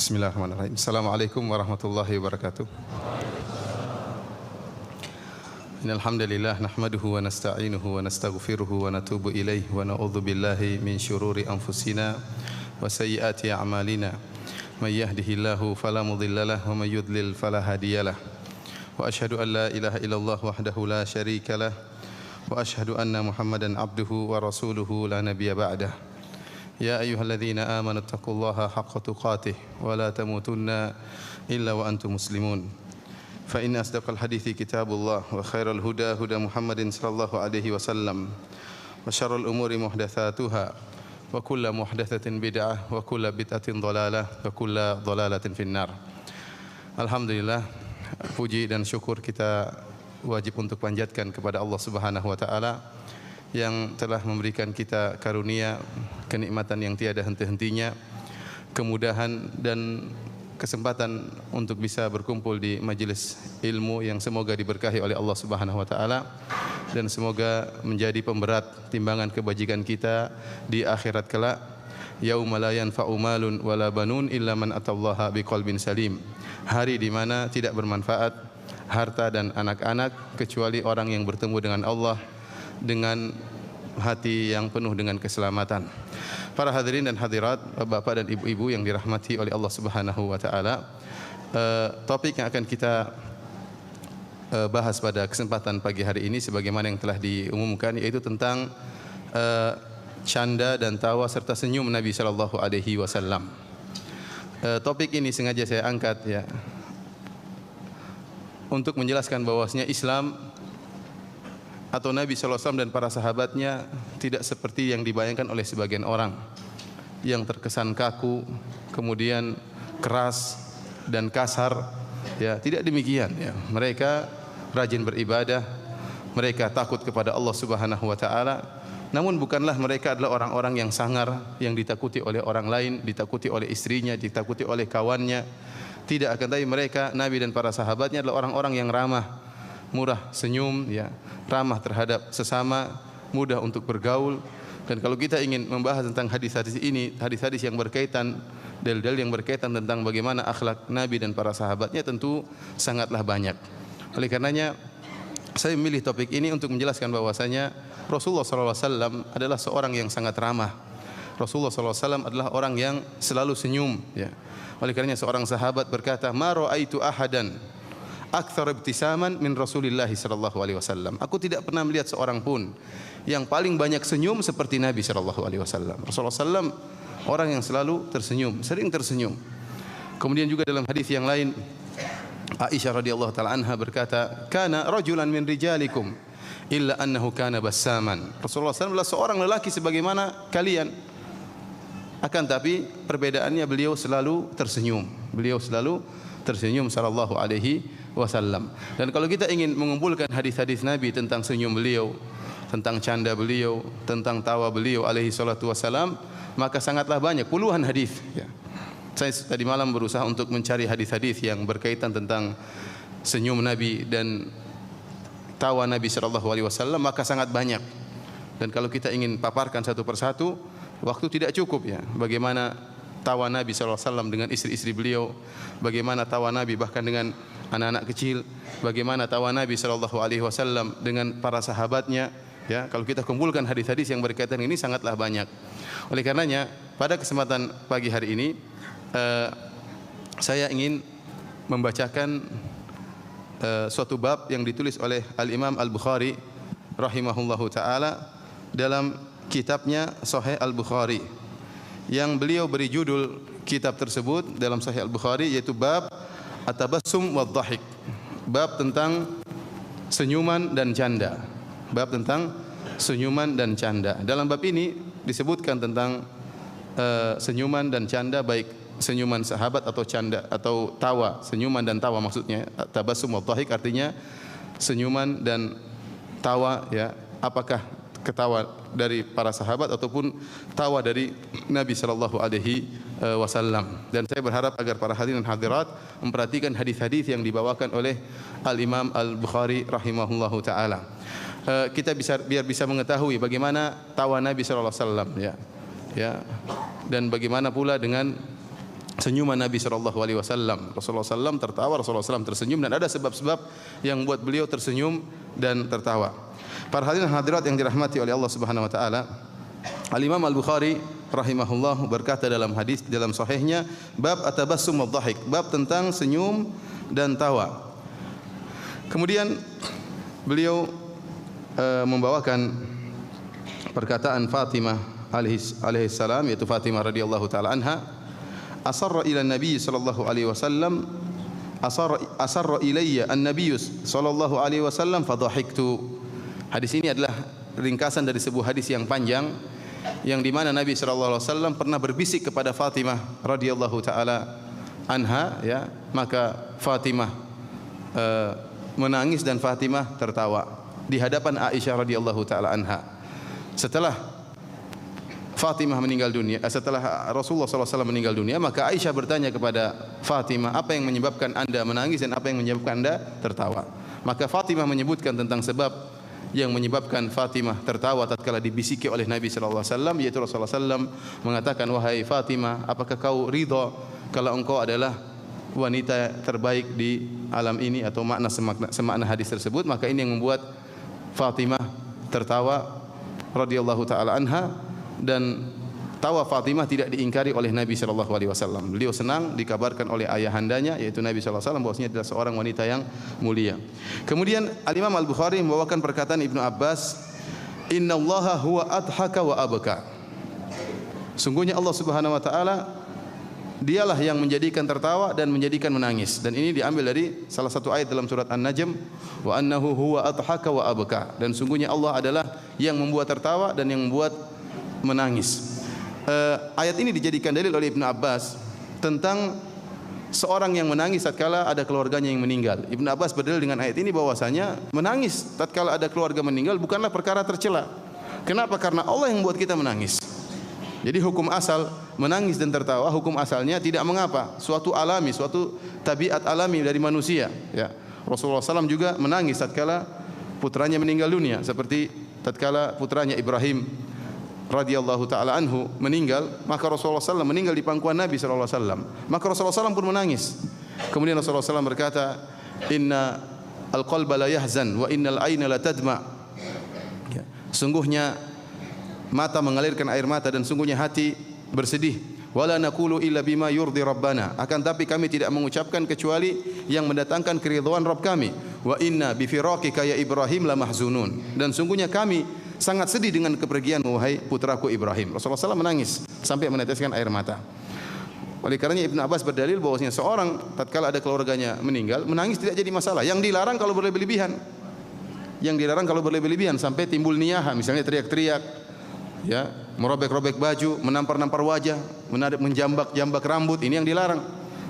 Bismillahirrahmanirrahim. Assalamualaikum warahmatullahi wabarakatuh. Innal hamdalillah nahmaduhu wa nasta'inuhu wa nastaghfiruhu wa natubu ilaihi wa na'udzu billahi min syururi anfusina wa sayyiati a'malina. May yahdihillahu fala mudhillalah wa may yudlil fala hadiyalah. Wa asyhadu an la ilaha illallah wahdahu la syarikalah wa asyhadu anna Muhammadan abduhu wa rasuluhu la nabiyya ba'dah. Ya ayyuhalladzina amanu taqullaha haqqa tuqatih wa la tamutunna illa wa antum muslimun. Fa inna asdaqal hadithi kitabullah wa khairal huda huda Muhammadin sallallahu alaihi wasallam wa syarrul umuri muhdatsatuha wa kullu muhdatsatin bid'ah wa kullu bid'atin dhalalah wa kullu dhalalatin finnar. Alhamdulillah, puji dan syukur kita wajib untuk panjatkan kepada Allah Subhanahu wa taala yang telah memberikan kita karunia, kenikmatan yang tiada henti-hentinya, kemudahan dan kesempatan untuk bisa berkumpul di majelis ilmu yang semoga diberkahi oleh Allah Subhanahu wa taala dan semoga menjadi pemberat timbangan kebajikan kita di akhirat kelak. Yauma la yanfa'u malun wala banun illa man atallaha biqalbin salim. Hari di mana tidak bermanfaat harta dan anak-anak kecuali orang yang bertemu dengan Allah dengan hati yang penuh dengan keselamatan. Para hadirin dan hadirat, bapak dan ibu-ibu yang dirahmati oleh Allah Subhanahu wa taala, topik yang akan kita bahas pada kesempatan pagi hari ini sebagaimana yang telah diumumkan, yaitu tentang canda dan tawa serta senyum Nabi sallallahu alaihi wasallam. Topik ini sengaja saya angkat ya untuk menjelaskan bahwasanya Islam atau Nabi SAW dan para sahabatnya tidak seperti yang dibayangkan oleh sebagian orang yang terkesan kaku, kemudian keras dan kasar. Ya, tidak demikian. Ya. Mereka rajin beribadah, mereka takut kepada Allah Subhanahu Wa Taala. Namun bukanlah mereka adalah orang-orang yang sangar, yang ditakuti oleh orang lain, ditakuti oleh istrinya, ditakuti oleh kawannya. Tidak, akan tapi mereka, Nabi dan para sahabatnya adalah orang-orang yang ramah, murah senyum, ya, ramah terhadap sesama, mudah untuk bergaul. Dan kalau kita ingin membahas tentang hadis-hadis ini, hadis-hadis yang berkaitan, dalil-dalil yang berkaitan tentang bagaimana akhlak Nabi dan para sahabatnya, tentu sangatlah banyak. Oleh karenanya saya memilih topik ini untuk menjelaskan bahwasanya Rasulullah SAW adalah seorang yang sangat ramah. Rasulullah SAW adalah orang yang selalu senyum, ya. Oleh karenanya seorang sahabat berkata, "Ma ra'aitu ahadan aktsar ibtisaman min Rasulillah sallallahu alaihi wasallam." Aku tidak pernah melihat seorang pun yang paling banyak senyum seperti Nabi sallallahu alaihi wasallam. Rasulullah sallam orang yang selalu tersenyum, sering tersenyum. Kemudian juga dalam hadis yang lain, Aisyah radhiyallahu taala anha berkata, "Kana rajulan min rijalikum illa annahu kana bassaman." Rasulullah sallam adalah seorang lelaki sebagaimana kalian. Akan tapi perbedaannya beliau selalu tersenyum. Beliau selalu tersenyum sallallahu alaihi wasallam. Dan kalau kita ingin mengumpulkan hadis-hadis Nabi tentang senyum beliau, tentang canda beliau, tentang tawa beliau alaihi salatu wasallam, maka sangatlah banyak, puluhan hadis, ya. Saya tadi malam berusaha untuk mencari hadis-hadis yang berkaitan tentang senyum Nabi dan tawa Nabi sallallahu alaihi wasallam, maka sangat banyak. Dan kalau kita ingin paparkan satu persatu, waktu tidak cukup, ya. Bagaimana tawa Nabi SAW dengan istri-istri beliau, bagaimana tawa Nabi bahkan dengan anak-anak kecil, bagaimana tawa Nabi SAW dengan para sahabatnya. Ya, kalau kita kumpulkan hadis-hadis yang berkaitan ini sangatlah banyak. Oleh karenanya pada kesempatan pagi hari ini saya ingin membacakan suatu bab yang ditulis oleh Al-Imam Al-Bukhari rahimahullahu taala dalam kitabnya Sahih Al-Bukhari, yang beliau beri judul kitab tersebut dalam Sahih Al-Bukhari yaitu bab At-Tabassum wad-Dhahik, bab tentang senyuman dan canda. Bab tentang senyuman dan canda. Dalam bab ini disebutkan tentang senyuman dan canda, baik senyuman sahabat atau canda atau tawa, senyuman dan tawa maksudnya. Tabassum wad-Dhahik artinya senyuman dan tawa, ya. Apakah ketawa dari para sahabat ataupun tawa dari Nabi sallallahu alaihi wasallam. Dan saya berharap agar para hadirin dan hadirat memperhatikan hadis-hadis yang dibawakan oleh Al-Imam Al-Bukhari rahimahullahu taala. Kita biar bisa mengetahui bagaimana tawa Nabi sallallahu alaihi wasallam, ya. Ya. Dan bagaimana pula dengan senyuman Nabi sallallahu alaihi wasallam. Rasulullah sallam tertawa, Rasulullah sallam tersenyum, dan ada sebab-sebab yang membuat beliau tersenyum dan tertawa. Para hadirin hadirat yang dirahmati oleh Allah Subhanahu wa taala, Al-Imam Al-Bukhari rahimahullah berkata dalam hadis dalam sahihnya, bab atabassum wadh-dhahik, bab tentang senyum dan tawa. Kemudian beliau membawakan perkataan Fatimah alaihi salam, yaitu Fatimah radhiyallahu taala anha, asarra ila Nabi sallallahu alaihi wasallam, asarra ilayya an-nabiy sallallahu alaihi wasallam fadhahiktu. Hadis ini adalah ringkasan dari sebuah hadis yang panjang, yang di mana Nabi sallallahu alaihi wasallam pernah berbisik kepada Fatimah radhiyallahu taala anha, ya, maka Fatimah menangis dan Fatimah tertawa di hadapan Aisyah radhiyallahu taala anha. Setelah Fatimah meninggal dunia, setelah Rasulullah sallallahu alaihi wasallam meninggal dunia, maka Aisyah bertanya kepada Fatimah, apa yang menyebabkan Anda menangis dan apa yang menyebabkan Anda tertawa? Maka Fatimah menyebutkan tentang sebab yang menyebabkan Fatimah tertawa tatkala dibisiki oleh Nabi sallallahu alaihi wasallam, yaitu Rasulullah sallam mengatakan, wahai Fatimah, apakah kau ridha kalau engkau adalah wanita terbaik di alam ini, atau semakna hadis tersebut? Maka ini yang membuat Fatimah tertawa radhiyallahu taala anha, dan tawa Fatimah tidak diingkari oleh Nabi sallallahu alaihi wasallam. Beliau senang dikabarkan oleh ayahandanya, yaitu Nabi sallallahu alaihi wasallam, bahwasanya adalah seorang wanita yang mulia. Kemudian Al-Imam Al-Bukhari membawakan perkataan Ibnu Abbas, innallaha huwa adhaka wa abka. Sungguhnya Allah Subhanahu wa taala dialah yang menjadikan tertawa dan menjadikan menangis. Dan ini diambil dari salah satu ayat dalam surat An-Najm, wa annahu huwa adhaka wa abka. Dan sungguhnya Allah adalah yang membuat tertawa dan yang membuat menangis. Ayat ini dijadikan dalil oleh Ibnu Abbas tentang seorang yang menangis tatkala ada keluarganya yang meninggal. Ibnu Abbas berdalil dengan ayat ini bahwasanya menangis tatkala ada keluarga meninggal bukanlah perkara tercela. Kenapa? Karena Allah yang membuat kita menangis. Jadi hukum asal menangis dan tertawa, hukum asalnya tidak mengapa, suatu alami, suatu tabiat alami dari manusia, ya. Rasulullah SAW juga menangis tatkala putranya meninggal dunia, seperti tatkala putranya Ibrahim radhiyallahu taala anhu meninggal, maka Rasulullah SAW meninggal di pangkuan Nabi sallallahu alaihi wasallam. Maka Rasulullah SAW pun menangis. Kemudian Rasulullah SAW berkata, inna al-qalba la yahzan wa innal aina la tadma. Ya. Sungguhnya mata mengalirkan air mata dan sungguhnya hati bersedih. Wala naqulu illa bima yurdi rabbana. Akan tapi kami tidak mengucapkan kecuali yang mendatangkan keridhaan Rabb kami. Wa inna bi firaqika ya Ibrahim la mahzunun. Dan sungguhnya kami sangat sedih dengan kepergian wahai putraku Ibrahim. Rasulullah SAW menangis sampai meneteskan air mata. Oleh karenanya Ibnu Abbas berdalil bahwasanya seorang tatkala ada keluarganya meninggal, menangis tidak jadi masalah. Yang dilarang kalau berlebihan. Yang dilarang kalau berlebihan sampai timbul niyaha, misalnya teriak-teriak, ya, merobek-robek baju, menampar-nampar wajah, menjambak-jambak rambut, ini yang dilarang.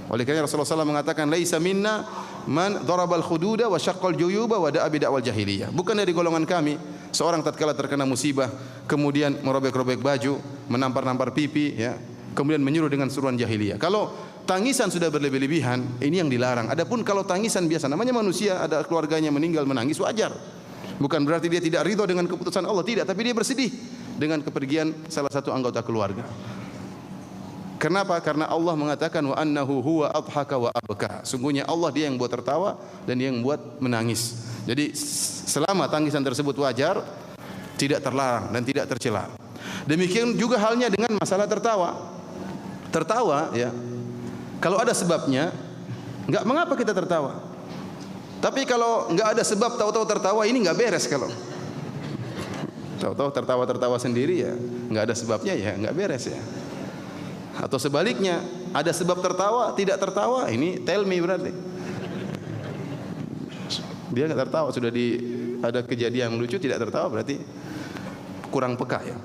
Oleh karena Rasulullah SAW mengatakan, laisa minna man darabal khududa wa syaqqal juyuba wa da'a bid'awal jahiliyah. Bukan dari golongan kami seorang tatkala terkena musibah kemudian merobek-robek baju, menampar-nampar pipi, ya, kemudian menyuruh dengan seruan jahiliyah. Kalau tangisan sudah berlebihan, ini yang dilarang. Adapun kalau tangisan biasa, namanya manusia, ada keluarganya meninggal menangis, wajar. Bukan berarti dia tidak ridho dengan keputusan Allah, tidak, tapi dia bersedih dengan kepergian salah satu anggota keluarga. Kenapa? Karena Allah mengatakan wa annahu huwa adhaka wa abka. Sungguhnya Allah dia yang buat tertawa dan dia yang buat menangis. Jadi selama tangisan tersebut wajar, tidak terlarang dan tidak tercela. Demikian juga halnya dengan masalah tertawa. Tertawa, ya, kalau ada sebabnya, enggak mengapa kita tertawa. Tapi kalau enggak ada sebab tahu-tahu tertawa, ini enggak beres. Kalau tahu-tahu tertawa-tertawa sendiri, ya enggak ada sebabnya, ya enggak beres, ya. Atau sebaliknya, ada sebab tertawa, tidak tertawa, ini tell me berarti. Dia enggak tertawa, sudah ada kejadian lucu tidak tertawa, berarti kurang peka, ya.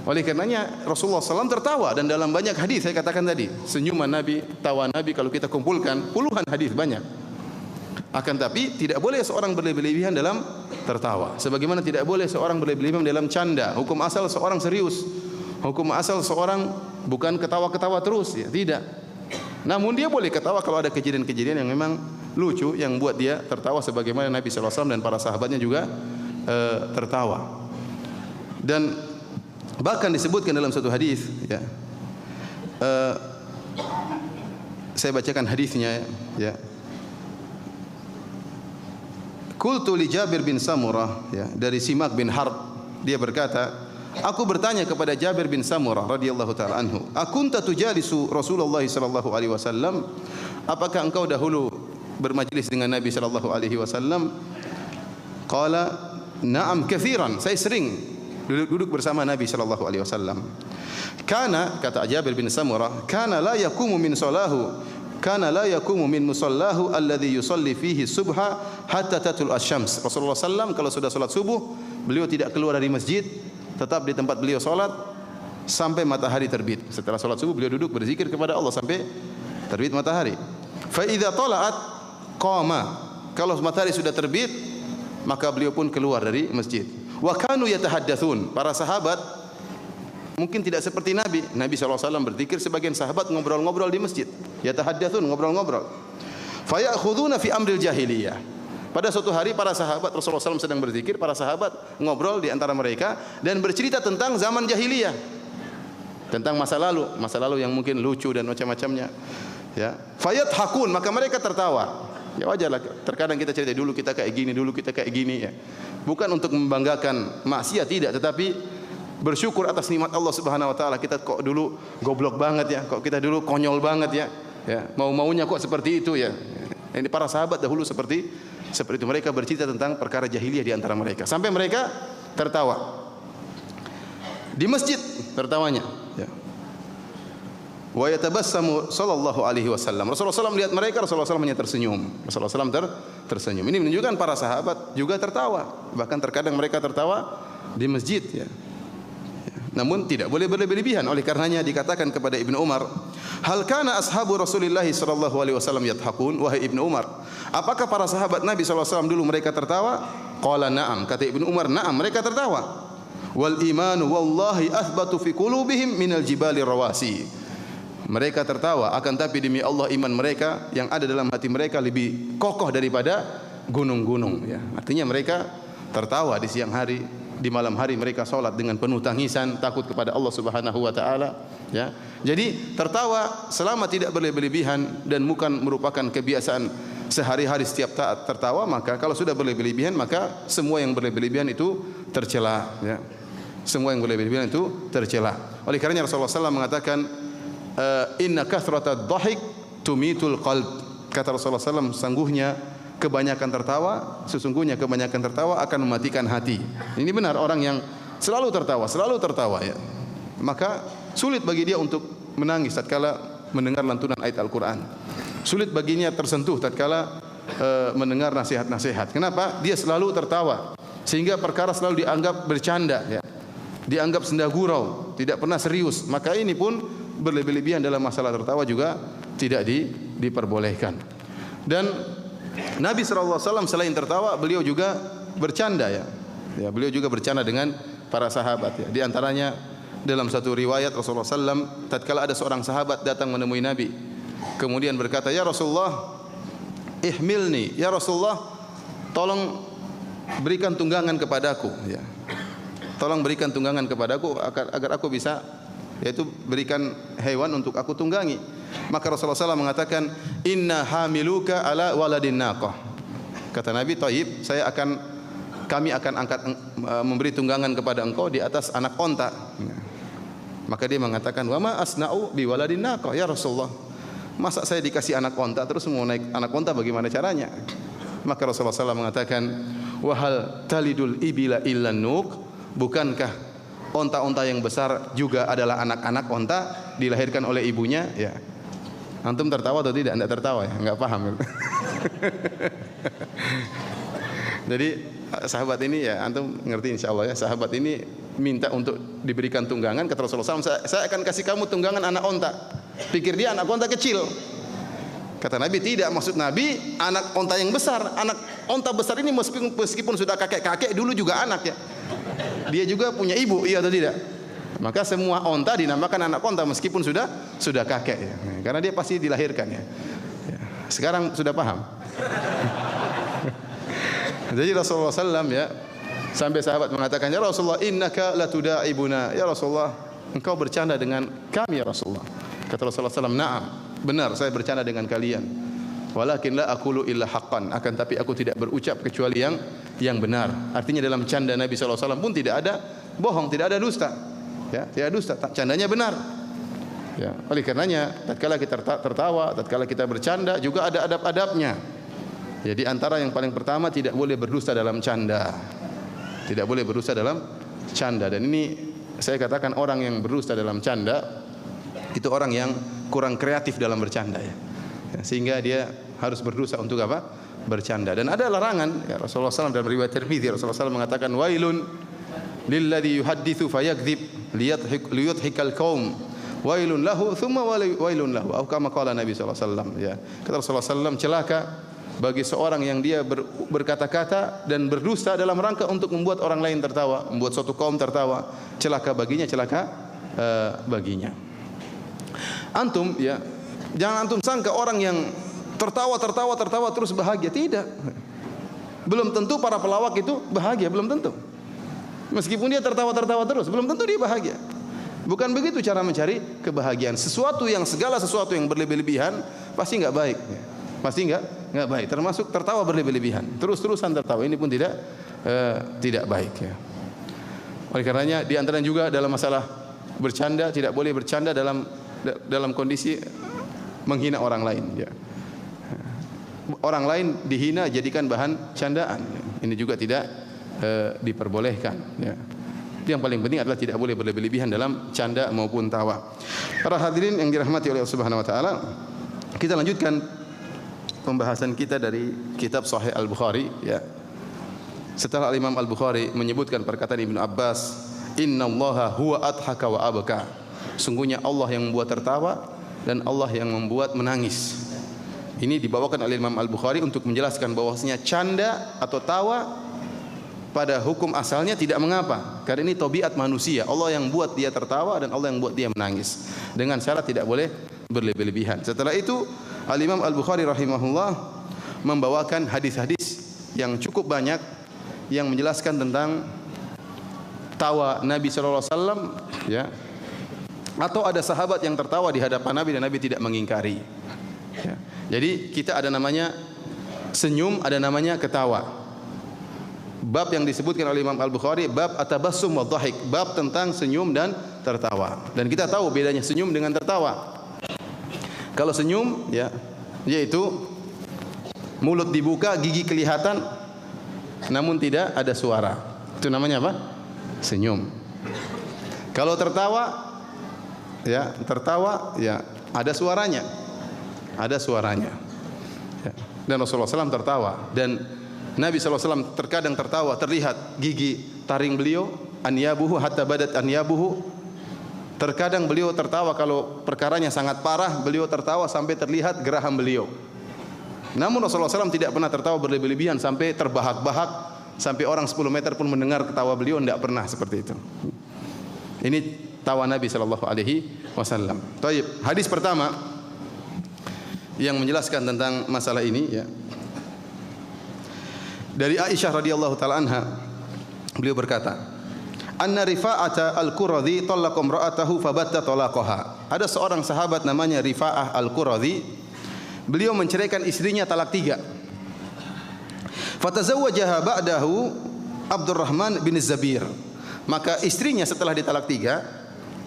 Oleh karenanya Rasulullah SAW tertawa, dan dalam banyak hadis saya katakan tadi, senyuman Nabi, tawa Nabi kalau kita kumpulkan puluhan hadis banyak. Akan tapi tidak boleh seorang berlebihan dalam tertawa, sebagaimana tidak boleh seorang berlebihan dalam canda. Hukum asal seorang serius. Hukum asal seorang bukan ketawa-ketawa terus, ya, tidak. Namun dia boleh ketawa kalau ada kejadian-kejadian yang memang lucu yang buat dia tertawa, sebagaimana Nabi sallallahu alaihi wasallam dan para sahabatnya juga tertawa. Dan bahkan disebutkan dalam satu hadis, ya, saya bacakan hadisnya ya. Qultu li Jabir bin Samurah ya, dari Simak bin Harb, dia berkata, aku bertanya kepada Jabir bin Samurah radhiyallahu taala anhu, akunta tujalisu Rasulullah sallallahu alaihi wasallam? Apakah engkau dahulu bermajlis dengan Nabi sallallahu alaihi wasallam? Qala, na'am katsiran. Saya sering duduk bersama Nabi sallallahu alaihi wasallam. Kana, kata Jabir bin Samurah, kana la yaqumu min salahu, kana la yaqumu min musallahu alladhi yusalli fihi subha hatta tatul asy-syams. Rasulullah sallam kalau sudah salat subuh, beliau tidak keluar dari masjid, tetap di tempat beliau salat sampai matahari terbit. Setelah salat subuh beliau duduk berzikir kepada Allah sampai terbit matahari. Fa idza tala'at qama. Kalau matahari sudah terbit, maka beliau pun keluar dari masjid. Wa kanu yatahaddatsun. Para sahabat mungkin tidak seperti Nabi. Nabi SAW berzikir, sebagian sahabat ngobrol-ngobrol di masjid. Yatahaddatsun, ngobrol-ngobrol. Fayakhuduna fi amril jahiliyah. Pada suatu hari para sahabat, Rasulullah SAW sedang berzikir, para sahabat ngobrol di antara mereka dan bercerita tentang zaman jahiliyah. Tentang masa lalu yang mungkin lucu dan macam-macamnya. Ya. Fayathakun, maka mereka tertawa. Ya wajarlah, terkadang kita cerita dulu kita kayak gini, dulu kita kayak gini ya. Bukan untuk membanggakan maksiat, tidak, tetapi bersyukur atas nikmat Allah Subhanahu wa taala. Kita kok dulu goblok banget ya, kok kita dulu konyol banget ya. Ya, mau-maunya kok seperti itu ya. Ini para sahabat dahulu seperti itu. Mereka bercerita tentang perkara jahiliyah di antara mereka. Sampai mereka tertawa. Di masjid tertawanya, ya. Wa yatabassamu sallallahu alaihi wasallam. Rasulullah SAW melihat mereka, Rasulullah SAW hanya tersenyum. Rasulullah SAW tersenyum. Ini menunjukkan para sahabat juga tertawa. Bahkan terkadang mereka tertawa di masjid ya. Namun tidak boleh berlebihan. Oleh karenanya dikatakan kepada Ibnu Umar, hal kana ashabu Rasulillah sallallahu alaihi wasallam yadhakun? Wahai Ibnu Umar, apakah para sahabat Nabi sallallahu alaihi wasallam dulu mereka tertawa? Qala na'am. Kata Ibnu Umar, na'am, mereka tertawa. Wal imanu wallahi athbatu fi qulubihim minal jibali rawasi. Mereka tertawa, akan tapi demi Allah iman mereka yang ada dalam hati mereka lebih kokoh daripada gunung-gunung ya. Artinya mereka tertawa di siang hari, di malam hari mereka salat dengan penuh tangisan, takut kepada Allah Subhanahu wa taala ya. Jadi tertawa selama tidak berlebihan dan bukan merupakan kebiasaan sehari-hari setiap taat tertawa, maka kalau sudah berlebihan maka semua yang berlebihan itu tercela ya. Semua yang berlebihan itu tercela. Oleh karenanya Rasulullah SAW mengatakan, inna kathratad dhahik tumitul qalb. Kata Rasulullah SAW, sesungguhnya kebanyakan tertawa akan mematikan hati. Ini benar, orang yang selalu tertawa ya, maka sulit bagi dia untuk menangis tatkala mendengar lantunan ayat Al-Qur'an. Sulit baginya tersentuh tatkala mendengar nasihat-nasihat. Kenapa? Dia selalu tertawa, sehingga perkara selalu dianggap bercanda ya. Dianggap senda gurau, tidak pernah serius. Maka ini pun berlebihan dalam masalah tertawa juga tidak diperbolehkan. Dan Nabi SAW selain tertawa, beliau juga bercanda ya. Beliau juga bercanda dengan para sahabat ya. Di antaranya dalam satu riwayat Rasulullah SAW, tatkala ada seorang sahabat datang menemui Nabi, kemudian berkata, ya Rasulullah, ihmilni, ya Rasulullah, tolong berikan tunggangan kepadaku ya. Tolong berikan tunggangan kepadaku agar aku bisa, yaitu berikan hewan untuk aku tunggangi. Maka Rasulullah SAW mengatakan, inna hamiluka ala waladin naqah. Kata Nabi, taib, kami akan angkat memberi tunggangan kepada engkau di atas anak onta. Maka dia mengatakan, wa ma asna'u bi waladin naqah ya Rasulullah. Masa saya dikasih anak onta terus mau naik anak onta, bagaimana caranya? Maka Rasulullah SAW mengatakan, wa hal talidul ibila illa nuq. Bukankah onta-onta yang besar juga adalah anak-anak onta dilahirkan oleh ibunya? Ya. Antum tertawa atau tidak? Anda tertawa ya? Enggak paham. Jadi sahabat ini ya, antum ngerti insyaallah ya. Sahabat ini minta untuk diberikan tunggangan. Kata Rasulullah SAW, saya akan kasih kamu tunggangan anak onta. Pikir dia anak onta kecil. Kata Nabi, tidak, maksud Nabi anak onta yang besar. Anak onta besar ini meskipun sudah kakek-kakek, dulu juga anak ya. Dia juga punya ibu, iya atau tidak? Maka semua onta dinamakan anak onta meskipun sudah kakek ya. Karena dia pasti dilahirkan ya. Sekarang sudah paham. Jadi Rasulullah SAW ya, sampai sahabat mengatakan, ya Rasulullah, innaka latuda'ibuna. Ya Rasulullah, engkau bercanda dengan kami ya Rasulullah. Kata Rasulullah SAW, na'am. benar saya bercanda dengan kalian. Walakin la aqulu illa haqqan, akan tapi aku tidak berucap kecuali yang benar. Artinya dalam canda Nabi sallallahu alaihi wasallam pun tidak ada bohong, tidak ada dusta. Ya, tidak dusta, candanya benar. Ya, oleh karenanya tatkala kita tertawa, tatkala kita bercanda juga ada adab-adabnya. Jadi antara yang paling pertama tidak boleh berdusta dalam canda. Tidak boleh berdusta dalam canda, dan ini saya katakan orang yang berdusta dalam canda itu orang yang kurang kreatif dalam bercanda ya. Sehingga dia harus berdosa untuk apa? Bercanda. Dan ada larangan ya, Rasulullah SAW dalam riwayat Tirmidzi Rasulullah SAW mengatakan wailun lilladzi yuhadditsu fayakdzib liyudhikal qaum wailun lahu thumma wailun lahu atau kama qala Nabi sallallahu alaihi wasallam ya. Kata Rasulullah SAW, celaka bagi seorang yang dia berkata-kata dan berdusta dalam rangka untuk membuat orang lain tertawa, membuat suatu kaum tertawa. Celaka baginya, celaka baginya. Antum ya, jangan antum sangka orang yang tertawa terus bahagia. Tidak. Belum tentu para pelawak itu bahagia, belum tentu. Meskipun dia tertawa terus, belum tentu dia bahagia. Bukan begitu cara mencari kebahagiaan. Segala sesuatu yang berlebih-lebihan pasti enggak baik. Pasti enggak baik. Termasuk tertawa berlebih-lebihan. Terus-terusan tertawa, ini pun tidak baik ya. Oleh karenanya di antaranya juga dalam masalah bercanda, tidak boleh bercanda dalam kondisi menghina orang lain ya. Orang lain dihina jadikan bahan candaan. Ini juga tidak diperbolehkan ya. Yang paling penting adalah tidak boleh berlebih-lebihan dalam canda maupun tawa. Para hadirin yang dirahmati oleh Allah Subhanahu wa taala, kita lanjutkan pembahasan kita dari kitab Sahih Al-Bukhari ya. Setelah Imam Al-Bukhari menyebutkan perkataan Ibnu Abbas, "Innallaha huwa adhaka wa abka." Sungguhnya Allah yang membuat tertawa dan Allah yang membuat menangis. Ini dibawakan oleh Imam Al-Bukhari untuk menjelaskan bahwasanya canda atau tawa pada hukum asalnya tidak mengapa, karena ini tabiat manusia. Allah yang buat dia tertawa dan Allah yang buat dia menangis. Dengan syarat tidak boleh berlebih-lebihan. Setelah itu Al-Imam Al-Bukhari rahimahullah membawakan hadis-hadis yang cukup banyak yang menjelaskan tentang tawa Nabi sallallahu alaihi wasallam ya. Atau ada sahabat yang tertawa di hadapan Nabi dan Nabi tidak mengingkari. Ya. Jadi kita ada namanya senyum, ada namanya ketawa. Bab yang disebutkan oleh Imam Al-Bukhari bab at-tabassum wa dhahik, bab tentang senyum dan tertawa. Dan kita tahu bedanya senyum dengan tertawa. Kalau senyum ya, yaitu mulut dibuka, gigi kelihatan namun tidak ada suara. Itu namanya apa? Senyum. Kalau tertawa ya, ada suaranya. Ada suaranya. Ya. Dan Rasulullah SAW tertawa, dan Nabi SAW terkadang tertawa, terlihat gigi taring beliau, anyabuhu hatta badat anyabuhu. Terkadang beliau tertawa kalau perkaranya sangat parah, beliau tertawa sampai terlihat geraham beliau. Namun Rasulullah SAW tidak pernah tertawa berlebih-lebihan sampai terbahak-bahak, sampai orang 10 meter pun mendengar ketawa beliau, tidak pernah seperti itu. Ini tawa Nabi SAW. Taib. Hadis pertama yang menjelaskan tentang masalah ini ya. Dari Aisyah radhiyallahu taala anha, beliau berkata, "Anna Rifa'ata al-Quradhi talaqa imra'atahu fabatta talaqaha." Ada seorang sahabat namanya Rifa'ah al-Quradhi, beliau menceraikan istrinya talak 3. Fatazawwajaha ba'dahu Abdurrahman bin Zabir. Maka istrinya setelah ditalak 3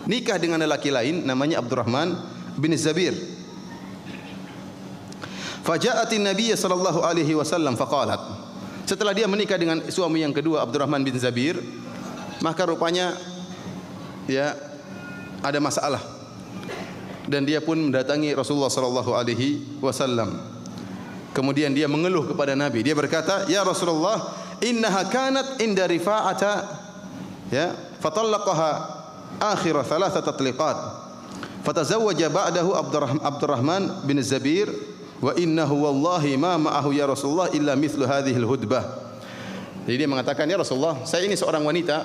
nikah dengan lelaki lain namanya Abdurrahman bin Zabir. Faja'atin Nabiy sallallahu alaihi wasallam faqalat. Setelah dia menikah dengan suami yang kedua Abdurrahman bin Zabir, maka rupanya ya ada masalah. Dan dia pun mendatangi Rasulullah sallallahu alaihi wasallam. Kemudian dia mengeluh kepada Nabi. Dia berkata, "Ya Rasulullah, innaha kanat inda Rifa'ata ya, fatallaqaha akhir 3 tatliqat. Fatazawwaja ba'dahu Abdurrahman bin Zabir wa innahu wallahi ma ma'ahu ya Rasulullah illa mithlu hadhihi al-hudbah." Jadi dia mengatakan, "Ya Rasulullah, saya ini seorang wanita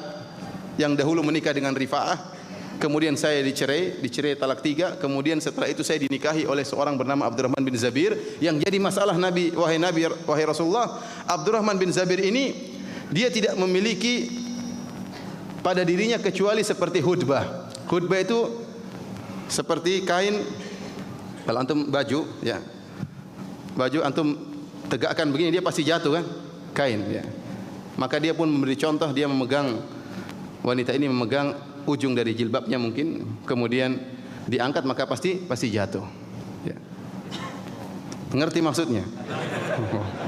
yang dahulu menikah dengan Rifa'ah, kemudian saya dicerai talak 3, kemudian setelah itu saya dinikahi oleh seorang bernama Abdurrahman bin Zabir." Yang jadi masalah Nabi, wahai Rasulullah, Abdurrahman bin Zabir ini dia tidak memiliki pada dirinya kecuali seperti hudbah. Hudbah itu seperti kain Kalau antum baju, ya, baju antum tegakkan begini, dia pasti jatuh kan? Kain, ya. Maka dia pun memberi contoh, dia memegang, wanita ini memegang ujung dari jilbabnya mungkin, kemudian diangkat maka pasti jatuh. Ya. Ngerti maksudnya?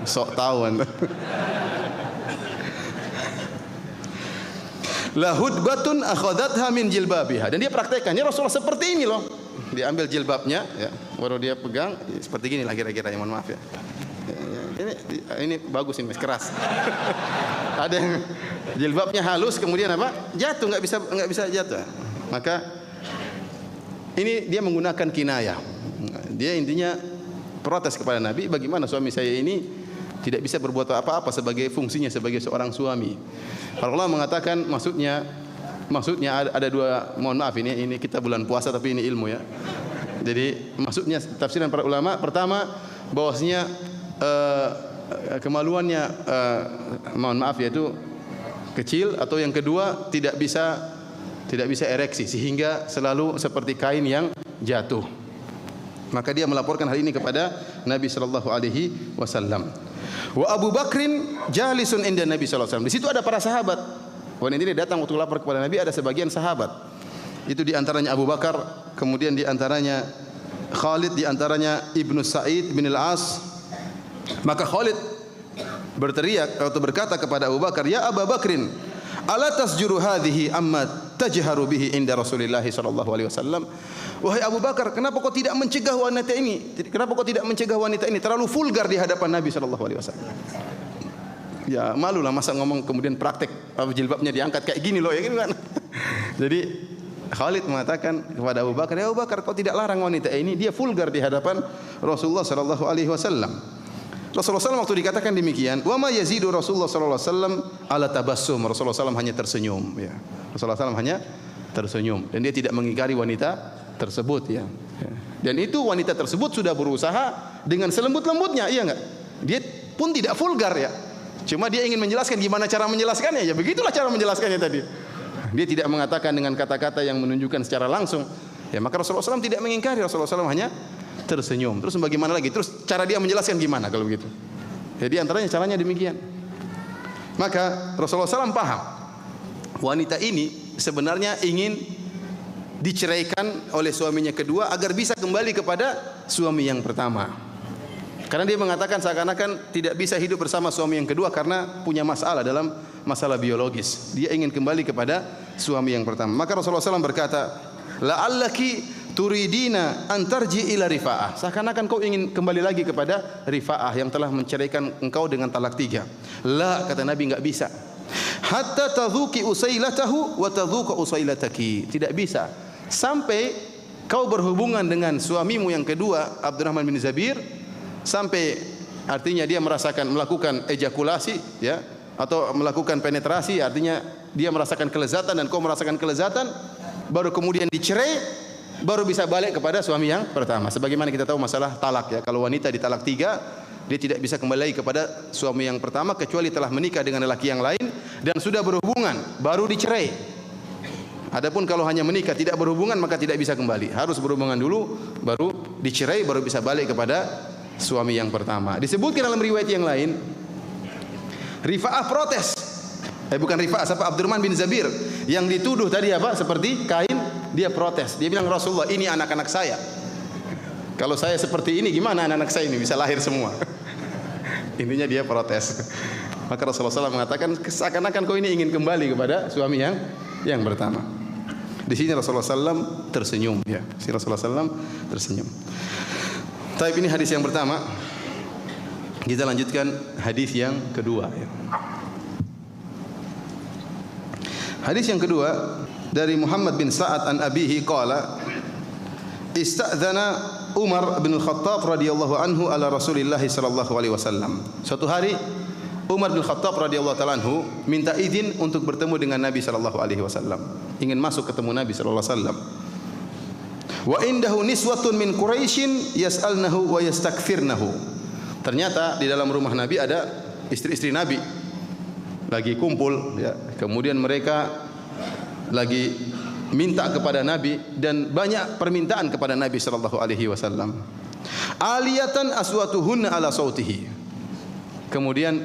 Sok tahu anda. La hudbatun akhadatha min jilbabiha. Dan dia praktekkannya Rasulullah seperti ini loh. Dia ambil jilbabnya, ya, baru dia pegang seperti gini lah kira-kira. Mohon maaf ya. Ini bagus ini, keras. Ada yang jilbabnya halus kemudian apa? Jatuh, nggak bisa jatuh. Maka ini dia menggunakan kinayah. Dia intinya protes kepada Nabi, bagaimana suami saya ini tidak bisa berbuat apa-apa sebagai fungsinya sebagai seorang suami. Para ulama mengatakan maksudnya ada dua, mohon maaf ini kita bulan puasa tapi ini ilmu ya. Jadi maksudnya tafsiran para ulama pertama bahwasanya kemaluannya mohon maaf yaitu kecil, atau yang kedua tidak bisa ereksi sehingga selalu seperti kain yang jatuh. Maka dia melaporkan hal ini kepada Nabi sallallahu alaihi wasallam. Wa Abu Bakrin jalisun inda Nabi sallallahu alaihi wasallam. Di situ ada para sahabat. Wanita ini datang waktu lapor kepada Nabi, ada sebagian sahabat. Itu di antaranya Abu Bakar, kemudian di antaranya Khalid, di antaranya Ibnu Sa'id bin Al-As. Maka Khalid berteriak atau berkata kepada Abu Bakar, "Ya Abu Bakrin, ala tasjuru hadhihi amma tajharu bihi inda Rasulillah sallallahu alaihi wasallam?" Wahai Abu Bakar, kenapa kau tidak mencegah wanita ini? Kenapa kau tidak mencegah wanita ini? Terlalu vulgar di hadapan Nabi sallallahu alaihi wasallam. Ya, malulah masa ngomong kemudian praktek jilbabnya diangkat kayak gini loh, ya kan? Jadi Khalid mengatakan kepada Abu Bakar, "Ya Abu Bakar, kau tidak larang wanita ini, dia vulgar di hadapan Rasulullah sallallahu alaihi wasallam." Rasulullah SAW waktu dikatakan demikian, wa ma yazidu Rasulullah sallallahu alaihi wasallam ala tabassum. Rasulullah SAW hanya tersenyum, ya. Rasulullah SAW hanya tersenyum dan dia tidak mengingkari wanita tersebut, ya. Dan itu wanita tersebut sudah berusaha dengan selembut-lembutnya, iya enggak? Dia pun tidak vulgar, ya. Cuma dia ingin menjelaskan gimana cara menjelaskannya, ya begitulah cara menjelaskannya tadi. Dia tidak mengatakan dengan kata-kata yang menunjukkan secara langsung. Ya, maka Rasulullah SAW tidak mengingkari, Rasulullah SAW hanya tersenyum. Terus bagaimana lagi? Terus cara dia menjelaskan gimana kalau begitu? Jadi antaranya caranya demikian. Maka Rasulullah SAW paham wanita ini sebenarnya ingin diceraikan oleh suaminya kedua agar bisa kembali kepada suami yang pertama. Karena dia mengatakan seakan-akan tidak bisa hidup bersama suami yang kedua karena punya masalah dalam masalah biologis. Dia ingin kembali kepada suami yang pertama. Maka Rasulullah SAW berkata, la'allaki turidina antarji ila Rifa'ah. Seakan-akan kau ingin kembali lagi kepada Rifa'ah yang telah menceraikan engkau dengan talak 3. La, kata Nabi, enggak bisa. Hatta tadhuki usailatahu wa tadhuka usailataki. Tidak bisa sampai kau berhubungan dengan suamimu yang kedua, Abdurrahman bin Zabir, sampai artinya dia melakukan ejakulasi, ya, atau melakukan penetrasi, artinya dia merasakan kelezatan dan kau merasakan kelezatan, baru kemudian dicerai, baru bisa balik kepada suami yang pertama. Sebagaimana kita tahu masalah talak, ya, kalau wanita ditalak 3, dia tidak bisa kembali lagi kepada suami yang pertama kecuali telah menikah dengan lelaki yang lain dan sudah berhubungan baru dicerai. Adapun kalau hanya menikah tidak berhubungan maka tidak bisa kembali. Harus berhubungan dulu baru dicerai, baru bisa balik kepada suami yang pertama. Disebutkan dalam riwayat yang lain, Rifa'ah protes. Bukan Rifa'ah, siapa? Abdurrahman bin Zabir yang dituduh tadi apa? Seperti kain, dia protes. Dia bilang, Rasulullah, ini anak-anak saya. Kalau saya seperti ini, gimana anak-anak saya ini bisa lahir semua? Intinya dia protes. Maka Rasulullah SAW mengatakan, seakan-akan kau ini ingin kembali kepada suami yang pertama. Di sini Rasulullah SAW tersenyum, ya. Rasulullah SAW tersenyum. Tapi ini hadis yang pertama. Kita lanjutkan hadis yang kedua, ya. Hadis yang kedua dari Muhammad bin Sa'ad an abihi qala ista'dzana Umar bin Al-Khattab radhiyallahu anhu ala Rasulillah sallallahu alaihi wasallam. Suatu hari Umar bin Khattab radhiyallahu taala anhu minta izin untuk bertemu dengan Nabi sallallahu alaihi wasallam. Ingin masuk ketemu Nabi sallallahu alaihi wasallam. Wa indahu niswatun min Quraisyin yas'alnahu wa yastakthirnahu. Ternyata di dalam rumah Nabi ada istri-istri Nabi lagi kumpul, ya. Kemudian mereka lagi minta kepada Nabi dan banyak permintaan kepada Nabi sallallahu alaihi wasallam. Aliyatan aswatuhunna ala sautihi. Kemudian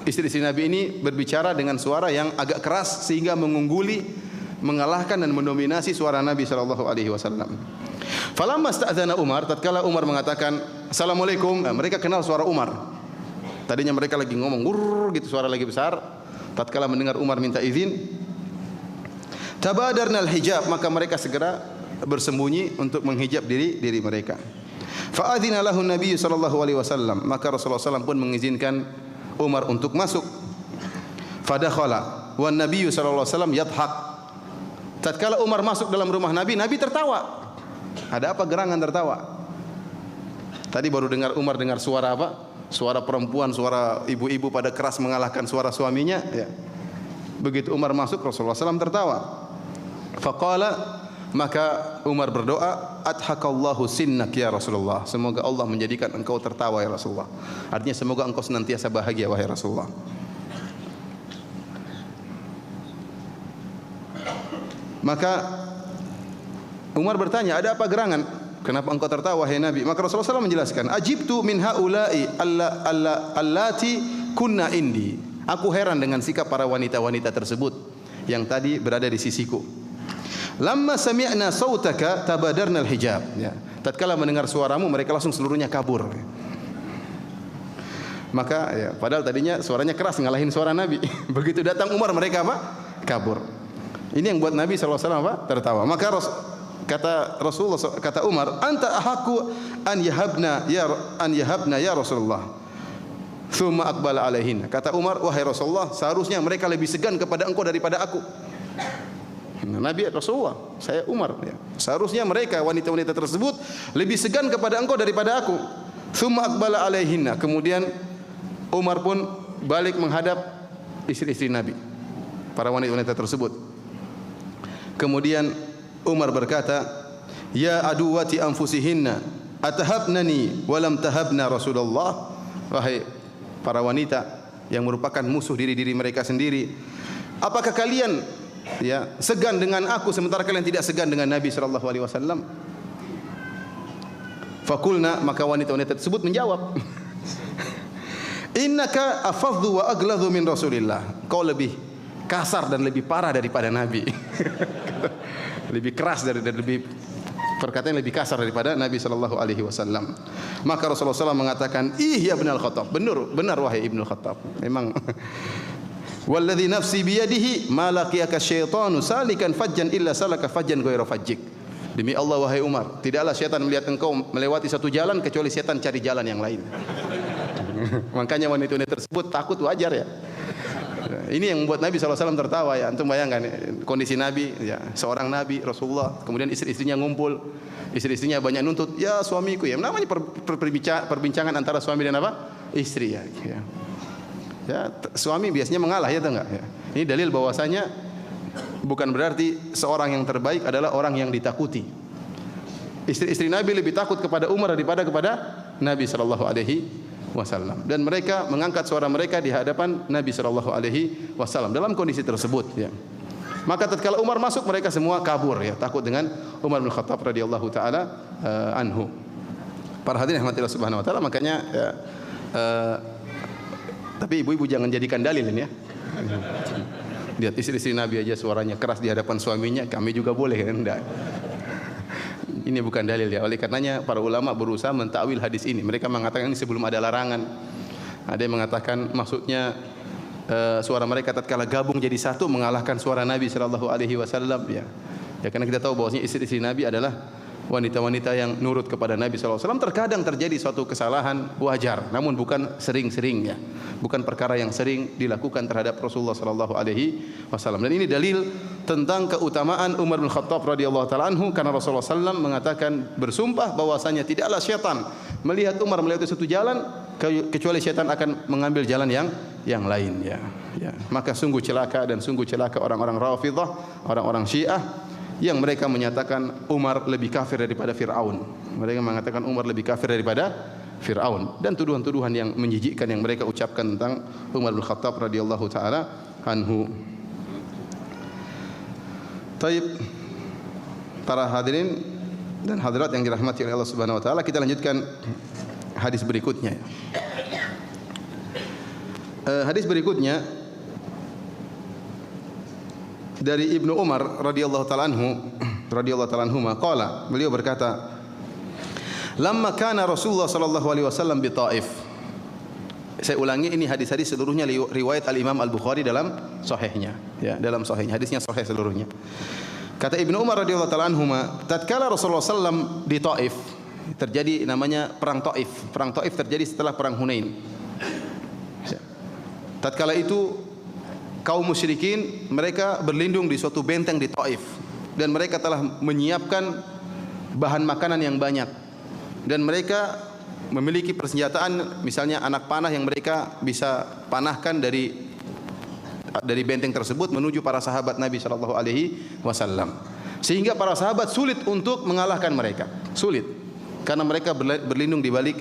istri-istri Nabi ini berbicara dengan suara yang agak keras sehingga mengungguli, mengalahkan dan mendominasi suara Nabi sallallahu alaihi wasallam. Falamma sta'dzana Umar, tatkala Umar mengatakan assalamualaikum, mereka kenal suara Umar. Tadinya mereka lagi ngomong gitu, suara lagi besar. Tatkala mendengar Umar minta izin, tabadarnal hijab, maka mereka segera bersembunyi untuk menghijab diri mereka. Fa'adzina lahu Nabi sallallahu alaihi wasallam, maka Rasulullah SAW pun mengizinkan Umar untuk masuk. Fadakhala wan Nabi sallallahu alaihi wasallam yadhak. Tatkala Umar masuk dalam rumah Nabi, Nabi tertawa. Ada apa gerangan tertawa? Tadi baru dengar Umar dengar suara apa? Suara perempuan, suara ibu-ibu pada keras mengalahkan suara suaminya. Ya. Begitu Umar masuk, Rasulullah SAW tertawa. Faqala, maka Umar berdoa, adhakallahu sinnak ya Rasulullah. Semoga Allah menjadikan engkau tertawa ya Rasulullah. Artinya semoga engkau senantiasa bahagia wahai Rasulullah. Maka Umar bertanya, ada apa gerangan? Kenapa engkau tertawa wahai Nabi? Maka Rasulullah SAW menjelaskan, ajibtu min haula'i allati kunna indi. Aku heran dengan sikap para wanita-wanita tersebut yang tadi berada di sisiku. Lamma sami'na sautaka tabadarnal hijab. Ya. Tatkala mendengar suaramu, mereka langsung seluruhnya kabur. Maka ya, padahal tadinya suaranya keras ngalahin suara Nabi. Begitu datang Umar, mereka apa? Kabur. Ini yang buat Nabi SAW apa? Tertawa. Maka kata Rasulullah, kata Umar, anta ahaku an yahabna ya Rasulullah. Thumma aqbala alaihin. Kata Umar, wahai Rasulullah, seharusnya mereka lebih segan kepada engkau daripada aku. Nabi Rasulullah, saya Umar. Ya. Seharusnya mereka wanita-wanita tersebut lebih segan kepada engkau daripada aku. Thumma aqbala alaihin. Kemudian Umar pun balik menghadap istri-istri Nabi, para wanita-wanita tersebut. Kemudian Umar berkata, ya aduwati anfusihinna atahabnani walam tahabna Rasulullah. Wahai para wanita yang merupakan musuh diri-diri mereka sendiri, apakah kalian ya segan dengan aku sementara kalian tidak segan dengan Nabi sallallahu alaihi wasallam? Fakulna, maka wanita-wanita tersebut menjawab, innaka afadhu wa agladhu min Rasulillah. Kau lebih kasar dan lebih parah daripada Nabi. Lebih keras dan lebih perkataan lebih kasar daripada Nabi sallallahu alaihi wasallam. Maka Rasulullah SAW mengatakan, ya Ibnu Al-Khattab, benar wahai Ibnu Al-Khattab. Memang walladzi nafsi biyadihi ma laqiyaka syaitanu salikan fajjan illa salaka fajjan ghairu fajjik. Demi Allah wahai Umar, tidaklah syaitan melihat engkau melewati satu jalan kecuali syaitan cari jalan yang lain. Makanya wanita-wanita tersebut takut, wajar ya. Ini yang membuat Nabi SAW tertawa ya. Antum bayangkan kondisi Nabi ya, seorang Nabi Rasulullah, kemudian istri-istrinya ngumpul, istri-istrinya banyak nuntut, ya suamiku ya. Namanya perbincangan antara suami dan apa? Istri ya. Ya, suami biasanya mengalah ya, atau enggak ya. Ini dalil bahwasanya bukan berarti seorang yang terbaik adalah orang yang ditakuti. Istri-istri Nabi lebih takut kepada Umar daripada kepada Nabi sallallahu alaihi wasallam, dan mereka mengangkat suara mereka di hadapan Nabi sallallahu alaihi wasallam dalam kondisi tersebut ya. Maka tatkala Umar masuk, mereka semua kabur ya, takut dengan Umar bin Khattab radhiyallahu taala anhu. Para hadirin rahmatillah subhanahu wa taala, makanya ya, tapi ibu-ibu jangan jadikan dalil ini ya. Lihat istri-istri Nabi aja suaranya keras di hadapan suaminya, kami juga boleh kan? Enggak. Ini bukan dalil ya. Oleh karenanya para ulama berusaha mentakwil hadis ini. Mereka mengatakan ini sebelum ada larangan. Ada yang mengatakan maksudnya suara mereka tatkala gabung jadi satu mengalahkan suara Nabi sallallahu alaihi wasallam ya. Ya, karena kita tahu bahwasanya istri-istri Nabi adalah wanita-wanita yang nurut kepada Nabi sallallahu alaihi wasallam. Terkadang terjadi suatu kesalahan wajar, namun bukan sering-sering ya. Bukan perkara yang sering dilakukan terhadap Rasulullah sallallahu alaihi wasallam. Dan ini dalil tentang keutamaan Umar bin Khattab radhiyallahu taala anhu, karena Rasulullah sallallahu alaihi wasallam mengatakan bersumpah bahwasanya tidaklah syaitan melihat Umar melewati satu jalan kecuali syaitan akan mengambil jalan yang lain ya. Ya. Maka sungguh celaka dan sungguh celaka orang-orang Rafidhah, orang-orang Syiah yang mereka menyatakan Umar lebih kafir daripada Fir'aun. Mereka mengatakan Umar lebih kafir daripada Fir'aun, dan tuduhan-tuduhan yang menjijikkan yang mereka ucapkan tentang Umar bin Khattab radhiyallahu taala anhu. Taib, para hadirin dan hadirat yang dirahmati oleh Allah Subhanahu wa taala, kita lanjutkan hadis berikutnya. Hadis berikutnya dari Ibnu Umar radhiyallahu taala anhuma qala, beliau berkata, lamma kana Rasulullah sallallahu alaihi wasallam bi Taif. Saya ulangi, ini hadis-hadis seluruhnya riwayat Al-Imam Al-Bukhari dalam sahihnya, ya, dalam sahihnya. Hadisnya sahih seluruhnya. Kata Ibnu Umar radhiyallahu taala anhuma, tatkala Rasulullah sallam di Taif, terjadi namanya perang Taif. Perang Taif terjadi setelah perang Hunain. Tatkala itu kaum musyrikin mereka berlindung di suatu benteng di Taif dan mereka telah menyiapkan bahan makanan yang banyak dan mereka memiliki persenjataan, misalnya anak panah yang mereka bisa panahkan dari benteng tersebut menuju para sahabat Nabi sallallahu alaihi wasallam. Sehingga para sahabat sulit untuk mengalahkan mereka. Sulit karena mereka berlindung di balik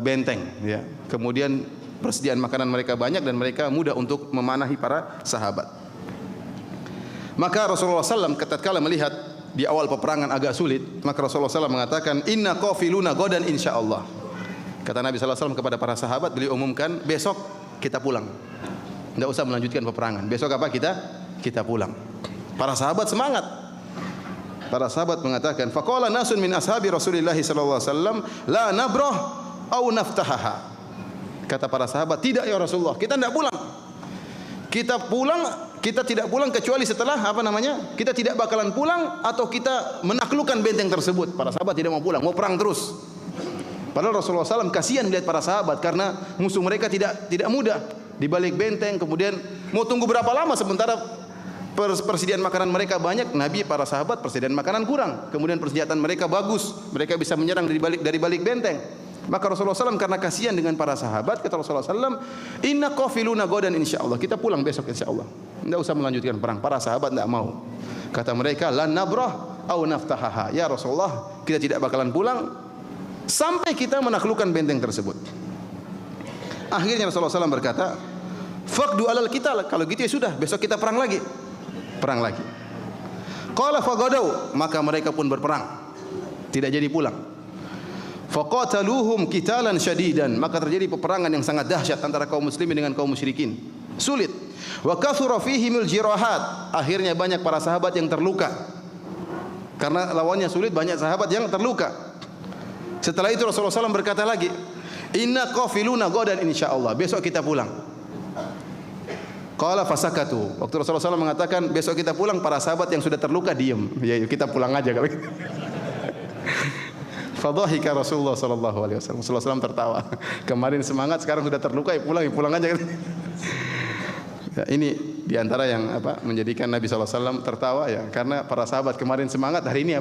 benteng, ya. Kemudian persediaan makanan mereka banyak dan mereka mudah untuk memanahi para sahabat. Maka Rasulullah SAW tatkala melihat di awal peperangan agak sulit, maka Rasulullah SAW mengatakan, inna qafiluna godan insyaallah. Kata Nabi SAW kepada para sahabat, beliau umumkan, besok kita pulang, tidak usah melanjutkan peperangan. Besok apa? Kita pulang. Para sahabat semangat. Para sahabat mengatakan, faqala nasun min ashabi Rasulillah sallallahu alaihi wasallam, la nabrah au naftahaha. Kata para sahabat, tidak ya Rasulullah, kita tidak pulang. Kita tidak pulang kecuali setelah kita tidak bakalan pulang atau kita menaklukkan benteng tersebut. Para sahabat tidak mau pulang, mau perang terus. Padahal Rasulullah SAW kasihan melihat para sahabat karena musuh mereka tidak mudah di balik benteng. Kemudian mau tunggu berapa lama sementara persediaan makanan mereka banyak, Nabi para sahabat persediaan makanan kurang. Kemudian persenjataan mereka bagus, mereka bisa menyerang dari balik benteng. Maka Rasulullah SAW karena kasihan dengan para sahabat, kata Rasulullah SAW, inna qafiluna godan insyaallah, kita pulang besok insyaallah, tidak usah melanjutkan perang. Para sahabat tidak mau. Kata mereka, lan nabrah au naftahaha, ya Rasulullah, kita tidak bakalan pulang sampai kita menaklukkan benteng tersebut. Akhirnya Rasulullah SAW berkata, faqdu alal qital, kalau gitu ya sudah, besok kita perang lagi. Qala faqadau, maka mereka pun berperang, tidak jadi pulang. Faqataluhum qitalan syadidan, maka terjadi peperangan yang sangat dahsyat antara kaum muslimin dengan kaum musyrikin. Sulit. Wa kathura fihimul jirahat, akhirnya banyak para sahabat yang terluka. Karena lawannya sulit, banyak sahabat yang terluka. Setelah itu Rasulullah SAW berkata lagi, inna qafiluna godan insyaallah, besok kita pulang. Qala fasakatu, waktu Rasulullah SAW mengatakan besok kita pulang, para sahabat yang sudah terluka diam. Ya, kita pulang aja kalau gitu. Fadhahika Rasulullah sallallahu alaihi wasallam. Rasulullah SAW tertawa. Kemarin semangat, sekarang sudah terluka, ya pulang aja. Ya, ini diantara yang menjadikan Nabi SAW tertawa, ya, karena para sahabat kemarin semangat, hari ini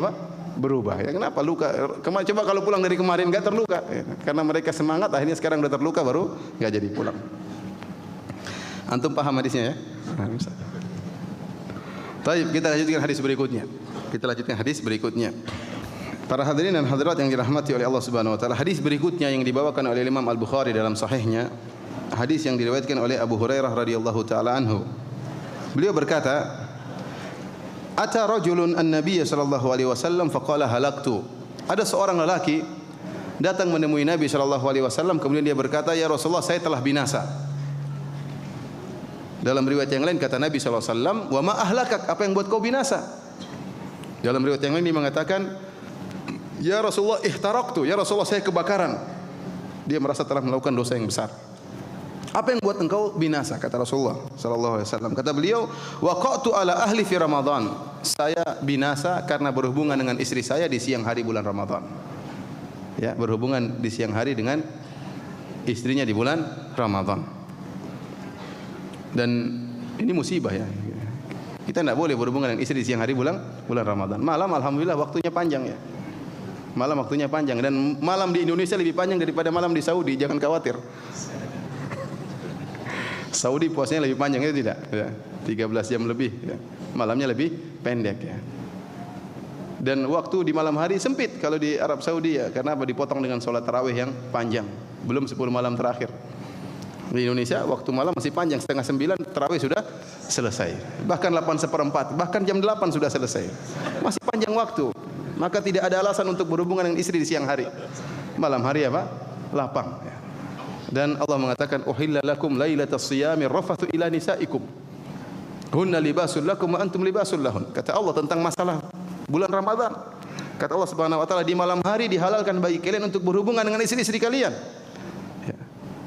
berubah. Ya, kenapa luka? Coba kalau pulang dari kemarin enggak terluka, ya, karena mereka semangat, akhirnya sekarang sudah terluka baru enggak jadi pulang. Antum paham hadisnya, ya? Baik, kita lanjutkan hadis berikutnya. Para hadirin dan hadirat yang dirahmati oleh Allah Subhanahu wa taala, hadis berikutnya yang dibawakan oleh Imam Al-Bukhari dalam sahihnya, hadis yang diriwayatkan oleh Abu Hurairah radhiyallahu taala anhu. Beliau berkata, ata rajulun an-nabiy sallallahu alaihi wasallam faqala halaktu. Ada seorang lelaki datang menemui Nabi sallallahu alaihi wasallam, kemudian dia berkata, ya Rasulullah, saya telah binasa. Dalam riwayat yang lain kata Nabi sallallahu alaihi wasallam, wa ma ahlakak, apa yang buat kau binasa? Dalam riwayat yang lain dia mengatakan, ya Rasulullah ihtaraktu, ya Rasulullah saya kebakaran. Dia merasa telah melakukan dosa yang besar. Apa yang buat engkau binasa? Kata Rasulullah sallallahu alaihi wasallam. Kata beliau, waqatu ala ahli fi Ramadan. Saya binasa karena berhubungan dengan istri saya di siang hari bulan Ramadan. Ya, berhubungan di siang hari dengan istrinya di bulan Ramadan. Dan ini musibah, ya. Kita tidak boleh berhubungan dengan istri di siang hari bulan Ramadan. Malam alhamdulillah waktunya panjang, ya. Malam waktunya panjang, dan malam di Indonesia lebih panjang daripada malam di Saudi, jangan khawatir. Saudi puasanya lebih panjang, itu tidak? Ya, 13 jam lebih, ya. Malamnya lebih pendek, ya. Dan waktu di malam hari sempit kalau di Arab Saudi, ya, karena dipotong dengan sholat tarawih yang panjang, belum 10 malam terakhir. Di Indonesia waktu malam masih panjang, setengah 9 tarawih sudah selesai. Bahkan 8:15, bahkan jam 8 sudah selesai. Masih panjang waktu. Maka tidak ada alasan untuk berhubungan dengan istri di siang hari. Malam hari apa? Lapang. Dan Allah mengatakan, "Uhilla lakum lailatas siyami rafathu ila nisaikum. Hunna libasul lakum wa antum libasul lahun." Kata Allah tentang masalah bulan Ramadan. Kata Allah Subhanahu wa taala, di malam hari dihalalkan bagi kalian untuk berhubungan dengan istri-istri kalian.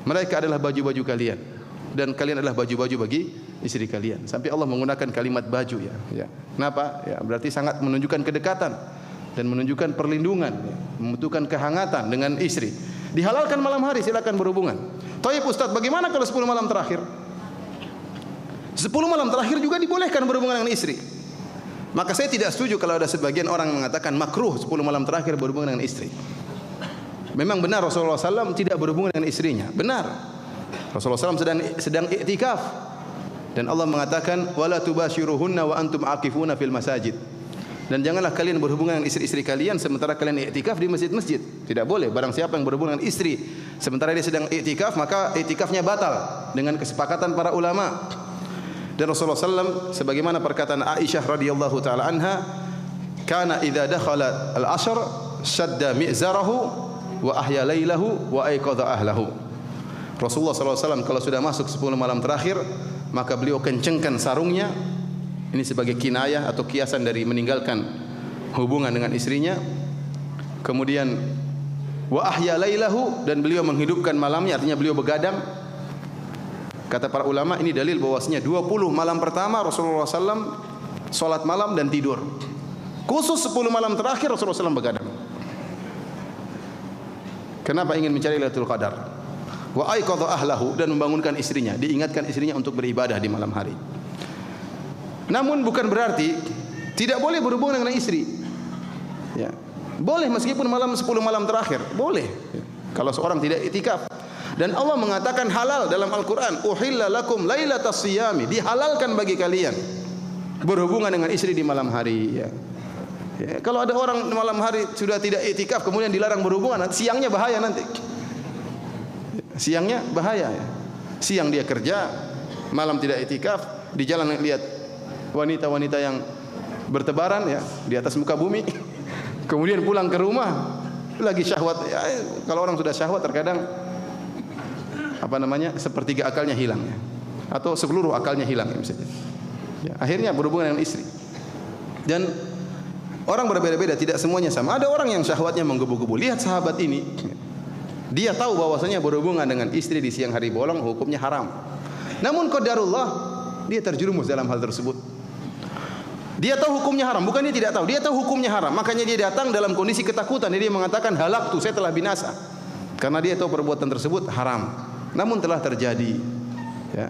Mereka adalah baju-baju kalian dan kalian adalah baju-baju bagi istri kalian. Sampai Allah menggunakan kalimat baju ya. Kenapa? Ya, berarti sangat menunjukkan kedekatan dan menunjukkan perlindungan, ya. Membutuhkan kehangatan dengan istri. Dihalalkan malam hari, silakan berhubungan. Thayyib Ustaz, bagaimana kalau 10 malam terakhir? 10 malam terakhir juga dibolehkan berhubungan dengan istri. Maka saya tidak setuju kalau ada sebagian orang mengatakan makruh 10 malam terakhir berhubungan dengan istri. Memang benar Rasulullah SAW tidak berhubungan dengan istrinya. Benar. Rasulullah SAW sedang iktikaf. Dan Allah mengatakan, wala tubashiruhunna wa antum aqifuna fil masajid. Dan janganlah kalian berhubungan dengan istri-istri kalian sementara kalian iktikaf di masjid-masjid. Tidak boleh. Barang siapa yang berhubungan dengan istri sementara dia sedang iktikaf, maka iktikafnya batal dengan kesepakatan para ulama. Dan Rasulullah SAW sebagaimana perkataan Aisyah radhiyallahu taala anha, kana idza dakhala al-ashr shadda mi'zarahu wa ahya lailahu wa aiqadha ahlahu. Rasulullah SAW kalau sudah masuk 10 malam terakhir, maka beliau kencengkan sarungnya. Ini sebagai kinayah atau kiasan dari meninggalkan hubungan dengan istrinya. Kemudian wa ahya lailahu, dan beliau menghidupkan malamnya, artinya beliau begadang. Kata para ulama, ini dalil bahwasanya 20 malam pertama Rasulullah SAW salat malam dan tidur. Khusus 10 malam terakhir Rasulullah SAW begadang. Kenapa ingin mencari Lailatul Qadar? Wa aiqadha ahlahu, dan membangunkan istrinya, diingatkan istrinya untuk beribadah di malam hari. Namun bukan berarti tidak boleh berhubungan dengan istri. Ya. Boleh meskipun 10 malam terakhir, boleh. Ya. Kalau seorang tidak iktikaf. Dan Allah mengatakan halal dalam Al-Qur'an, uhilla lakum lailatas siyami, dihalalkan bagi kalian berhubungan dengan istri di malam hari, ya. Ya, kalau ada orang malam hari sudah tidak iktikaf kemudian dilarang berhubungan, siangnya bahaya nanti. Siangnya bahaya, ya. Siang dia kerja, malam tidak iktikaf, di jalan lihat wanita-wanita yang bertebaran, ya, di atas muka bumi. Kemudian pulang ke rumah lagi syahwat. Ya, kalau orang sudah syahwat terkadang sepertiga akalnya hilang, ya. Atau seluruh akalnya hilang, ya, misalnya. Ya, akhirnya berhubungan dengan istri. Dan orang berbeda-beda, tidak semuanya sama. Ada orang yang syahwatnya menggebu-gebu. Lihat sahabat ini, dia tahu bahwasanya berhubungan dengan istri di siang hari bolong hukumnya haram. Namun qadarullah, dia terjerumus dalam hal tersebut. Dia tahu hukumnya haram, bukan dia tidak tahu. Dia tahu hukumnya haram, makanya dia datang dalam kondisi ketakutan. Dia mengatakan halaktu, saya telah binasa. Karena dia tahu perbuatan tersebut haram. Namun telah terjadi. Ya.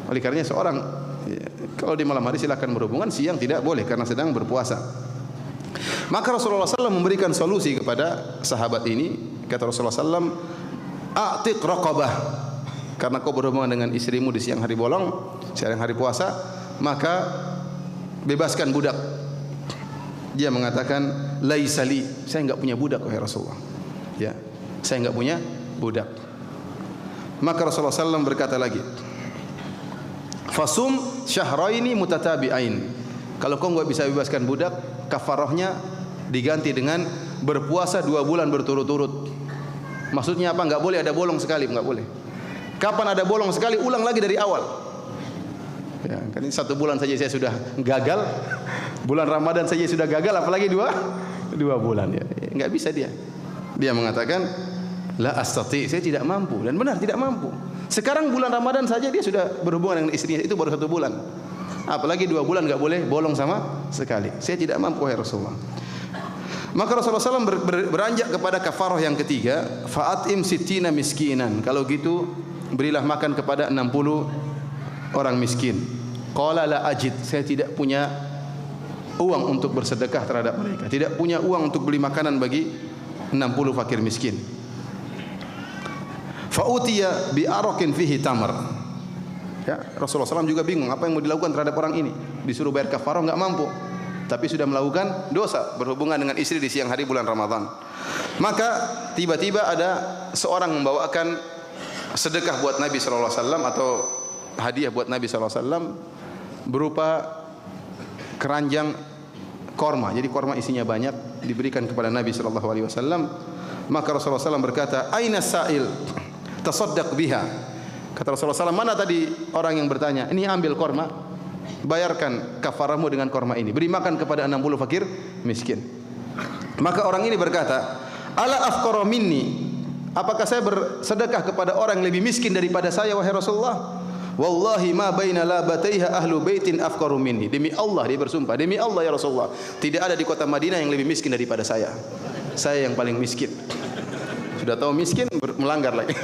Oleh karenanya seorang, ya, kalau di malam hari silakan berhubungan, siang tidak boleh karena sedang berpuasa. Maka Rasulullah SAW memberikan solusi kepada sahabat ini. Kata Rasulullah SAW, a'tiq raqabah, karena kau berhubungan dengan istrimu di siang hari bolong, siang hari puasa, maka bebaskan budak. Dia mengatakan, laisali, saya enggak punya budak wahai Rasulullah. Ya, saya enggak punya budak. Maka Rasulullah SAW berkata lagi, fasum syahraini mutatabi'ain. Kalau kau enggak bisa bebaskan budak, kafarahnya diganti dengan berpuasa 2 bulan berturut-turut. Maksudnya apa? Enggak boleh ada bolong sekali, enggak boleh. Kapan ada bolong sekali, ulang lagi dari awal. Ya, kan ini 1 bulan saja saya sudah gagal. Bulan Ramadan saja sudah gagal, apalagi 2 bulan, ya. Enggak bisa dia. Dia mengatakan, la astati, saya tidak mampu. Dan benar tidak mampu. Sekarang bulan Ramadan saja dia sudah berhubungan dengan istrinya, itu baru 1 bulan. Apalagi 2 bulan enggak boleh bolong sama sekali. Saya tidak mampu wahai Rasulullah. Maka Rasulullah SAW beranjak kepada kafarah yang ketiga, fa'atim sittina miskinan. Kalau gitu berilah makan kepada 60 orang miskin. Qala la ajid, saya tidak punya uang untuk bersedekah terhadap mereka. Tidak punya uang untuk beli makanan bagi 60 fakir miskin. Fa'utiya bi arakin fihi tamar. Ya, Rasulullah SAW juga bingung apa yang mau dilakukan terhadap orang ini. Disuruh bayar kafarah enggak mampu, tapi sudah melakukan dosa berhubungan dengan istri di siang hari bulan Ramadan. Maka tiba-tiba ada seorang membawakan sedekah buat Nabi sallallahu alaihi wasallam atau hadiah buat Nabi sallallahu alaihi wasallam berupa keranjang korma. Jadi korma isinya banyak diberikan kepada Nabi sallallahu alaihi wasallam. Maka Rasulullah SAW berkata, "Aina sa'il? Tasaddaq biha." Kata Rasulullah SAW, "Mana tadi orang yang bertanya? Ini ambil korma, bayarkan kafarahmu dengan korma ini. Beri makan kepada 60 fakir miskin." Maka orang ini berkata, "Ala afqara minni?" Apakah saya bersedekah kepada orang yang lebih miskin daripada saya, wahai Rasulullah? Wallahi ma baina labataiha ahlu baitin afqaru minni. Demi Allah, dia bersumpah, demi Allah ya Rasulullah, tidak ada di kota Madinah yang lebih miskin daripada saya. Saya yang paling miskin. Sudah tahu miskin, melanggar lagi.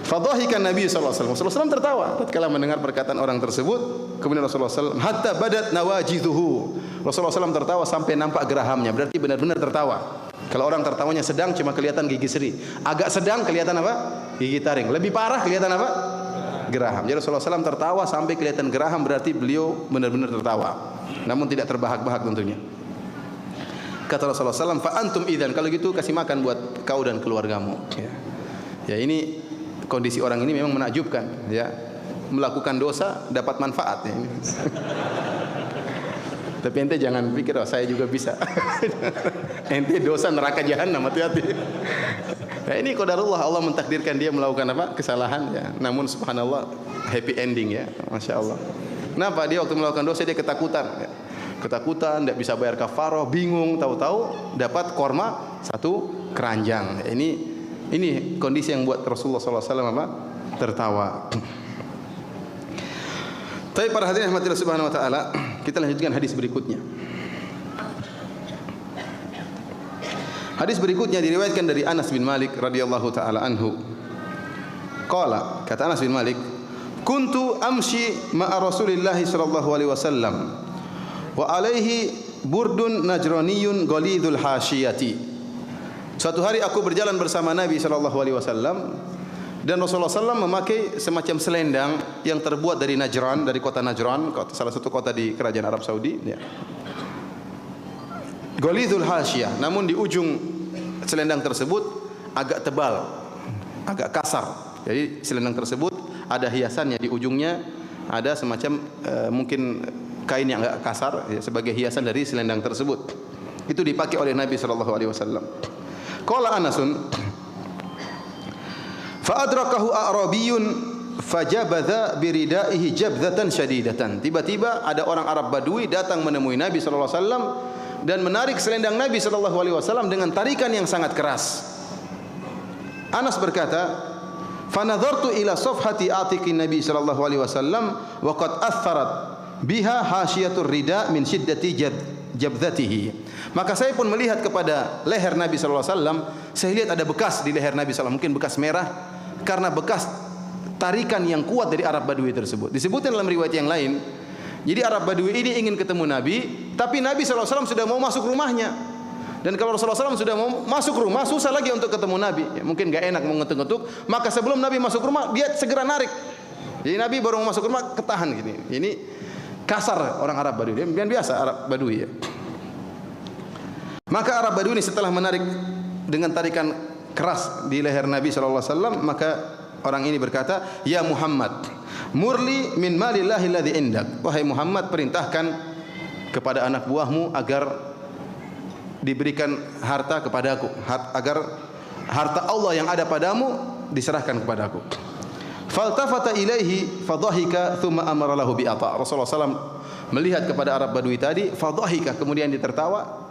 Fadhahikan Nabi sallallahu alaihi wasallam. Rasulullah SAW tertawa tatkala mendengar perkataan orang tersebut. Kemudian Rasulullah SAW hatta badat nawajidhuhu. Rasulullah SAW tertawa sampai nampak gerahamnya. Berarti benar-benar tertawa. Kalau orang tertawanya sedang cuma kelihatan gigi seri. Agak sedang kelihatan apa? Gigi taring. Lebih parah kelihatan apa? Geraham. Jadi Rasulullah SAW tertawa sampai kelihatan geraham, berarti beliau benar-benar tertawa. Namun tidak terbahak-bahak tentunya. Kata Rasulullah SAW, fa antum idzan, kalau gitu kasih makan buat kau dan keluargamu. Ya, ini kondisi orang ini memang menakjubkan. Ya, melakukan dosa dapat manfaat. Ya, ini. Tapi ente jangan pikir, oh, saya juga bisa. Ente dosa neraka jahanam, hati-hati. Ya, ini qadarullah, Allah mentakdirkan dia melakukan apa? Kesalahan. Ya. Namun subhanallah happy ending ya, masya Allah. Kenapa? Dia waktu melakukan dosa dia ketakutan. Ya. Ketakutan, tidak bisa bayar kafarah, bingung, tahu-tahu dapat korma satu keranjang. Ini kondisi yang buat Rasulullah SAW apa? Tertawa. Tapi para hadirin rahmatillah subhanahu wa ta'ala, kita lanjutkan hadis berikutnya. Hadis berikutnya diriwayatkan dari Anas bin Malik radhiyallahu ta'ala anhu. Qala, kata Anas bin Malik, kuntu amshi ma'a Rasulillah sallallahu alaihi wasallam wa alaihi burdun najraniyun ghalidul hasyiyati. Suatu hari aku berjalan bersama Nabi sallallahu alaihi wasallam dan Rasulullah SAW memakai semacam selendang yang terbuat dari Najran, dari kota Najran, salah satu kota di kerajaan Arab Saudi. Ya. Ghalidul hasyiyah, namun di ujung selendang tersebut agak tebal, agak kasar. Jadi selendang tersebut ada hiasannya di ujungnya, ada semacam mungkin kain yang agak kasar ya, sebagai hiasan dari selendang tersebut. Itu dipakai oleh Nabi sallallahu alaihi wasallam. Qala Anasun fa adrakahu a'rabiyyun fajabadha biridaihi jabdatan syadidatan. Tiba-tiba ada orang Arab Badui datang menemui Nabi sallallahu alaihi wasallam dan menarik selendang Nabi sallallahu alaihi wasallam dengan tarikan yang sangat keras. Anas berkata, fa nadhartu ila safhati atiqin Nabi sallallahu alaihi wasallam wa qad atharat biha hasyiatur rida min shiddati jabdatihi. Maka saya pun melihat kepada leher Nabi sallallahu alaihi wasallam, saya lihat ada bekas di leher Nabi sallallahu alaihi wasallam, mungkin bekas merah karena bekas tarikan yang kuat dari Arab Badui tersebut. Disebutkan dalam riwayat yang lain, jadi Arab Badui ini ingin ketemu Nabi, tapi Nabi sallallahu alaihi wasallam sudah mau masuk rumahnya. Dan kalau Rasulullah SAW sudah mau masuk rumah, susah lagi untuk ketemu Nabi. Ya, mungkin gak enak mau ngetuk-ngetuk, maka sebelum Nabi masuk rumah, dia segera narik. Jadi Nabi baru mau masuk rumah, ketahan gini. Ini kasar orang Arab Badui, dia biasa Arab Badui ya. Maka Arab Badui ini setelah menarik dengan tarikan keras di leher Nabi SAW, maka orang ini berkata, "Ya Muhammad, murli min malillahi alladhi indak." Wahai Muhammad, perintahkan kepada anak buahmu agar diberikan harta kepadaku, agar harta Allah yang ada padamu diserahkan kepadaku. Faltafata ilaihi fadhahika thumma amara lahu bi ata. Rasulullah SAW melihat kepada Arab Badui tadi, fadhahika, kemudian dia tertawa,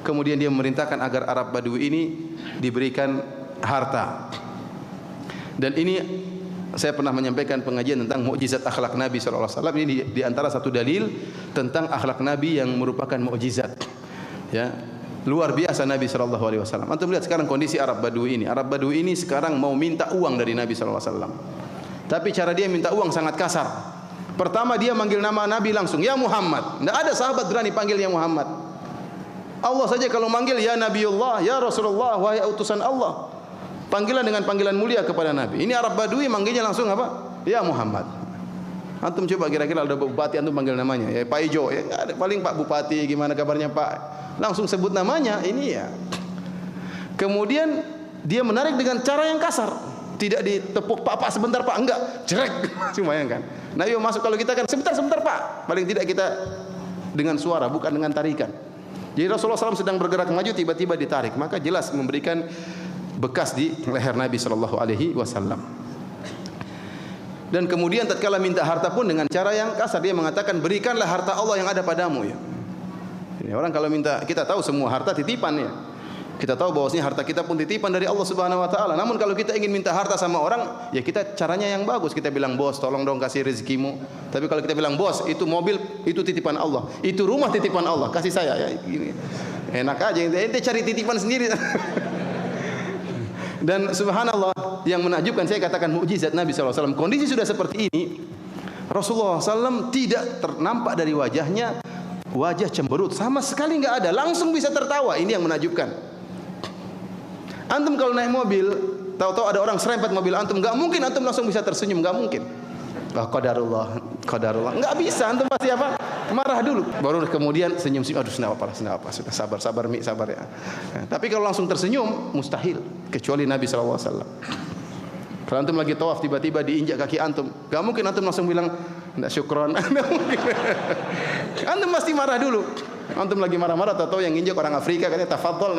kemudian dia memerintahkan agar Arab Badui ini diberikan harta. Dan ini saya pernah menyampaikan pengajian tentang mukjizat akhlak Nabi sallallahu alaihi wasallam. Ini di antara satu dalil tentang akhlak Nabi yang merupakan mukjizat. Ya. Luar biasa Nabi sallallahu alaihi wasallam. Antum lihat sekarang kondisi Arab Badui ini. Arab Badui ini sekarang mau minta uang dari Nabi sallallahu alaihi wasallam. Tapi cara dia minta uang sangat kasar. Pertama dia manggil nama Nabi langsung, "Ya Muhammad." Tidak ada sahabat berani panggil ya Muhammad. Allah saja kalau manggil ya Nabiullah, ya Rasulullah, wahai utusan Allah. Panggilan dengan panggilan mulia kepada Nabi. Ini Arab Badui manggilnya langsung apa? Ya Muhammad. Antum coba kira-kira ada bupati antum panggil namanya, ya Pak Ijo, ya ada paling Pak Bupati, gimana kabarnya Pak? Langsung sebut namanya, ini ya. Kemudian dia menarik dengan cara yang kasar. Tidak ditepuk, Pak sebentar Pak, enggak, jerek. Bayangkan. Nabi masuk, kalau kita kan sebentar Pak. Paling tidak kita dengan suara, bukan dengan tarikan. Jadi Rasulullah SAW sedang bergerak maju, tiba-tiba ditarik, maka jelas memberikan bekas di leher Nabi SAW. Dan kemudian tatkala minta harta pun dengan cara yang kasar, dia mengatakan berikanlah harta Allah yang ada padamu ya. Ini orang kalau minta, kita tahu semua harta titipan ya. Kita tahu bahwasanya harta kita pun titipan dari Allah Subhanahu wa taala. Namun kalau kita ingin minta harta sama orang, ya kita caranya yang bagus. Kita bilang, "Bos, tolong dong kasih rezekimu." Tapi kalau kita bilang, "Bos, itu mobil itu titipan Allah. Itu rumah titipan Allah, kasih saya." Ya gini. Enak aja, ente cari titipan sendiri. Dan subhanallah, yang menakjubkan, saya katakan mukjizat Nabi SAW. Kondisi sudah seperti ini, Rasulullah SAW tidak ternampak dari wajahnya wajah cemberut, sama sekali nggak ada, langsung bisa tertawa. Ini yang menakjubkan. Antum kalau naik mobil, tahu-tahu ada orang serempet mobil antum, nggak mungkin antum langsung bisa tersenyum, nggak mungkin. Qadarullah, nggak bisa. Antum pasti apa? Marah dulu, baru kemudian senyum-senyum. Aduh, senang apa, sudah sabar, Mi, sabar ya. Tapi kalau langsung tersenyum, mustahil, kecuali Nabi SAW. Kalau antum lagi tawaf, tiba-tiba diinjak kaki antum, nggak mungkin antum langsung bilang, "Nggak, syukron." Antum pasti marah dulu. Antum lagi marah-marah, tahu-tahu yang injak orang Afrika, katanya tafadhol.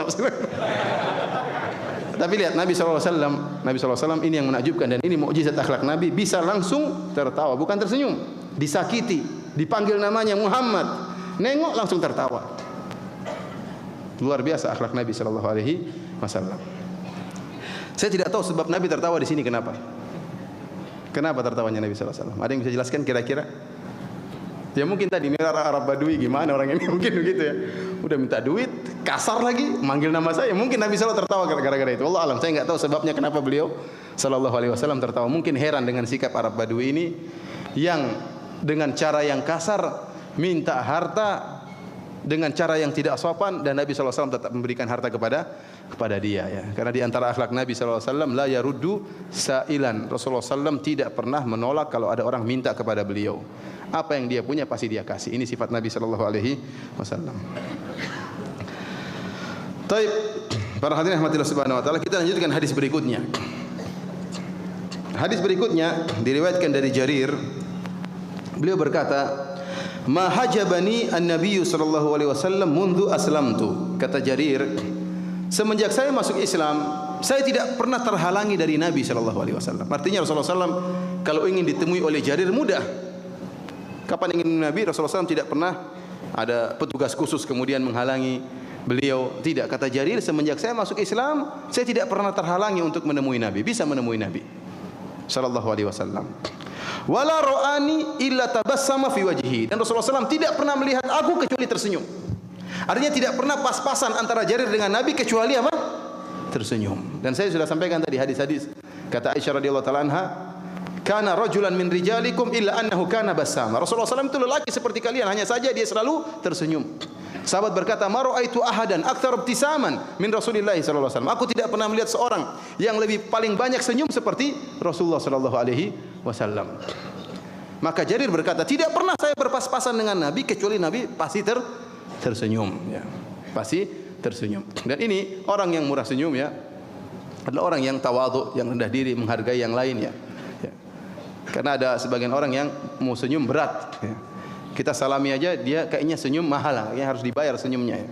Tapi lihat Nabi SAW ini yang menakjubkan, dan ini mukjizat akhlak Nabi, bisa langsung tertawa, bukan tersenyum. Disakiti, dipanggil namanya Muhammad, nengok langsung tertawa. Luar biasa akhlak Nabi SAW. Saya tidak tahu sebab Nabi tertawa di sini kenapa. Kenapa tertawanya Nabi SAW? Ada yang bisa jelaskan kira-kira? Ya mungkin tadi ini Arab Badui, gimana orang ini, mungkin begitu ya. Udah minta duit, kasar lagi, manggil nama saya. Mungkin Nabi SAW tertawa gara-gara itu. Allah alam, saya nggak tahu sebabnya kenapa beliau SAW tertawa. Mungkin heran dengan sikap Arab Badui ini yang dengan cara yang kasar minta harta dengan cara yang tidak sopan, dan Nabi SAW tetap memberikan harta kepada dia ya. Karena di antara akhlak Nabi SAW, la yaruddu sa'ilan. Rasulullah SAW tidak pernah menolak kalau ada orang minta kepada beliau. Apa yang dia punya pasti dia kasih. Ini sifat Nabi SAW. Taib, para hadirin rahmatillah subhanahu wa ta'ala, kita lanjutkan hadis berikutnya. Hadis berikutnya diriwayatkan dari Jarir. Beliau berkata, "Ma hajabani an-nabiy sallallahu alaihi wasallam mundu aslamtu." Kata Jarir, semenjak saya masuk Islam, saya tidak pernah terhalangi dari Nabi sallallahu alaihi wasallam. Artinya Rasulullah SAW kalau ingin ditemui oleh Jarir mudah. Kapan ingin Nabi, Rasulullah SAW tidak pernah ada petugas khusus kemudian menghalangi beliau. Tidak, kata Jarir, semenjak saya masuk Islam, saya tidak pernah terhalangi untuk menemui Nabi, bisa menemui Nabi sallallahu alaihi wasallam. Wala ra'ani illa tabassama fi wajhi. Dan Rasulullah SAW tidak pernah melihat aku kecuali tersenyum. Artinya tidak pernah pas-pasan antara Jarir dengan Nabi kecuali apa? Tersenyum. Dan saya sudah sampaikan tadi hadis-hadis. Kata Aisyah radhiyallahu taala anha, "Kana rajulan min rijalikum illa annahu kana bassama." Rasulullah SAW itu lelaki seperti kalian, hanya saja dia selalu tersenyum. Sahabat berkata, "Ma ra'aitu ahadan aktsar ibtisaman min Rasulillah sallallahu alaihi wasallam." Aku tidak pernah melihat seorang yang lebih paling banyak senyum seperti Rasulullah sallallahu alaihi wasallam. Maka Jarir berkata, tidak pernah saya berpas-pasan dengan Nabi kecuali Nabi pasti tersenyum ya. Pasti tersenyum. Dan ini orang yang murah senyum ya, adalah orang yang tawadhu, yang rendah diri, menghargai yang lain ya. Karena ada sebagian orang yang mau senyum berat ya. Kita salami aja, dia kayaknya senyum mahal, kayaknya harus dibayar senyumnya ya.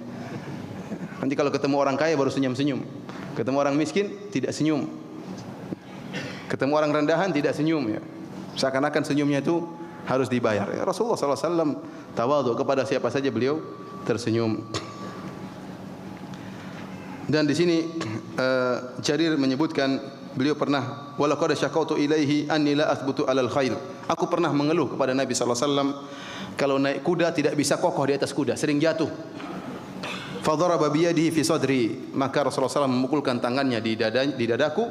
Nanti kalau ketemu orang kaya baru senyum-senyum, ketemu orang miskin tidak senyum, ketemu orang rendahan tidak senyum ya. Seakan-akan senyumnya itu harus dibayar ya. Rasulullah SAW tawadhu, kepada siapa saja beliau tersenyum. Dan di sini Jarir menyebutkan beliau pernah, walaqad syakautu ilaihi anni la athbutu alal khail. Aku pernah mengeluh kepada Nabi sallallahu alaihi wasallam kalau naik kuda tidak bisa kokoh di atas kuda, sering jatuh. Fa daraba bi yadihi fi sadri, maka Rasulullah SAW memukulkan tangannya di dadaku.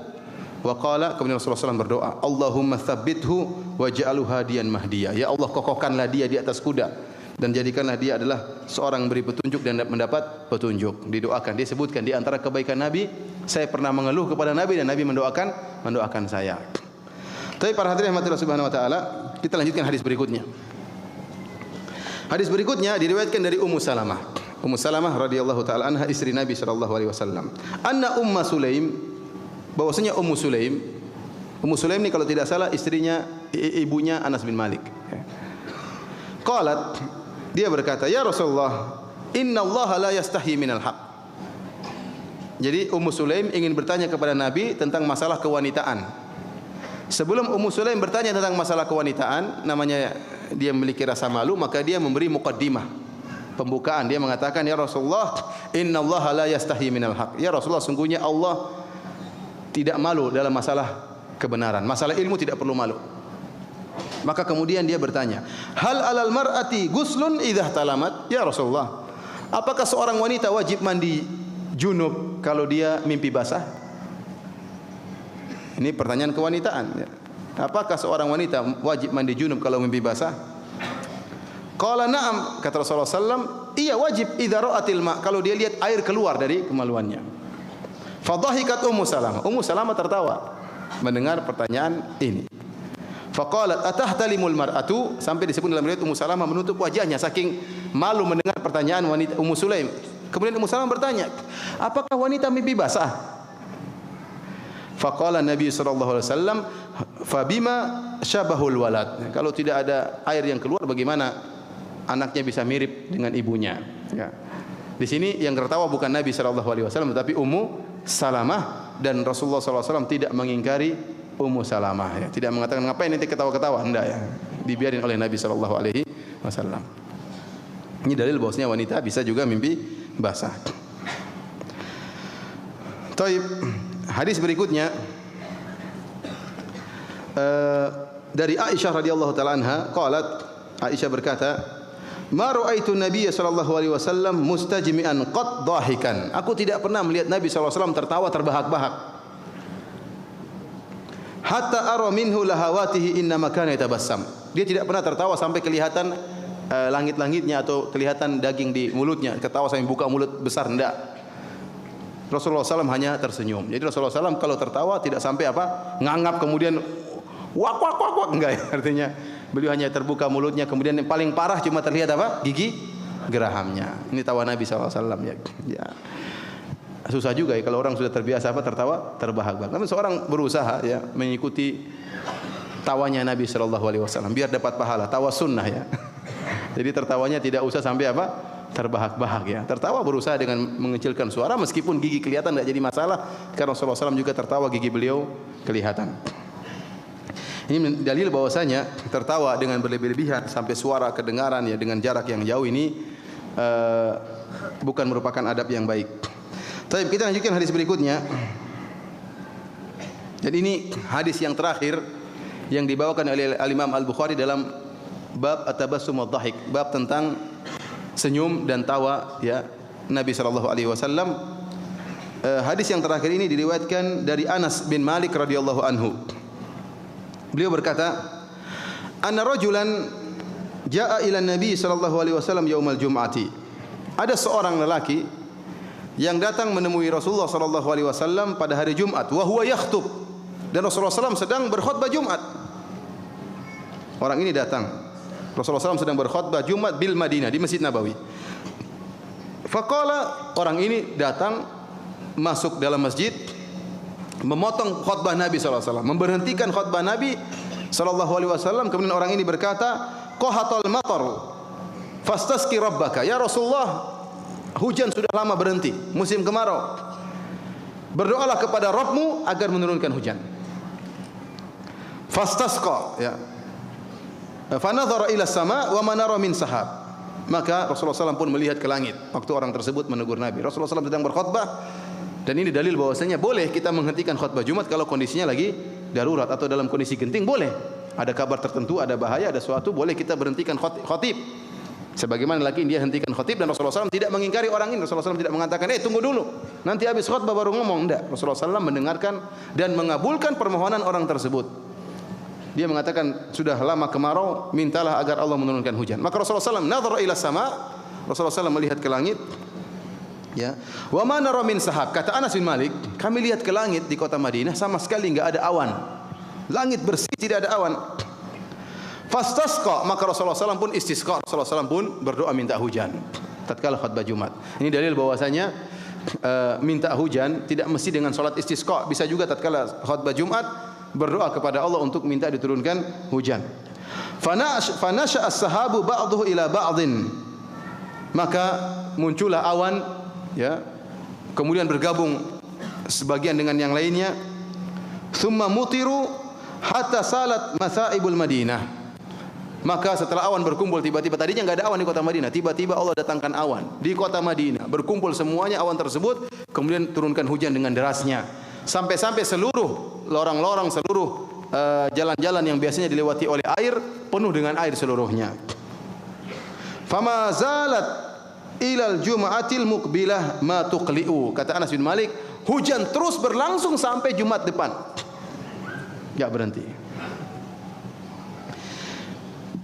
Wa qala, kemudian Rasulullah SAW berdoa, Allahumma tsabbithu waj'alhu hadiyan mahdiya. Ya Allah, kokohkanlah dia di atas kuda dan jadikanlah dia adalah seorang beri petunjuk dan mendapat petunjuk. Didoakan, dia sebutkan di antara kebaikan Nabi, saya pernah mengeluh kepada Nabi dan Nabi mendoakan saya. Tapi para hadirin rahmatillah subhanahu wa taala, kita lanjutkan hadis berikutnya. Hadis berikutnya diriwayatkan dari Ummu Salamah. Ummu Salamah radhiyallahu taala anha, istri Nabi sallallahu alaihi wasallam. Anna Ummu Sulaim, bahwasanya Ummu Sulaim Ummu Sulaim ini kalau tidak salah istrinya, ibunya Anas bin Malik. Qalat, dia berkata, "Ya Rasulullah, inna Allah la yastahi minal haq." Jadi Ummu Sulaim ingin bertanya kepada Nabi tentang masalah kewanitaan. Sebelum Ummu Sulaim bertanya tentang masalah kewanitaan, namanya dia memiliki rasa malu, maka dia memberi muqaddimah, pembukaan. Dia mengatakan, "Ya Rasulullah, inna Allah la yastahi minal haq." Ya Rasulullah, sungguhnya Allah tidak malu dalam masalah kebenaran. Masalah ilmu tidak perlu malu. Maka kemudian dia bertanya, "Hal alal mar'ati guslun idza talamat?" Ya Rasulullah, apakah seorang wanita wajib mandi junub kalau dia mimpi basah? Ini pertanyaan kewanitaan. Apakah seorang wanita wajib mandi junub kalau mimpi basah? Qala na'am, kata Rasulullah sallallahu, iya wajib idza ra'atil ma', kalau dia lihat air keluar dari kemaluannya. Fadhahikat Ummu Salamah. Ummu Salamah tertawa mendengar pertanyaan ini. Faqalat atahtalimul mar'atu, sampai disebut dalam riwayat Ummu Salamah menutup wajahnya saking malu mendengar pertanyaan wanita Ummu Sulaim. Kemudian Ummu Salamah bertanya, apakah wanita mimpi basah? Faqala Nabi sallallahu alaihi wasallam, fabima syabahul walad. Kalau tidak ada air yang keluar, bagaimana anaknya bisa mirip dengan ibunya? Ya. Di sini yang tertawa bukan Nabi sallallahu alaihi wasallam tetapi Ummu Salamah, dan Rasulullah sallallahu alaihi wasallam tidak mengingkari Ummu Salamah, ya. Tidak mengatakan ngapain nanti ketawa-ketawa, enggak, ya. Dibiarin oleh Nabi sallallahu alaihi wasallam. Ini dalil bahwasanya wanita bisa juga mimpi basah. Taib, hadis berikutnya dari Aisyah radhiyallahu taala anha, qalat, Aisyah berkata, "Ma ra'aitu Nabiy sallallahu alaihi wasallam mustajmi'an qad dhahikan." Aku tidak pernah melihat Nabi sallallahu alaihi wasallam tertawa terbahak-bahak. Hatta ara minhu lahawatihi inna makana yatabassam. Dia tidak pernah tertawa sampai kelihatan langit-langitnya atau kelihatan daging di mulutnya, ketawa sampai buka mulut besar, enggak. Rasulullah SAW hanya tersenyum. Jadi Rasulullah SAW kalau tertawa tidak sampai apa? Ngangap kemudian wak wak wak wak, enggak, ya. Artinya beliau hanya terbuka mulutnya, kemudian yang paling parah cuma terlihat apa? Gigi gerahamnya. Ini tawa Nabi SAW, ya. Ya. Susah juga ya kalau orang sudah terbiasa apa tertawa terbahak-bahak. Namun seorang berusaha ya mengikuti tawanya Nabi sallallahu alaihi wasallam biar dapat pahala, tawa sunnah, ya. Jadi tertawanya tidak usah sampai apa? Terbahak-bahak, ya. Tertawa berusaha dengan mengecilkan suara meskipun gigi kelihatan enggak jadi masalah, karena Rasulullah SAW juga tertawa gigi beliau kelihatan. Ini dalil bahwasanya tertawa dengan berlebih-lebihan sampai suara kedengaran ya dengan jarak yang jauh ini bukan merupakan adab yang baik. Baik, kita lanjutkan hadis berikutnya. Dan ini hadis yang terakhir yang dibawakan oleh Al-Imam Al-Bukhari dalam bab at-tabassum wadh-dhahik, bab tentang senyum dan tawa ya Nabi sallallahu alaihi wasallam. Hadis yang terakhir ini diriwayatkan dari Anas bin Malik radhiyallahu anhu. Beliau berkata, "Anna rajulan jaa'a ila Nabi sallallahu alaihi wasallam yaumal jum'ati." Ada seorang lelaki yang datang menemui Rasulullah sallallahu alaihi wasallam pada hari Jumat, wa huwa yakhthub, dan Rasulullah SAW sedang berkhutbah Jumat. Orang ini datang, Rasulullah SAW sedang berkhutbah Jumat bil Madinah, di Masjid Nabawi. Faqala, orang ini datang masuk dalam masjid, memotong khutbah Nabi sallallahu alaihi wasallam, memberhentikan khutbah Nabi sallallahu alaihi wasallam. Kemudian orang ini berkata, "Qahatal matar fastasqi rabbaka." Ya Rasulullah, hujan sudah lama berhenti, musim kemarau. Berdoalah kepada Rabbmu agar menurunkan hujan. Fastasqa, ya. Fa nadhara ila sama wa ma nara min sahab. Maka Rasulullah SAW pun melihat ke langit waktu orang tersebut menegur Nabi. Rasulullah SAW sedang berkhutbah, dan ini dalil bahwasanya boleh kita menghentikan khutbah Jumat kalau kondisinya lagi darurat atau dalam kondisi genting, boleh. Ada kabar tertentu, ada bahaya, ada sesuatu, boleh kita berhentikan khatib. Sebagaimana laki dia hentikan khatib, dan Rasulullah SAW tidak mengingkari orang ini. Rasulullah SAW tidak mengatakan, tunggu dulu, nanti habis khutbah baru ngomong. Tidak. Rasulullah SAW mendengarkan dan mengabulkan permohonan orang tersebut. Dia mengatakan, sudah lama kemarau, mintalah agar Allah menurunkan hujan. Maka Rasulullah SAW nadhara ila sama, Rasulullah SAW melihat ke langit. Ya, wa ma nara min sahab. Kata Anas bin Malik, kami lihat ke langit di kota Madinah sama sekali enggak ada awan. Langit bersih, tidak ada awan. Fastasqa, maka Rasulullah SAW pun istisqa. Rasulullah SAW pun berdoa minta hujan tatkala khutbah Jumat. Ini dalil bahwasanya minta hujan tidak mesti dengan salat istisqa, bisa juga tatkala khutbah Jumat berdoa kepada Allah untuk minta diturunkan hujan. Fanasha as-sahabu ba'duhu ila ba'din. Maka muncullah awan, ya. Kemudian bergabung sebagian dengan yang lainnya. Thumma mutiru hatta salat mathaibul Madinah. Maka setelah awan berkumpul, tiba-tiba tadinya enggak ada awan di kota Madinah, tiba-tiba Allah datangkan awan di kota Madinah, berkumpul semuanya awan tersebut, kemudian turunkan hujan dengan derasnya, sampai-sampai seluruh lorong-lorong, seluruh jalan-jalan yang biasanya dilewati oleh air penuh dengan air seluruhnya. Fama zalat ilal jum'atil muqbilah ma tuqli'u. Kata Anas bin Malik, hujan terus berlangsung sampai Jumat depan, enggak berhenti.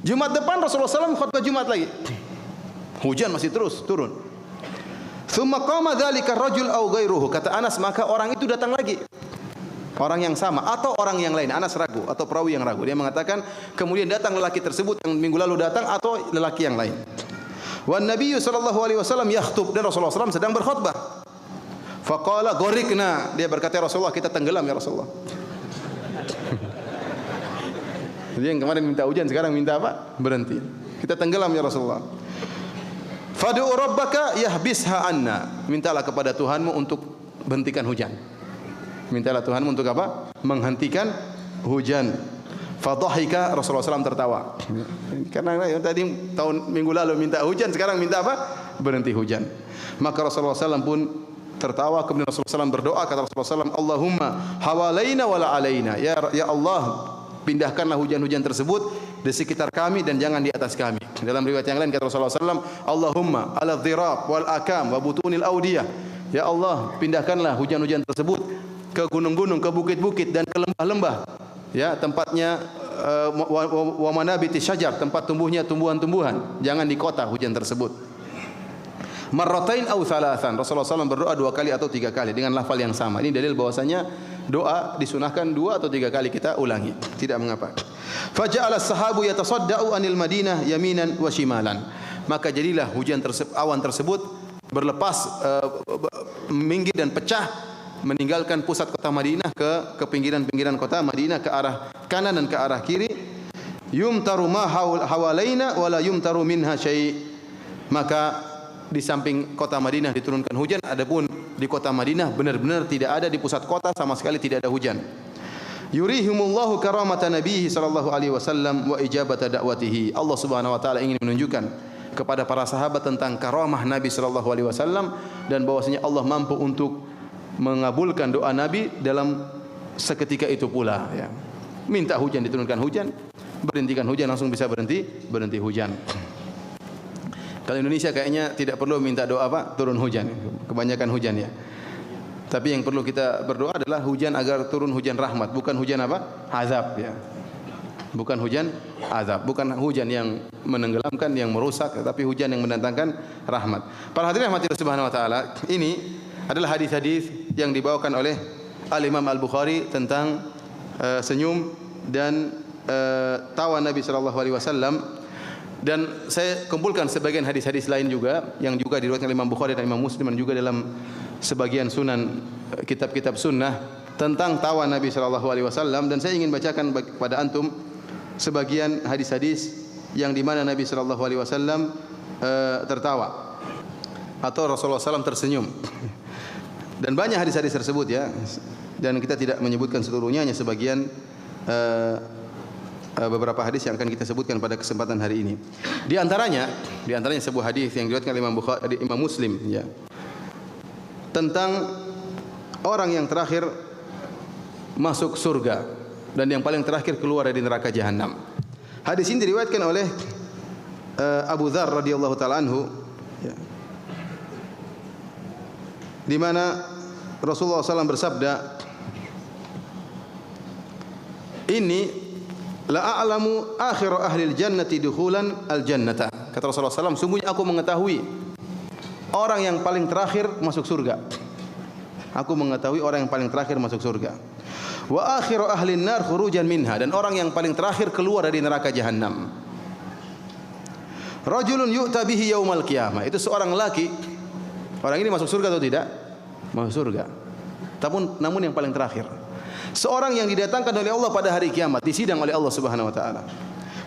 Jumat depan Rasulullah SAW khutbah Jumat lagi, hujan masih terus turun. Tsumma qama dzalika rajul aw ghairuhu. Kata Anas, maka orang itu datang lagi, orang yang sama atau orang yang lain. Anas ragu atau perawi yang ragu. Dia mengatakan kemudian datang lelaki tersebut yang minggu lalu datang atau lelaki yang lain. Wan Nabiyyu sallallahu alaihi wasallam yakhutub, dan Rasulullah SAW sedang berkhutbah. Faqala gharikna. Dia berkata, ya Rasulullah, kita tenggelam ya Rasulullah. Jadi yang kemarin minta hujan, sekarang minta apa? Berhenti. Kita tenggelam ya Rasulullah. Fad'u rabbaka yahbisha anna. Mintalah kepada Tuhanmu untuk hentikan hujan. Mintalah Tuhanmu untuk apa? Menghentikan hujan. Fadhahika, Rasulullah SAW tertawa. Karena tadi minggu lalu minta hujan, sekarang minta apa? Berhenti hujan. Maka Rasulullah SAW pun tertawa. Kemudian Rasulullah SAW berdoa, kata Rasulullah SAW, Allahumma hawalaina wala alaina. Ya Allah, pindahkanlah hujan-hujan tersebut di sekitar kami dan jangan di atas kami. Dalam riwayat yang lain kata Rasulullah SAW, Allahumma ala dhirab wal akam wa butunil audiyah. Ya Allah, pindahkanlah hujan-hujan tersebut ke gunung-gunung, ke bukit-bukit dan ke lembah-lembah. Ya, tempatnya wa manabiti syajar, tempat tumbuhnya tumbuhan-tumbuhan. Jangan di kota hujan tersebut. Marratain aw thalathan. Rasulullah SAW berdoa 2 kali atau 3 kali dengan lafal yang sama. Ini dalil bahwasanya doa disunahkan 2 atau 3 kali kita ulangi, tidak mengapa. Faja'ala as-sahabu yatasadda'u anil Madinah yaminan wa shimalan. Maka jadilah awan tersebut berlepas, minggir dan pecah, meninggalkan pusat kota Madinah ke pinggiran-pinggiran kota Madinah, ke arah kanan dan ke arah kiri. Yumtaru ma hawalaina wa la yumtaru minha syai'. Maka di samping kota Madinah diturunkan hujan, adapun di kota Madinah benar-benar tidak ada, di pusat kota sama sekali tidak ada hujan. Yurihimullahu karamata nabiyhi sallallahu alaihi wasallam wa ijabata da'watihi. Allah Subhanahu wa taala ingin menunjukkan kepada para sahabat tentang karamah Nabi sallallahu alaihi wasallam dan bahwasanya Allah mampu untuk mengabulkan doa Nabi dalam seketika itu pula, ya. Minta hujan diturunkan hujan, berhentikan hujan langsung bisa berhenti hujan. Kalau Indonesia kayaknya tidak perlu minta doa apa? Turun hujan. Kebanyakan hujan ya. Tapi yang perlu kita berdoa adalah hujan agar turun hujan rahmat, bukan hujan apa? Azab ya. Bukan hujan azab, bukan hujan yang menenggelamkan, yang merusak, tapi hujan yang mendatangkan rahmat. Para hadirin rahmatillah subhanahu wa taala, ini adalah hadis-hadis yang dibawakan oleh Al-Imam Al-Bukhari tentang senyum dan tawa Nabi sallallahu alaihi wasallam. Dan saya kumpulkan sebagian hadis-hadis lain juga yang juga diriwayatkan oleh Imam Bukhari dan Imam Muslim dan juga dalam sebagian sunan, kitab-kitab sunnah tentang tawa Nabi sallallahu alaihi wasallam, dan saya ingin bacakan kepada antum sebagian hadis-hadis yang di mana Nabi sallallahu alaihi wasallam tertawa atau Rasulullah SAW tersenyum. Dan banyak hadis-hadis tersebut ya. Dan kita tidak menyebutkan seluruhnya, hanya sebagian beberapa hadis yang akan kita sebutkan pada kesempatan hari ini. Di antaranya sebuah hadis yang diriwayatkan oleh Imam Bukhari, Imam Muslim ya. Tentang orang yang terakhir masuk surga dan yang paling terakhir keluar dari neraka jahanam. Hadis ini diriwayatkan oleh Abu Dzar radhiyallahu taala anhu ya. Di mana Rasulullah SAW bersabda, "Ini la a'lamu akhir ahli al-jannati dukhulan al-jannata." Kata Rasulullah SAW, sungguhnya aku mengetahui orang yang paling terakhir masuk surga. Aku mengetahui orang yang paling terakhir masuk surga. Wa akhiru ahli an-nar khurujan minha, dan orang yang paling terakhir keluar dari neraka jahanam. Rajulun yu'ta bihi yaumal qiyamah. Itu seorang laki. Orang ini masuk surga atau tidak? Masuk surga. Namun yang paling terakhir. seorang yang didatangkan oleh Allah pada hari kiamat, disidang oleh Allah Subhanahu wa taala.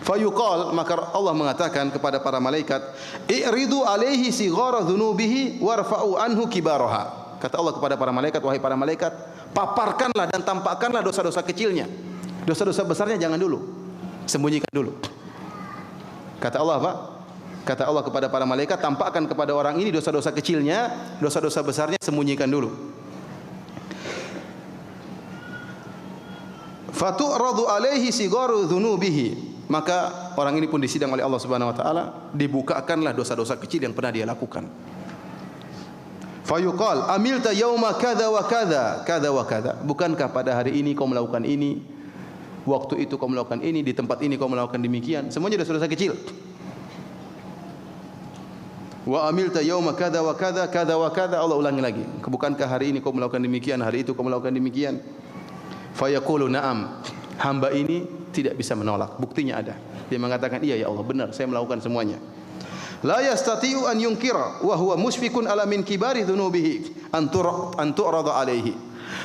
Fayuqal, maka Allah mengatakan kepada para malaikat, "I'ridu alaihi sighara dzunubihi warfa'u anhu kibaraha." Kata Allah kepada para malaikat, wahai para malaikat, paparkanlah dan tampakkanlah dosa-dosa kecilnya. Dosa-dosa besarnya jangan dulu. Sembunyikan dulu. Kata Allah apa? Kata Allah kepada para malaikat, tampakkan kepada orang ini dosa-dosa kecilnya, dosa-dosa besarnya sembunyikan dulu. Fatu'radu alaihi sigharu dzunubihi. Maka orang ini pun disidang oleh Allah Subhanahu wa taala, dibukakanlah dosa-dosa kecil yang pernah dia lakukan. Fayuqal amilta yauma kadza wa kadza kadza wa kadza. Bukankah pada hari ini kau melakukan ini? Waktu itu kau melakukan ini, di tempat ini kau melakukan demikian. Semuanya dosa-dosa kecil. Wa amilta yauma kadza wa kadza kadza wa kadza. Allah ulangi lagi. Bukankah hari ini kau melakukan demikian, hari itu kau melakukan demikian? Fayaqulu na'am. Hamba ini tidak bisa menolak. Buktinya ada. Dia mengatakan, iya ya Allah, benar, saya melakukan semuanya. La yastati'u an yunkira wa huwa musfikun ala min kibari dzunubihi an tu'rada alaihi.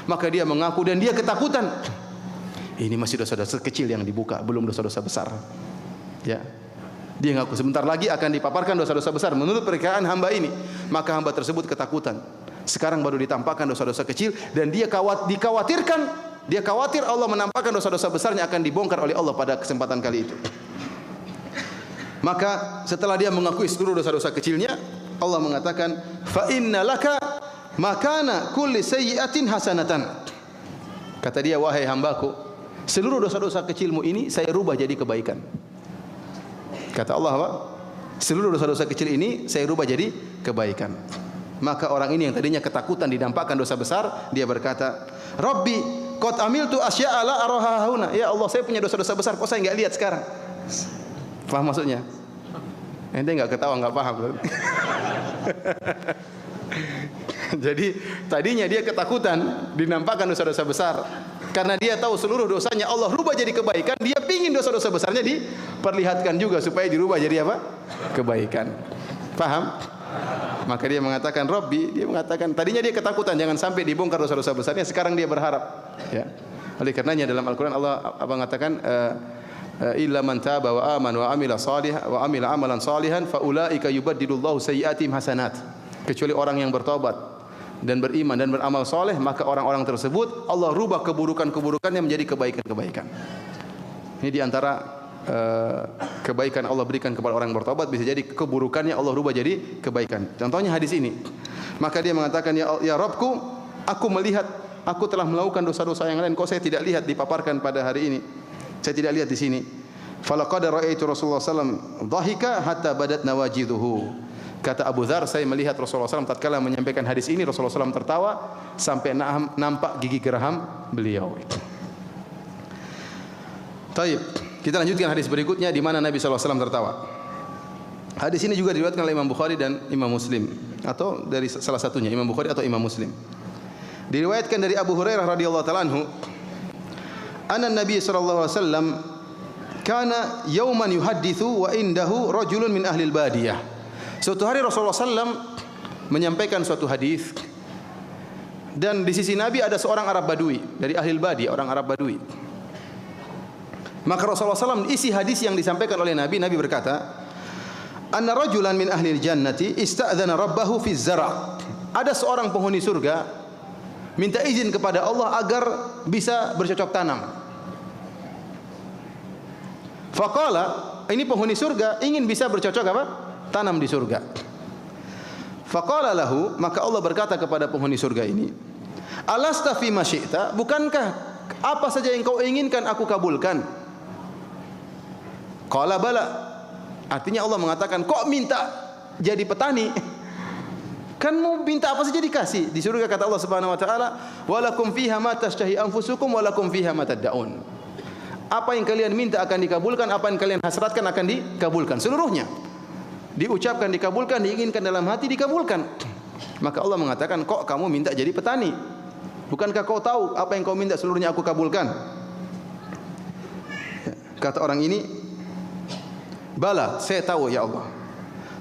Maka dia mengaku dan dia ketakutan. Ini masih dosa-dosa kecil yang dibuka, belum dosa-dosa besar. Ya. Dia mengaku sebentar lagi akan dipaparkan dosa-dosa besar menurut perkiraan hamba ini. Maka hamba tersebut ketakutan. Sekarang baru ditampakkan dosa-dosa kecil dan dia dikhawatirkan. Dia khawatir Allah menampakkan dosa-dosa besarnya akan dibongkar oleh Allah pada kesempatan kali itu. Maka setelah dia mengakui seluruh dosa-dosa kecilnya, Allah mengatakan, fa inna laka makana kulli sayyi'atin hasanatan. Kata dia, wahai hambaku, seluruh dosa-dosa kecilmu ini saya rubah jadi kebaikan. Kata Allah apa? Seluruh dosa-dosa kecil ini saya rubah jadi kebaikan. Maka orang ini yang tadinya ketakutan dinampakkan dosa besar, dia berkata, Rabbi, qad amiltu asya'a la araha hauna. Ya Allah, saya punya dosa-dosa besar, kok saya enggak lihat sekarang? Paham maksudnya? Ente enggak ketawa, enggak paham. Jadi tadinya dia ketakutan dinampakkan dosa-dosa besar. Karena dia tahu seluruh dosanya Allah rubah jadi kebaikan, dia pingin dosa-dosa besarnya diperlihatkan juga supaya dirubah jadi apa? Kebaikan. Paham? Maka dia mengatakan Rabbi, dia mengatakan tadinya dia ketakutan jangan sampai dibongkar dosa-dosa besarnya, sekarang dia berharap. Ya. Oleh karenanya dalam Al-Qur'an Allah mengatakan illa man taba wa amana wa amila amalan salihan fa ulaika yubaddilullahu sayyi'atihim hasanat. Kecuali orang yang bertobat dan beriman dan beramal soleh, maka orang-orang tersebut Allah rubah keburukan-keburukannya menjadi kebaikan-kebaikan. Ini di antara kebaikan Allah berikan kepada orang yang bertobat, bisa jadi keburukannya Allah rubah jadi kebaikan. Contohnya hadis ini. Maka dia mengatakan, ya Rabbku, aku melihat aku telah melakukan dosa-dosa yang lain, kok saya tidak lihat dipaparkan pada hari ini. Saya tidak lihat di sini. Falaqad ra'aitu Rasulullah sallallahu alaihi wasallam dhahika hatta badat nawajiduhu. Kata Abu Dzar, saya melihat Rasulullah SAW tatkala menyampaikan hadis ini, Rasulullah SAW tertawa sampai nampak gigi geraham beliau. Taib. Kita lanjutkan hadis berikutnya di mana Nabi SAW tertawa. Hadis ini juga diriwayatkan oleh Imam Bukhari dan Imam Muslim, atau dari salah satunya Imam Bukhari atau Imam Muslim. Diriwayatkan dari Abu Hurairah radhiyallahu taala anhu, anna Nabi sallallahu alaihi wasallam kana yauman yuhadditsu wa indahu rajulun min ahli al-badiyah. Suatu hari Rasulullah SAW menyampaikan suatu hadis dan di sisi Nabi ada seorang Arab Badui dari ahli al-badiyah, orang Arab Badui. Maka Rasulullah SAW isi hadis yang disampaikan oleh Nabi, Nabi berkata, anna rajulan min ahli al-jannati ista'dzana rabbahu fi zara'. Ada seorang penghuni surga minta izin kepada Allah agar bisa bercocok tanam. Faqala, ini penghuni surga ingin bisa bercocok apa? Tanam di surga. Faqala lahu, maka Allah berkata kepada penghuni surga ini, alasta fi ma syi'ta, bukankah apa saja yang kau inginkan aku kabulkan? Qala bala. Artinya Allah mengatakan, kok minta jadi petani? Kan mau minta apa saja dikasih. Di surga kata Allah Subhanahu wa taala, walakum fiha ma tashtahi anfusukum walakum fiha ma tad'un. Apa yang kalian minta akan dikabulkan, apa yang kalian hasratkan akan dikabulkan, seluruhnya. Diucapkan dikabulkan, diinginkan dalam hati dikabulkan. Maka Allah mengatakan, kok kamu minta jadi petani? Bukankah kau tahu apa yang kau minta seluruhnya aku kabulkan? Kata orang ini, bala, saya tahu ya Allah.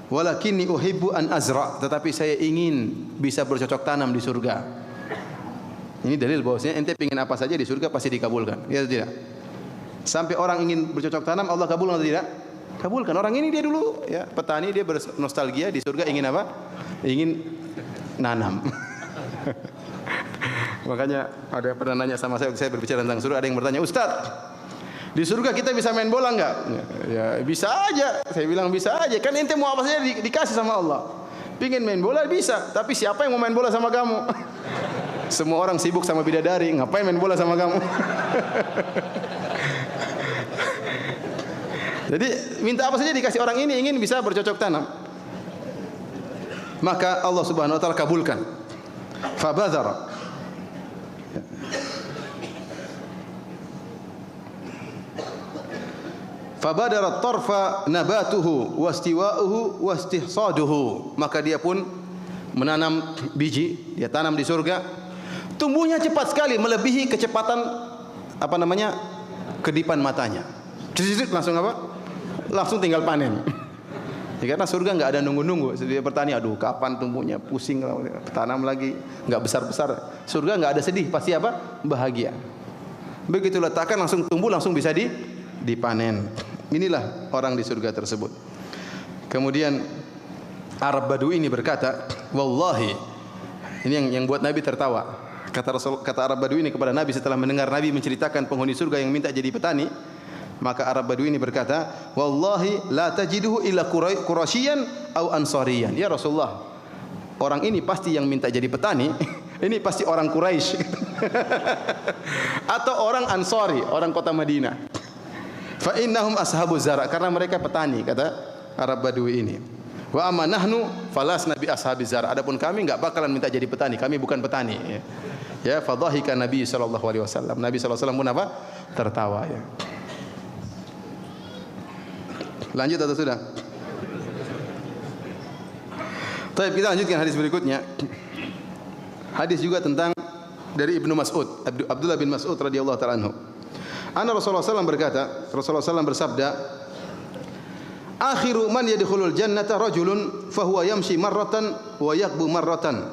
Walakinni uhibbu an azra', tetapi saya ingin bisa bercocok tanam di surga. Ini dalil bahwasanya ente pingin apa saja di surga pasti dikabulkan. Ya atau tidak? Sampai orang ingin bercocok tanam, Allah kabulkan atau tidak? Kabulkan. Orang ini dia dulu ya petani, dia bernostalgia di surga ingin apa? Ingin nanam. Makanya ada yang pernah nanya sama saya berbicara tentang surga, ada yang bertanya, "Ustaz, di surga kita bisa main bola enggak?" Ya, bisa aja. Saya bilang bisa aja. Kan ente mau apa saja dikasih sama Allah. Pingin main bola bisa, tapi siapa yang mau main bola sama kamu? Semua orang sibuk sama bidadari, ngapain main bola sama kamu? Jadi minta apa saja dikasih. Orang ini ingin bisa bercocok tanam, maka Allah Subhanahu wa taala kabulkan. Fabadhara, fabadara tarfa nabatuhu wastiwa'uhu wastihsaduhu, maka dia pun menanam biji, dia tanam di surga, tumbuhnya cepat sekali melebihi kecepatan kedipan matanya. Langsung apa? Langsung tinggal panen. Ya, karena surga enggak ada nunggu-nunggu. Dia bertani, aduh kapan tumbuhnya, pusing tanam lagi, enggak besar-besar. Surga enggak ada sedih, pasti apa? Bahagia. Begitu letakkan langsung tumbuh, langsung bisa dipanen. Inilah orang di surga tersebut. Kemudian Arab Badui ini berkata, "Wallahi," ini yang buat Nabi tertawa. Kata Arab Badui ini kepada Nabi setelah mendengar Nabi menceritakan penghuni surga yang minta jadi petani, maka Arab Badui ini berkata, "Wallahi la tajiduhu illa Quraisyan aw Ansariyan." Ya Rasulullah, orang ini pasti yang minta jadi petani, ini pasti orang Quraisy atau orang Ansari, orang kota Madinah. Fa innahum ashabu zara, karena mereka petani, kata Arab Badui ini. Wa amma nahnu falasna bi ashabi zara. Adapun kami enggak bakalan minta jadi petani, kami bukan petani. Ya, fadhahika Nabi sallallahu alaihi wasallam. Nabi sallallahu alaihi wasallam pun apa? Tertawa ya. Lanjut atau sudah? Baik, kita lanjutkan hadis berikutnya. Hadis juga tentang dari Ibnu Mas'ud, Abdullah bin Mas'ud radhiyallahu taala anhu. Anna Rasulullah SAW berkata, Rasulullah SAW bersabda, "Akhiru man yadkhulul jannata rajulun fahuwa yamshi marratan wa yakbu marratan.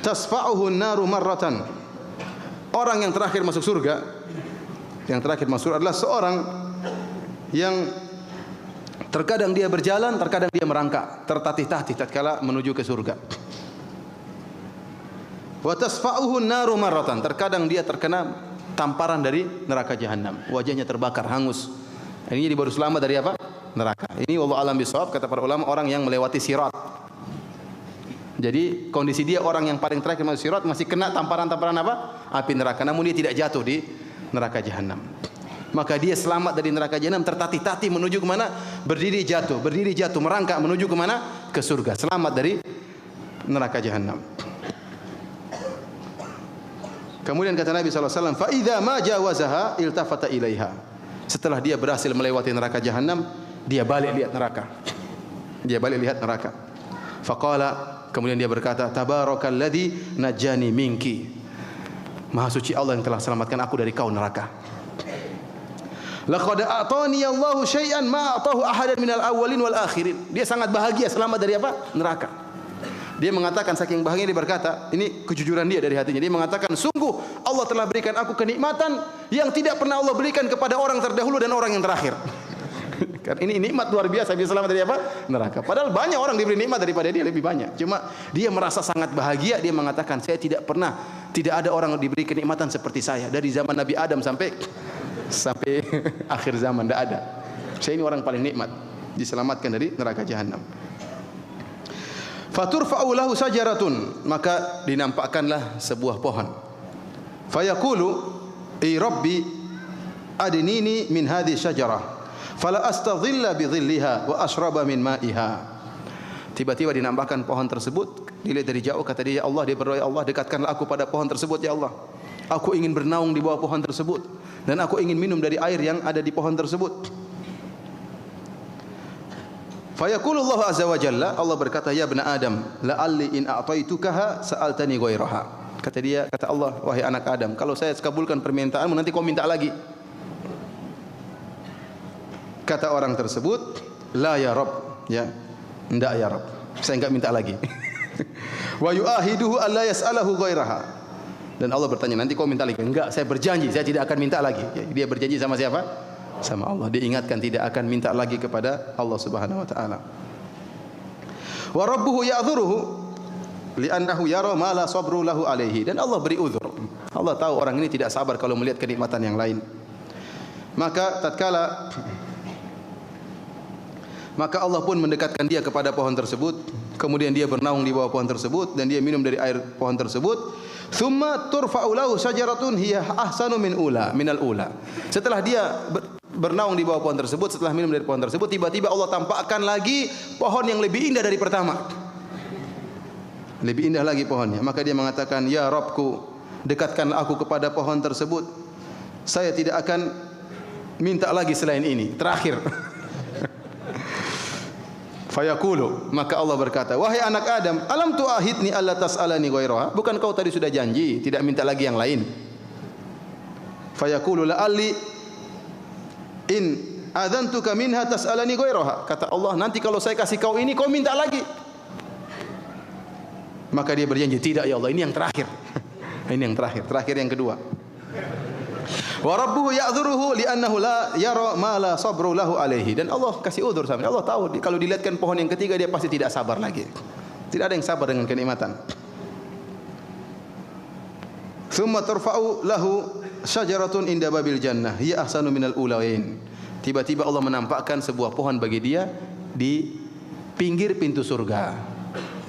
Tasfa'uhu an-naru marratan." Orang yang terakhir masuk surga, adalah seorang yang terkadang dia berjalan, terkadang dia merangkak, tertatih-tatih tatkala menuju ke surga. Wa tasfa'uhu an-naru marratan, terkadang dia terkena tamparan dari neraka jahanam, wajahnya terbakar hangus. Ini jadi baru selamat dari apa? Neraka. Ini wallahu alam bisawab, kata para ulama, orang yang melewati sirat. Jadi kondisi dia orang yang paling terakhir masuk sirat, masih kena tamparan-tamparan apa? Api neraka, namun dia tidak jatuh di neraka jahanam. Maka dia selamat dari neraka jahanam, tertatih-tatih menuju ke mana? Berdiri jatuh, merangkak menuju ke mana? Ke surga. Selamat dari neraka jahanam. Kemudian kata Nabi SAW, "Fa idza ma jawazaha iltafata ilaiha." Setelah dia berhasil melewati neraka jahanam, dia balik lihat neraka. Faqala, kemudian dia berkata, "Tabarakalladzi najjani minki." Maha suci Allah yang telah selamatkan aku dari kau neraka. "Laqad a'tani Allahu syai'an ma a'tahu ahadan minal awwalin wal akhirin." Dia sangat bahagia selamat dari apa? Neraka. Dia mengatakan saking bahagia, dia berkata, ini kejujuran dia dari hatinya. Dia mengatakan, "Sungguh Allah telah berikan aku kenikmatan yang tidak pernah Allah berikan kepada orang terdahulu dan orang yang terakhir." Ini nikmat luar biasa, dia selamat dari apa? Neraka. Padahal banyak orang diberi nikmat daripada dia, lebih banyak. Cuma dia merasa sangat bahagia. Dia mengatakan, "Saya tidak ada orang diberi kenikmatan seperti saya dari zaman Nabi Adam sampai akhir zaman, tidak ada. Saya ini orang paling nikmat, diselamatkan dari neraka jahanam." Faturfa'u lahu sajaratun, maka dinampakkanlah sebuah pohon. Fayaqulu, "Ai Rabbi, adnini min hadhihi syajarah, fala astadhilla bi dhilliha wa ashraba min ma'iha." Tiba-tiba dinampakkan pohon tersebut, dilihat dari jauh, kata dia, Allah, dia berdoa, "Ya Allah, dekatkanlah aku pada pohon tersebut, ya Allah. Aku ingin bernaung di bawah pohon tersebut dan aku ingin minum dari air yang ada di pohon tersebut." Fayaqulu Allah azza wa jalla, Allah berkata, "Ya ibna Adam, la'alli in a'taitukaha sa'altani ghairaha." Kata Allah, "Wahai anak Adam, kalau saya kabulkan permintaanmu, nanti kau minta lagi." Kata orang tersebut, "La ya Rabb," ya, enggak ya Rabb, saya enggak minta lagi. Wa yu'ahiduhu alla yas'alahu ghairaha. Dan Allah bertanya, nanti kau minta lagi? Enggak, saya berjanji, saya tidak akan minta lagi. Dia berjanji sama siapa? Sama Allah. Diingatkan tidak akan minta lagi kepada Allah Subhanahu wa taala. Wa rabbuhu ya'dhuruhu li'annahu yara ma la sabru lahu alaihi. Dan Allah beri uzur. Allah tahu orang ini tidak sabar kalau melihat kenikmatan yang lain. Maka Allah pun mendekatkan dia kepada pohon tersebut. Kemudian dia bernaung di bawah pohon tersebut dan dia minum dari air pohon tersebut. Thumma turfa'u lahu syajaratun hiya ahsanu minal ula. Setelah dia bernaung di bawah pohon tersebut, setelah minum dari pohon tersebut, tiba-tiba Allah tampakkan lagi pohon yang lebih indah dari pertama. Lebih indah lagi pohonnya. Maka dia mengatakan, "Ya Rabbku, dekatkanlah aku kepada pohon tersebut. Saya tidak akan minta lagi selain ini." Terakhir. Fayaqulu, maka Allah berkata, "Wahai anak Adam, alam tu'ahidni alla tas'alani ghairaha?" Bukan kau tadi sudah janji tidak minta lagi yang lain? Fayaqulu la'alli in adzantuka minha tas'alani ghairaha. Kata Allah, nanti kalau saya kasih kau ini, kau minta lagi. Maka dia berjanji, tidak ya Allah, ini yang terakhir. Ini yang terakhir yang kedua. Wa rabbuhu ya'dhuruhu li'annahu la yara ma la sabru lahu alaihi. Dan Allah kasih udzur sama dia. Allah tahu kalau dilihatkan pohon yang ketiga dia pasti tidak sabar lagi. Tidak ada yang sabar dengan kenikmatan. Tsumma tarfa'u lahu syajaratun inda babil jannah hiya ahsanu minal ulain. Tiba-tiba Allah menampakkan sebuah pohon bagi dia di pinggir pintu surga.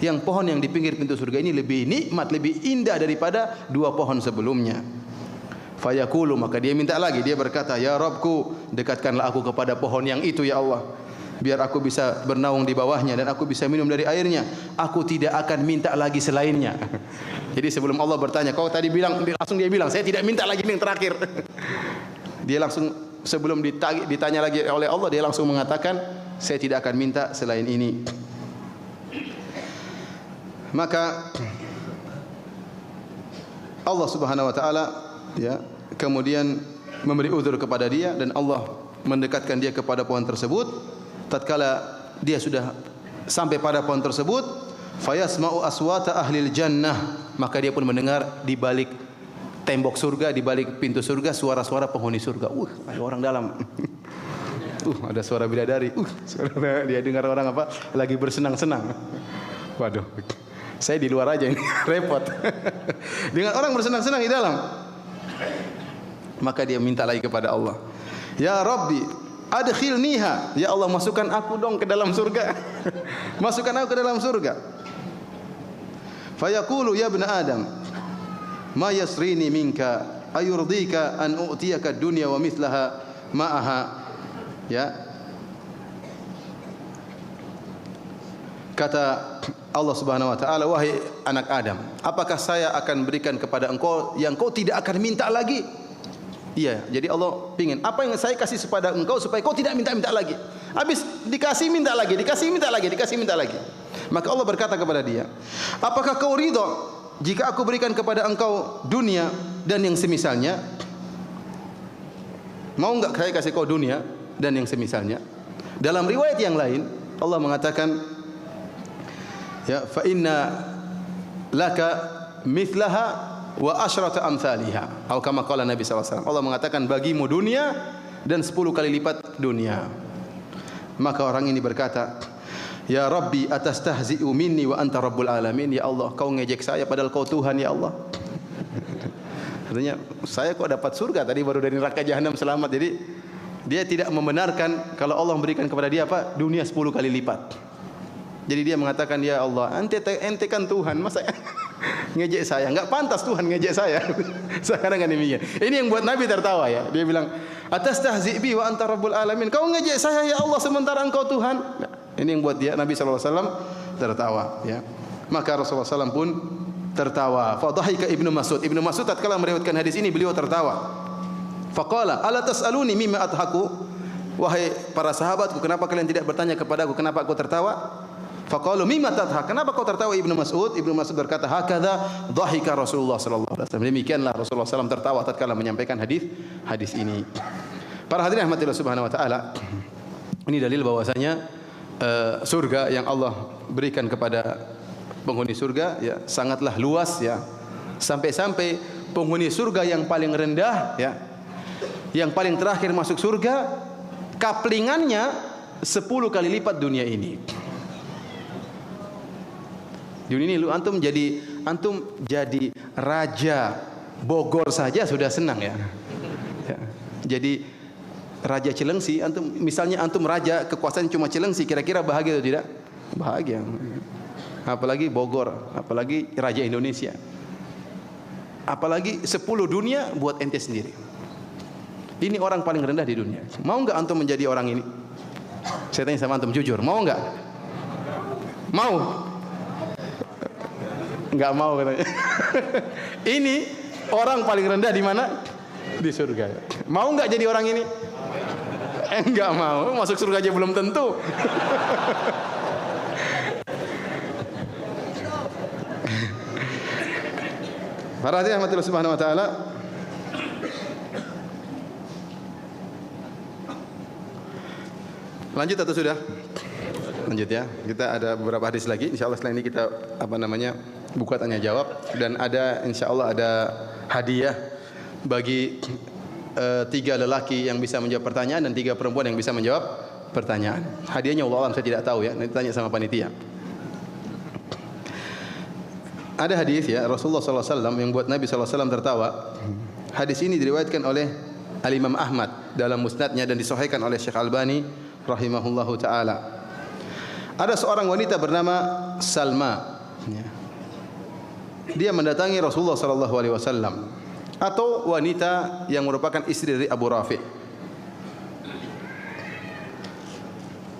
Yang pohon yang di pinggir pintu surga ini lebih nikmat, lebih indah daripada dua pohon sebelumnya. Fayaqulu, maka dia minta lagi. Dia berkata, "Ya Rabbku, dekatkanlah aku kepada pohon yang itu ya Allah, biar aku bisa bernaung di bawahnya dan aku bisa minum dari airnya. Aku tidak akan minta lagi selainnya." Jadi sebelum Allah bertanya, "Kau tadi bilang," langsung dia bilang, "Saya tidak minta lagi ini yang terakhir." Dia langsung sebelum ditanya lagi oleh Allah, dia langsung mengatakan, "Saya tidak akan minta selain ini." Maka Allah Subhanahu wa taala kemudian memberi uzur kepada dia dan Allah mendekatkan dia kepada pohon tersebut. Tatkala dia sudah sampai pada pohon tersebut, fayasma'u aswata ahlil jannah, maka dia pun mendengar di balik tembok surga, di balik pintu surga, suara-suara penghuni surga. Ada orang dalam. Ada suara bidadari. Suara dia dengar orang apa? Lagi bersenang-senang. Waduh. Saya di luar aja ini, repot. Dengan orang bersenang-senang di dalam. Maka dia minta lagi kepada Allah, "Ya Rabbi, adkhilniha." Ya Allah, masukkan aku dong ke dalam surga. Masukkan aku ke dalam surga. Fayaqulu, "Ya ibn Adam, ma yasrini minka ayurdika an u'tiyaka dunya wa mithlaha ma'aha." Ya. Kata Allah Subhanahu wa taala, "Wahai anak Adam, apakah saya akan berikan kepada engkau yang kau tidak akan minta lagi?" Iya, jadi Allah pingin apa yang saya kasih kepada engkau supaya kau tidak minta-minta lagi. Habis dikasih minta lagi, dikasih minta lagi, dikasih minta lagi. Maka Allah berkata kepada dia, "Apakah kau ridha jika aku berikan kepada engkau dunia dan yang semisalnya?" Mau enggak saya kasih kau dunia dan yang semisalnya? Dalam riwayat yang lain Allah mengatakan, ya, fa inna laka mithlaha wa asyrata amsalihha. Atau kama qala Nabi SAW. Allah mengatakan bagimu dunia dan 10 kali lipat dunia. Maka orang ini berkata, "Ya Rabbi, atastahzi'u minni wa anta rabbul alamin." Ya Allah, kau ngejek saya padahal kau Tuhan ya Allah. Artinya saya kok dapat surga tadi baru dari neraka jahanam selamat. Jadi dia tidak membenarkan kalau Allah memberikan kepada dia apa? Dunia 10 kali lipat. Jadi dia mengatakan, "Ya Allah, ente kan Tuhan, masa ngejek saya? Enggak pantas Tuhan ngejek saya." Sekarang kan demikian. Ini yang buat Nabi tertawa ya. Dia bilang, "Atastahzi bi wa anta rabbul alamin." Kau ngejek saya ya Allah sementara engkau Tuhan. Nah, ini yang buat dia Nabi sallallahu alaihi wasallam tertawa ya. Maka Rasulullah SAW pun tertawa. Fa dhahika Ibnu Mas'ud. Ibnu Mas'ud tatkala meriwayatkan hadis ini beliau tertawa. Faqala, "Ala tas'aluni mimma adhaku?" Wahai para sahabatku, kenapa kalian tidak bertanya kepadaku kenapa aku tertawa? Faqalu mimma tadhak? Kenapa kau tertawa Ibnu Mas'ud? Ibnu Mas'ud berkata, "Hakadha dhahika Rasulullah sallallahu alaihi wasallam." Demikianlah Rasulullah SAW tertawa tatkala menyampaikan hadis ini. Para hadirin rahmatillah subhanahu wa taala, ini dalil bahwasanya surga yang Allah berikan kepada penghuni surga ya sangatlah luas ya. Sampai-sampai penghuni surga yang paling rendah, ya, yang paling terakhir masuk surga, kaplingannya 10 kali lipat dunia ini. Dunia ini lu antum jadi raja Bogor saja sudah senang, ya. Ya. Jadi raja Cilengsi, misalnya antum raja, kekuasaan cuma Cilengsi, kira-kira bahagia atau tidak? Bahagia. Apalagi Bogor, apalagi raja Indonesia. Apalagi 10 dunia buat ente sendiri. Ini orang paling rendah di dunia. Mau enggak antum menjadi orang ini? Saya tanya sama antum jujur, mau enggak? Mau? Enggak mau katanya. Ini orang paling rendah di mana? Di surga. Mau enggak jadi orang ini? Enggak mau, masuk surga aja belum tentu. Para hadirin rahmatillah subhanahu wa ta'ala, lanjut atau sudah? Lanjut ya. Kita ada beberapa hadis lagi. Insyaallah setelah ini kita buka tanya jawab, dan ada insyaallah ada hadiah bagi 3 lelaki yang bisa menjawab pertanyaan dan 3 perempuan yang bisa menjawab pertanyaan. Hadiahnya Allah alam, saya tidak tahu ya. Nanti tanya sama panitia. Ada hadis ya Rasulullah SAW yang buat Nabi SAW tertawa. Hadis ini diriwayatkan oleh Al-Imam Ahmad dalam musnadnya dan disahihkan oleh Syekh Albani rahimahullahu taala. Ada seorang wanita bernama Salma. Dia mendatangi Rasulullah SAW, atau wanita yang merupakan istri dari Abu Rafi.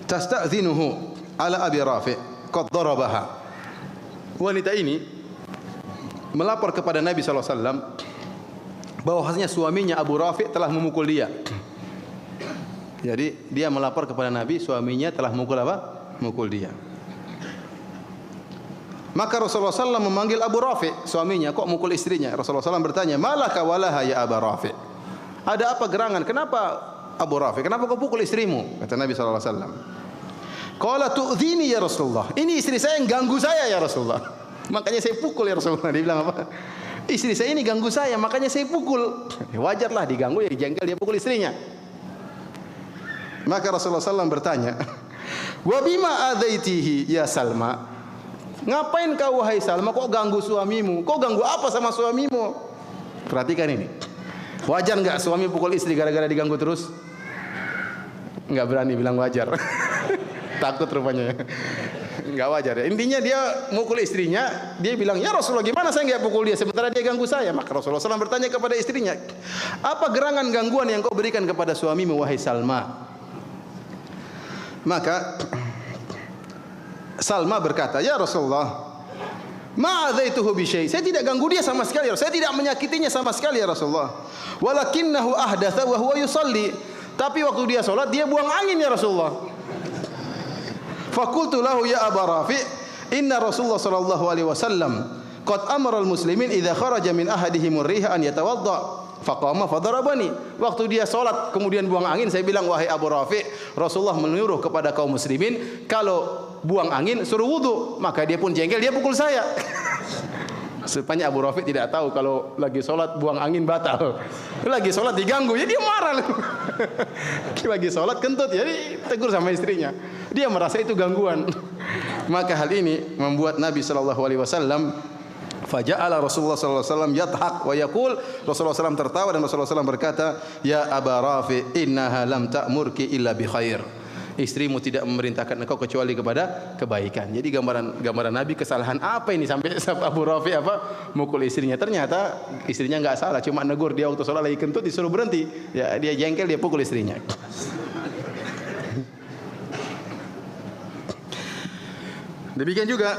Tasta'zinuhu ala Abi Rafi qad darabaha. Wanita ini melapor kepada Nabi SAW bahwasanya suaminya Abu Rafi telah memukul dia. Jadi dia melapor kepada Nabi, suaminya telah memukul apa? Memukul dia. Maka Rasulullah SAW memanggil Abu Rafi, suaminya, kok mukul istrinya? Rasulullah SAW bertanya, malaka walaha ya Abu Rafi? Ada apa gerangan? Kenapa Abu Rafi? Kenapa kau pukul istrimu? Kata Nabi SAW. Qala tu'dhini ya Rasulullah. Ini istri saya yang ganggu saya ya Rasulullah. Makanya saya pukul ya Rasulullah. Dia bilang apa? Istri saya ini ganggu saya, makanya saya pukul. Wajarlah diganggu, ya jengkel dia pukul istrinya. Maka Rasulullah SAW bertanya, wa bima adaitihi ya Salma? Ngapain kau wahai Salma kok ganggu suamimu? Kau ganggu apa sama suamimu? Perhatikan ini. Wajar enggak suami pukul istri gara-gara diganggu terus? Enggak berani bilang wajar. Takut rupanya. Enggak wajar ya. Intinya dia mukul istrinya, dia bilang, "Ya Rasulullah, gimana saya enggak pukul dia sementara dia ganggu saya?" Maka Rasulullah SAW bertanya kepada istrinya, "Apa gerangan gangguan yang kau berikan kepada suamimu wahai Salma?" Maka Salma berkata, "Ya Rasulullah, ma'adzaituhu bi syai'." Saya tidak ganggu dia sama sekali, saya tidak menyakitinya sama sekali ya Rasulullah. Walakinnahu ahdatha wa huwa yusalli. Tapi waktu dia salat dia buang angin ya Rasulullah. Faqultu lahu ya Aba Rafi', inna Rasulullah sallallahu alaihi wasallam qad amara al-muslimin idza kharaja min ahadihim ar-riha an yatawadda. Faqama fadarabani. Waktu dia salat kemudian buang angin, saya bilang, wahai Abu Rafi', Rasulullah menyuruh kepada kaum muslimin kalau buang angin suruh wudu. Maka dia pun jengkel, dia pukul saya. Supaya Abu Rafi' tidak tahu kalau lagi salat buang angin batal. Lagi salat diganggu, ya dia marah. Lagi salat kentut, jadi tegur sama istrinya. Dia merasa itu gangguan. Maka hal ini membuat Nabi sallallahu alaihi wasallam faja'ala Rasulullah sallallahu alaihi wasallam yadhak wa yaqul, Rasulullah SAW tertawa dan Rasulullah SAW berkata, "Ya Aba Rafi, innaha lam ta'murki illa bi khair." Istrimu tidak memerintahkan engkau kecuali kepada kebaikan. Jadi gambaran Nabi, kesalahan apa ini sampai Abu Rafi mukul istrinya. Ternyata istrinya enggak salah, cuma negur dia waktu salat lagi kentut disuruh berhenti. Ya dia jengkel, dia pukul istrinya. Demikian juga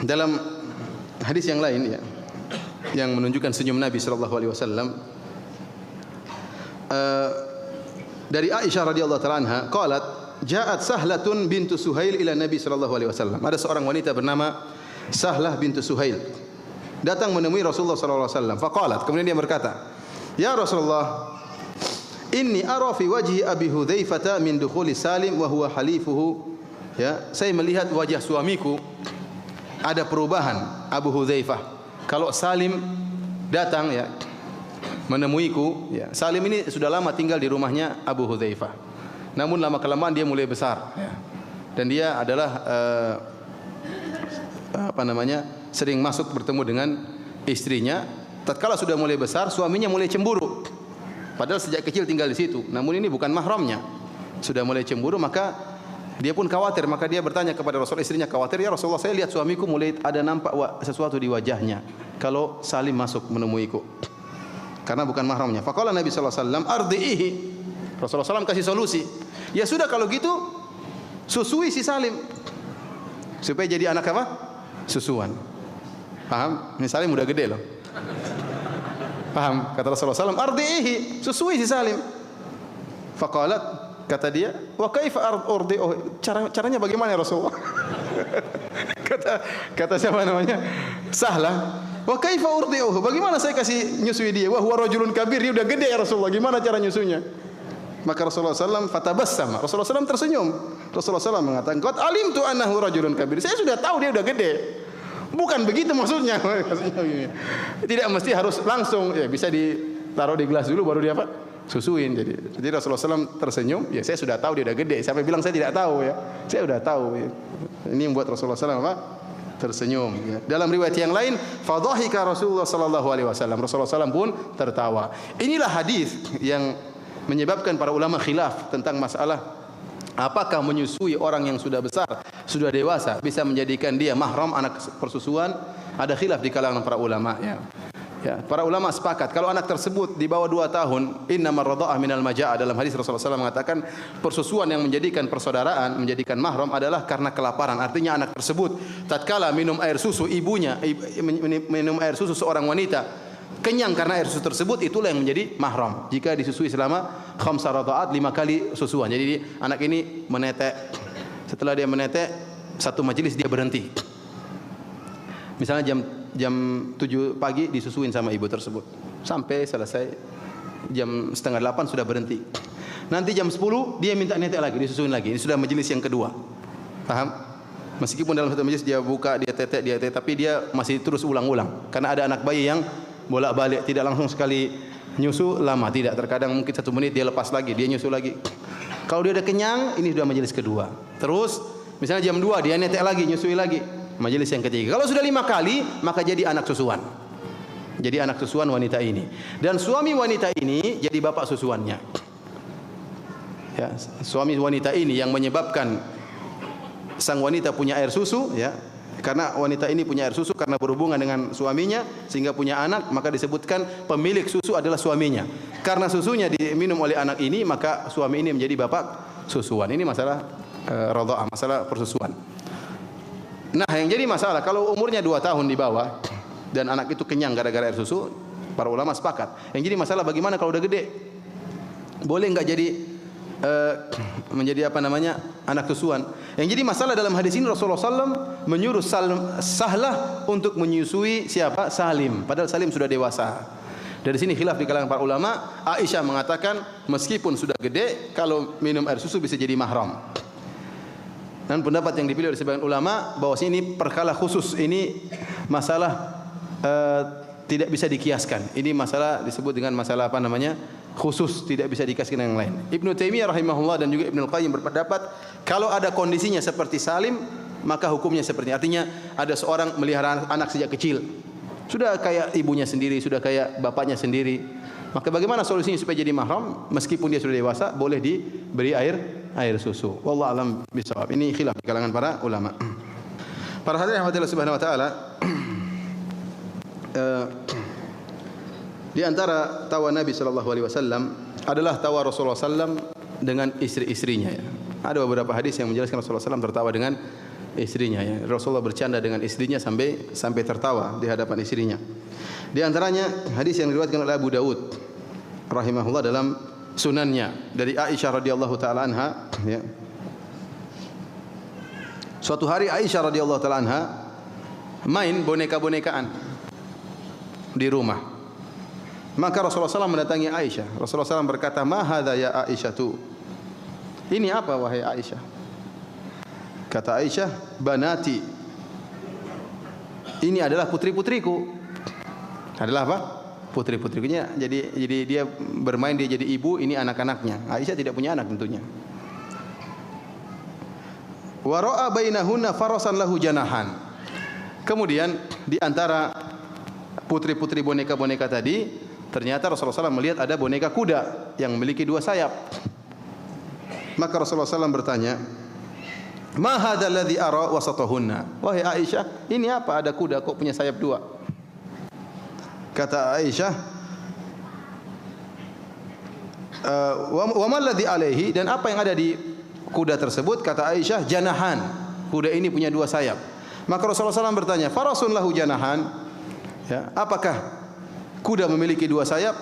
dalam hadis yang lain ya, yang menunjukkan senyum Nabi sallallahu alaihi wasallam, dari Aisyah radhiyallahu taala anha, qalat ja'at Sahlatun bintu Suhail ila Nabi sallallahu alaihi wasallam. Ada seorang wanita bernama Sahlah bintu Suhail datang menemui Rasulullah sallallahu alaihi wasallam. Faqalat, kemudian dia berkata, "Ya Rasulullah, inni ara fi wajhi Abi Hudzaifah min dukhuli Salim wa huwa halifuhu." Ya, saya melihat wajah suamiku ada perubahan Abu Hudzaifah. Kalau Salim datang ya, menemuiku. Ya. Salim ini sudah lama tinggal di rumahnya Abu Hudzaifah. Namun lama kelamaan dia mulai besar. Ya. Dan dia adalah sering masuk bertemu dengan istrinya. Tatkala sudah mulai besar, suaminya mulai cemburu. Padahal sejak kecil tinggal di situ. Namun ini bukan mahramnya. Sudah mulai cemburu, maka dia pun khawatir. Maka dia bertanya kepada Rasul, istrinya khawatir, ya Rasulullah, saya lihat suamiku mulai ada nampak sesuatu di wajahnya kalau Salim masuk menemuiku, karena bukan mahramnya. Faqala Nabi sallallahu alaihi wasallam, ardihi. Rasulullah SAW kasih solusi. Ya sudah kalau gitu, susui si Salim supaya jadi anak apa? Susuan. Paham? Ini Salim udah gede loh. Paham? Kata Rasulullah SAW, ardihi, susui si Salim. Faqalat, kata dia, wa kaifa urdi'uhu? Caranya bagaimana ya Rasulullah? kata siapa namanya? Sahlah. Wa kaifa urdi'uhu? Bagaimana saya kasih nyusui dia? Wa huwa rajulun kabir, dia udah gede ya Rasulullah. Gimana cara nyusunya? Maka Rasulullah SAW fatabassama. Rasulullah SAW tersenyum. Rasulullah SAW mengatakan, qad alimtu annahu rajulun kabir. Saya sudah tahu dia udah gede. Bukan begitu maksudnya. Tidak mesti harus langsung, ya bisa ditaruh di gelas dulu baru dia apa? Susuin. Jadi Rasulullah SAW tersenyum. Ya saya sudah tahu dia udah gede. Sampai bilang saya tidak tahu ya. Saya sudah tahu. Ya. Ini yang membuat Rasulullah SAW apa? Tersenyum. Ya. Dalam riwayat yang lain, fadhahika Rasulullah sallallahu alaihi wasallam. Rasulullah SAW pun tertawa. Inilah hadis yang menyebabkan para ulama khilaf tentang masalah apakah menyusui orang yang sudah besar, sudah dewasa bisa menjadikan dia mahram anak persusuan. Ada khilaf di kalangan para ulama ya. Ya, para ulama sepakat kalau anak tersebut di bawah 2 tahun, innamar radha'ah minal majaa, dalam hadis Rasulullah SAW mengatakan persusuan yang menjadikan persaudaraan, menjadikan mahram adalah karena kelaparan. Artinya anak tersebut tatkala minum air susu ibunya, minum air susu seorang wanita, kenyang karena air susu tersebut, itulah yang menjadi mahram. Jika disusui selama khamsa radha'at, 5 kali susuan. Jadi anak ini menetek. Setelah dia menetek, satu majelis dia berhenti. Misalnya jam 7 pagi disusuin sama ibu tersebut sampai selesai jam setengah 8 sudah berhenti. Nanti jam 10 dia minta netek lagi, disusuin lagi. Ini sudah majelis yang kedua. Paham? Meskipun dalam satu majelis dia buka, dia tetek, tapi dia masih terus ulang-ulang. Karena ada anak bayi yang bolak-balik, tidak langsung sekali nyusu lama, tidak. Terkadang mungkin 1 menit dia lepas lagi, dia nyusu lagi. Kalau dia udah kenyang, ini sudah majelis kedua. Terus misalnya jam 2 dia netek lagi, nyusui lagi. Majelis yang ketiga. Kalau sudah 5 kali, maka jadi anak susuan. Jadi anak susuan wanita ini. Dan suami wanita ini jadi bapak susuannya. Ya, suami wanita ini yang menyebabkan sang wanita punya air susu, ya. Karena wanita ini punya air susu karena berhubungan dengan suaminya sehingga punya anak, maka disebutkan pemilik susu adalah suaminya. Karena susunya diminum oleh anak ini, maka suami ini menjadi bapak susuan. Ini masalah radha'ah, masalah persusuan. Nah, yang jadi masalah kalau umurnya 2 tahun di bawah dan anak itu kenyang gara-gara air susu, para ulama sepakat. Yang jadi masalah bagaimana kalau udah gede? Boleh enggak jadi menjadi anak susuan? Yang jadi masalah dalam hadis ini Rasulullah SAW menyuruh Sahlah untuk menyusui siapa? Salim. Padahal Salim sudah dewasa. Dari sini khilaf di kalangan para ulama. Aisyah mengatakan meskipun sudah gede, kalau minum air susu bisa jadi mahram. Dan pendapat yang dipilih oleh sebagian ulama bahwa ini perkara khusus, ini masalah tidak bisa dikiaskan. Ini masalah disebut dengan masalah khusus, tidak bisa dikiaskan dengan yang lain. Ibnu Taimiyah rahimahullah dan juga Ibnu Qayyim berpendapat kalau ada kondisinya seperti Salim, maka hukumnya seperti ini. Artinya ada seorang melihara anak sejak kecil, sudah kayak ibunya sendiri, sudah kayak bapaknya sendiri. Maka bagaimana solusinya supaya jadi mahram? Meskipun dia sudah dewasa, boleh diberi air susu. Wallahu a'lam bishawab. Ini khilaf di kalangan para ulama. Para hadirin yang Allah Subhanahu wa taala, di antara tawa Nabi sallallahu alaihi wasallam adalah tawa Rasulullah sallam dengan istri-istrinya ya. Ada beberapa hadis yang menjelaskan Rasulullah sallam tertawa dengan istrinya ya. Rasulullah bercanda dengan istrinya sampai tertawa di hadapan istrinya. Di antaranya hadis yang diriwayatkan oleh Abu Dawud rahimahullah dalam sunannya dari Aisyah radhiyallahu taala anha ya. Suatu hari Aisyah radhiyallahu taala anha main boneka-bonekaan di rumah. Maka Rasulullah SAW mendatangi Aisyah. Rasulullah SAW berkata, "Ma hadza ya Aisyah tu?" Ini apa wahai Aisyah? Kata Aisyah, "Banati." Ini adalah putri-putriku. Adalah apa? putri-putrinya. Jadi dia bermain, dia jadi ibu, ini anak-anaknya. Aisyah tidak punya anak tentunya. Wa ra'a bainahunna farasan lahu janahan. Kemudian di antara putri-putri boneka-boneka tadi, ternyata Rasulullah SAW melihat ada boneka kuda yang memiliki 2 sayap. Maka Rasulullah SAW bertanya, "Ma hadzal ladzi ara wasatahunna?" Wahai Aisyah, ini apa, ada kuda kok punya sayap 2? Kata Aisyah, "Wa ma alladzi alaihi?" Dan apa yang ada di kuda tersebut? Kata Aisyah, "Janahan." Kuda ini punya 2 sayap. Maka Rasulullah SAW bertanya, "Farasun lahu janahan?" Ya, apakah kuda memiliki 2 sayap?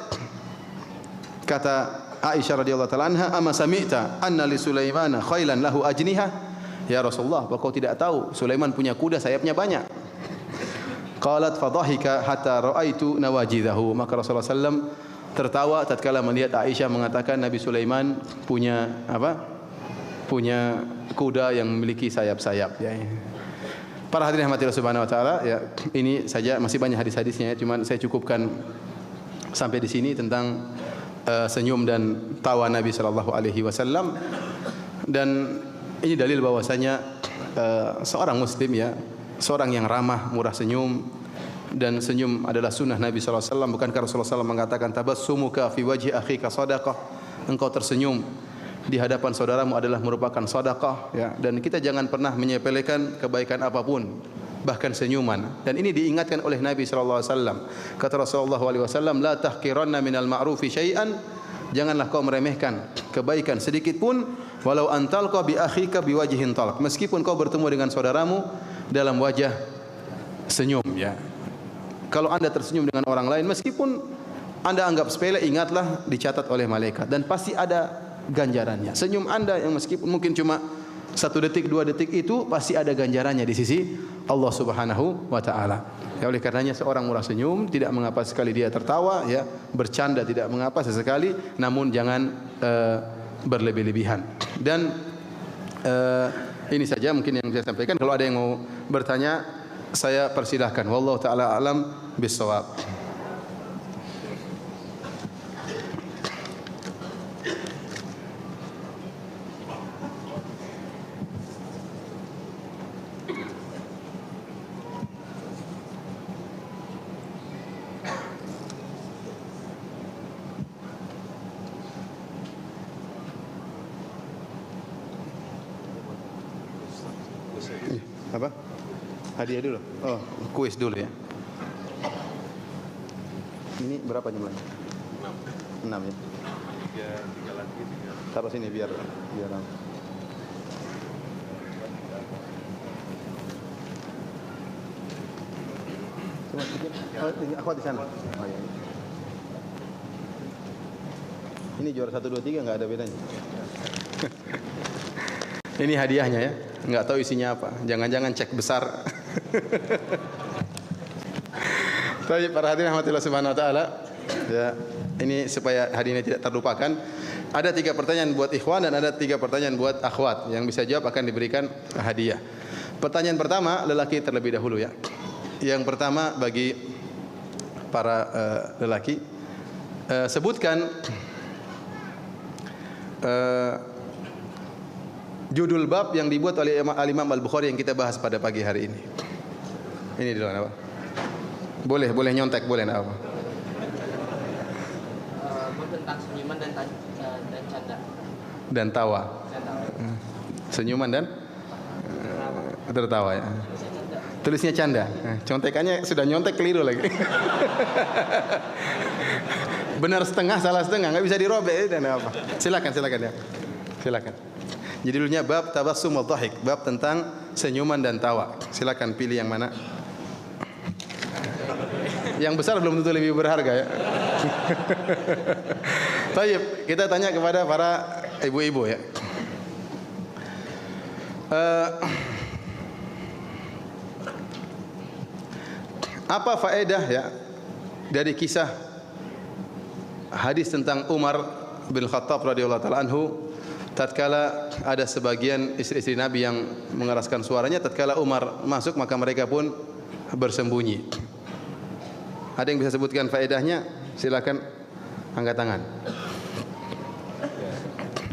Kata Aisyah radhiyallahu taala anha, "Ama sami'ta anna li Sulaimana khailan lahu ajniha?" Ya Rasulullah, apa kau tidak tahu Sulaiman punya kuda sayapnya banyak? Qalat fadhahika hatta ra'aitu nawajidahu. Maka Rasulullah SAW tertawa tatkala melihat Aisyah mengatakan Nabi Sulaiman punya apa? Punya kuda yang memiliki sayap-sayap, ya. Para hadirin rahmatillah subhanahu wa taala, ya, ini saja, masih banyak hadis-hadisnya, cuman saya cukupkan sampai di sini tentang senyum dan tawa Nabi sallallahu alaihi wasallam. Dan ini dalil bahwasanya seorang muslim, ya, seorang yang ramah, murah senyum, dan senyum adalah sunnah Nabi sallallahu alaihi wasallam. Bukankah Rasulullah SAW mengatakan tabassumuka fi wajhi akhika shadaqah? Engkau tersenyum di hadapan saudaramu adalah merupakan sedekah, ya. Dan kita jangan pernah menyepelekan kebaikan apapun, bahkan senyuman. Dan ini diingatkan oleh Nabi sallallahu alaihi wasallam. Kata Rasulullah sallallahu alaihi wasallam, "La tahqiranna minal ma'rufi syai'an." Janganlah kau meremehkan kebaikan sedikit pun, walau antalqa bi akhika biwajhin talq. Meskipun kau bertemu dengan saudaramu dalam wajah senyum, ya. Kalau Anda tersenyum dengan orang lain, meskipun Anda anggap sepele, ingatlah dicatat oleh malaikat dan pasti ada ganjarannya. Senyum Anda yang meskipun mungkin cuma 1 detik, 2 detik, itu pasti ada ganjarannya di sisi Allah Subhanahu wa taala. Ya, oleh karenanya seorang murah senyum, tidak mengapa sekali dia tertawa, ya, bercanda tidak mengapa sesekali, namun jangan berlebih-lebihan. Dan ini saja mungkin yang saya sampaikan. Kalau ada yang mau bertanya, saya persilahkan. Wallahu taala alam bissawab. Apa? Hadiah dulu. Oh, kuis dulu, ya. Ini berapa jumlahnya? 6 ya. 3 lagi. Taruh sini biar cuma sedikit. Oh, ini akhwat di sana. Oh, ya. Ini juara 1 2 3 enggak ada bedanya. Ini hadiahnya, ya. Enggak tahu isinya apa. Jangan-jangan cek besar. Baik, para hadirin rahmatillah subhanahu wa taala. Ya, ini supaya hari ini tidak terlupakan. Ada 3 pertanyaan buat ikhwan dan ada 3 pertanyaan buat akhwat. Yang bisa jawab akan diberikan hadiah. Pertanyaan pertama lelaki terlebih dahulu, ya. Yang pertama bagi para lelaki, sebutkan judul bab yang dibuat oleh Imam Al-Bukhari yang kita bahas pada pagi hari ini. Ini dulu, apa? Boleh nyontek, boleh apa? Tentang senyuman dan canda. Dan tawa. Senyuman dan tertawa, ya. Tulisnya canda. Contekannya sudah nyontek keliru lagi. Benar setengah, salah setengah, nggak bisa dirobek dan apa. Silakan, ya. Silakan. Jadi judulnya bab tabassum wal dhahik, bab tentang senyuman dan tawa. Silakan pilih yang mana. Yang besar belum tentu lebih berharga, ya. Baik, kita tanya kepada para ibu-ibu, ya. Apa faedah, ya, dari kisah hadis tentang Umar bin Khattab radhiyallahu taala anhu tatkala ada sebagian istri-istri Nabi yang mengeraskan suaranya, tatkala Umar masuk maka mereka pun bersembunyi. Ada yang bisa sebutkan faedahnya? silakan angkat tangan.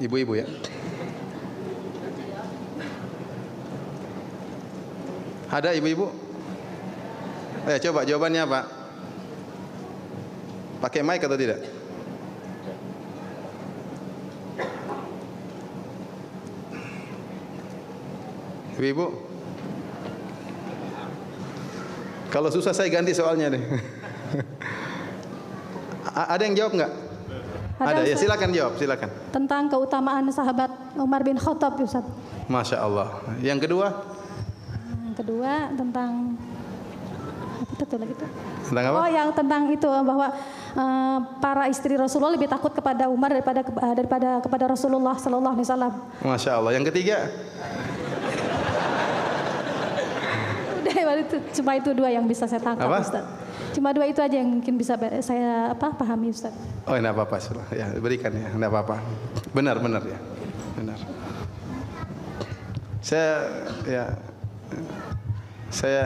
Ibu-ibu ya. Ada ibu-ibu? Coba jawabannya apa? Pakai mic atau tidak? Ibu-ibu? Kalau susah saya ganti soalnya deh. Ada yang jawab nggak? Ada ya, silakan jawab, silakan. Tentang keutamaan sahabat Umar bin Khattab, Ustaz. Masya Allah. Yang kedua? Yang kedua tentang apa itu lagi tuh? Tentang apa? Oh, yang tentang itu bahwa para istri Rasulullah lebih takut kepada Umar daripada kepada Rasulullah Sallallahu Alaihi Wasallam. Masya Allah. Yang ketiga? Udah, itu cuma itu dua yang bisa saya tangkap, Apa? Ustaz. Cuma dua itu aja yang mungkin bisa saya pahami, Ustaz. Oh, enggak apa-apa, sudah. Ya, berikan ya, enggak apa-apa. Benar ya. Benar. Saya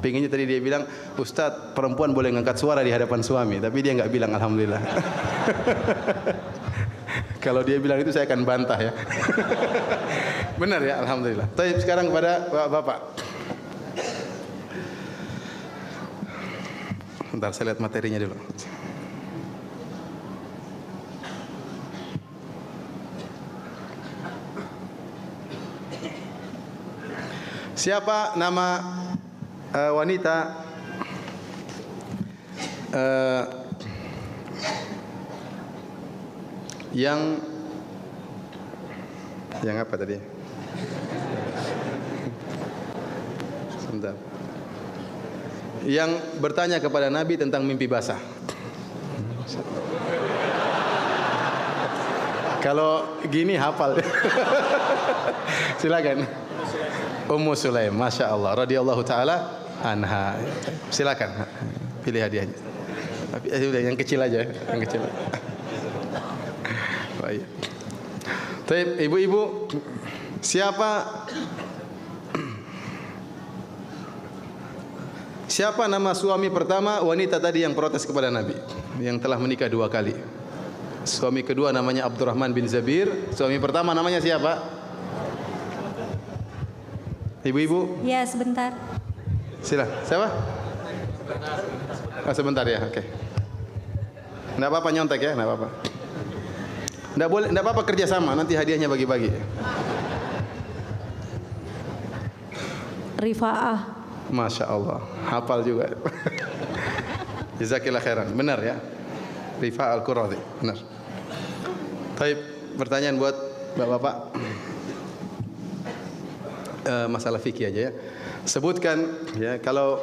pinginnya tadi dia bilang, Ustadz, perempuan boleh ngangkat suara di hadapan suami, tapi dia enggak bilang alhamdulillah. Kalau dia bilang itu saya akan bantah ya. Benar ya, alhamdulillah. Tapi sekarang kepada Bapak. Bentar, saya lihat materinya dulu. Siapa nama wanita yang apa tadi? Sebentar. Yang bertanya kepada Nabi tentang mimpi basah. Kalau gini hafal. Silakan. Ummu Sulaim, Masya Allah, radhiyallahu taala anha. Silakan, pilih hadiahnya. Tapi yang kecil aja, yang kecil. Baik. Baik, ibu-ibu, Siapa nama suami pertama wanita tadi yang protes kepada Nabi, yang telah menikah 2 kali? Suami kedua namanya Abdurrahman bin Zabir. Suami pertama namanya siapa? Ibu-ibu? Ya, sebentar. Sila. Siapa? Sebentar ya, oke. Enggak apa-apa nyontek ya, enggak apa-apa. Enggak apa-apa kerja sama, nanti hadiahnya bagi-bagi. Rifa'ah. Masya Allah, hafal juga. Jazakillah khairan. Benar ya? Rifa Al-Quradi. Benar. Baik, pertanyaan buat Bapak-bapak. Masalah fikih aja ya. Sebutkan ya, kalau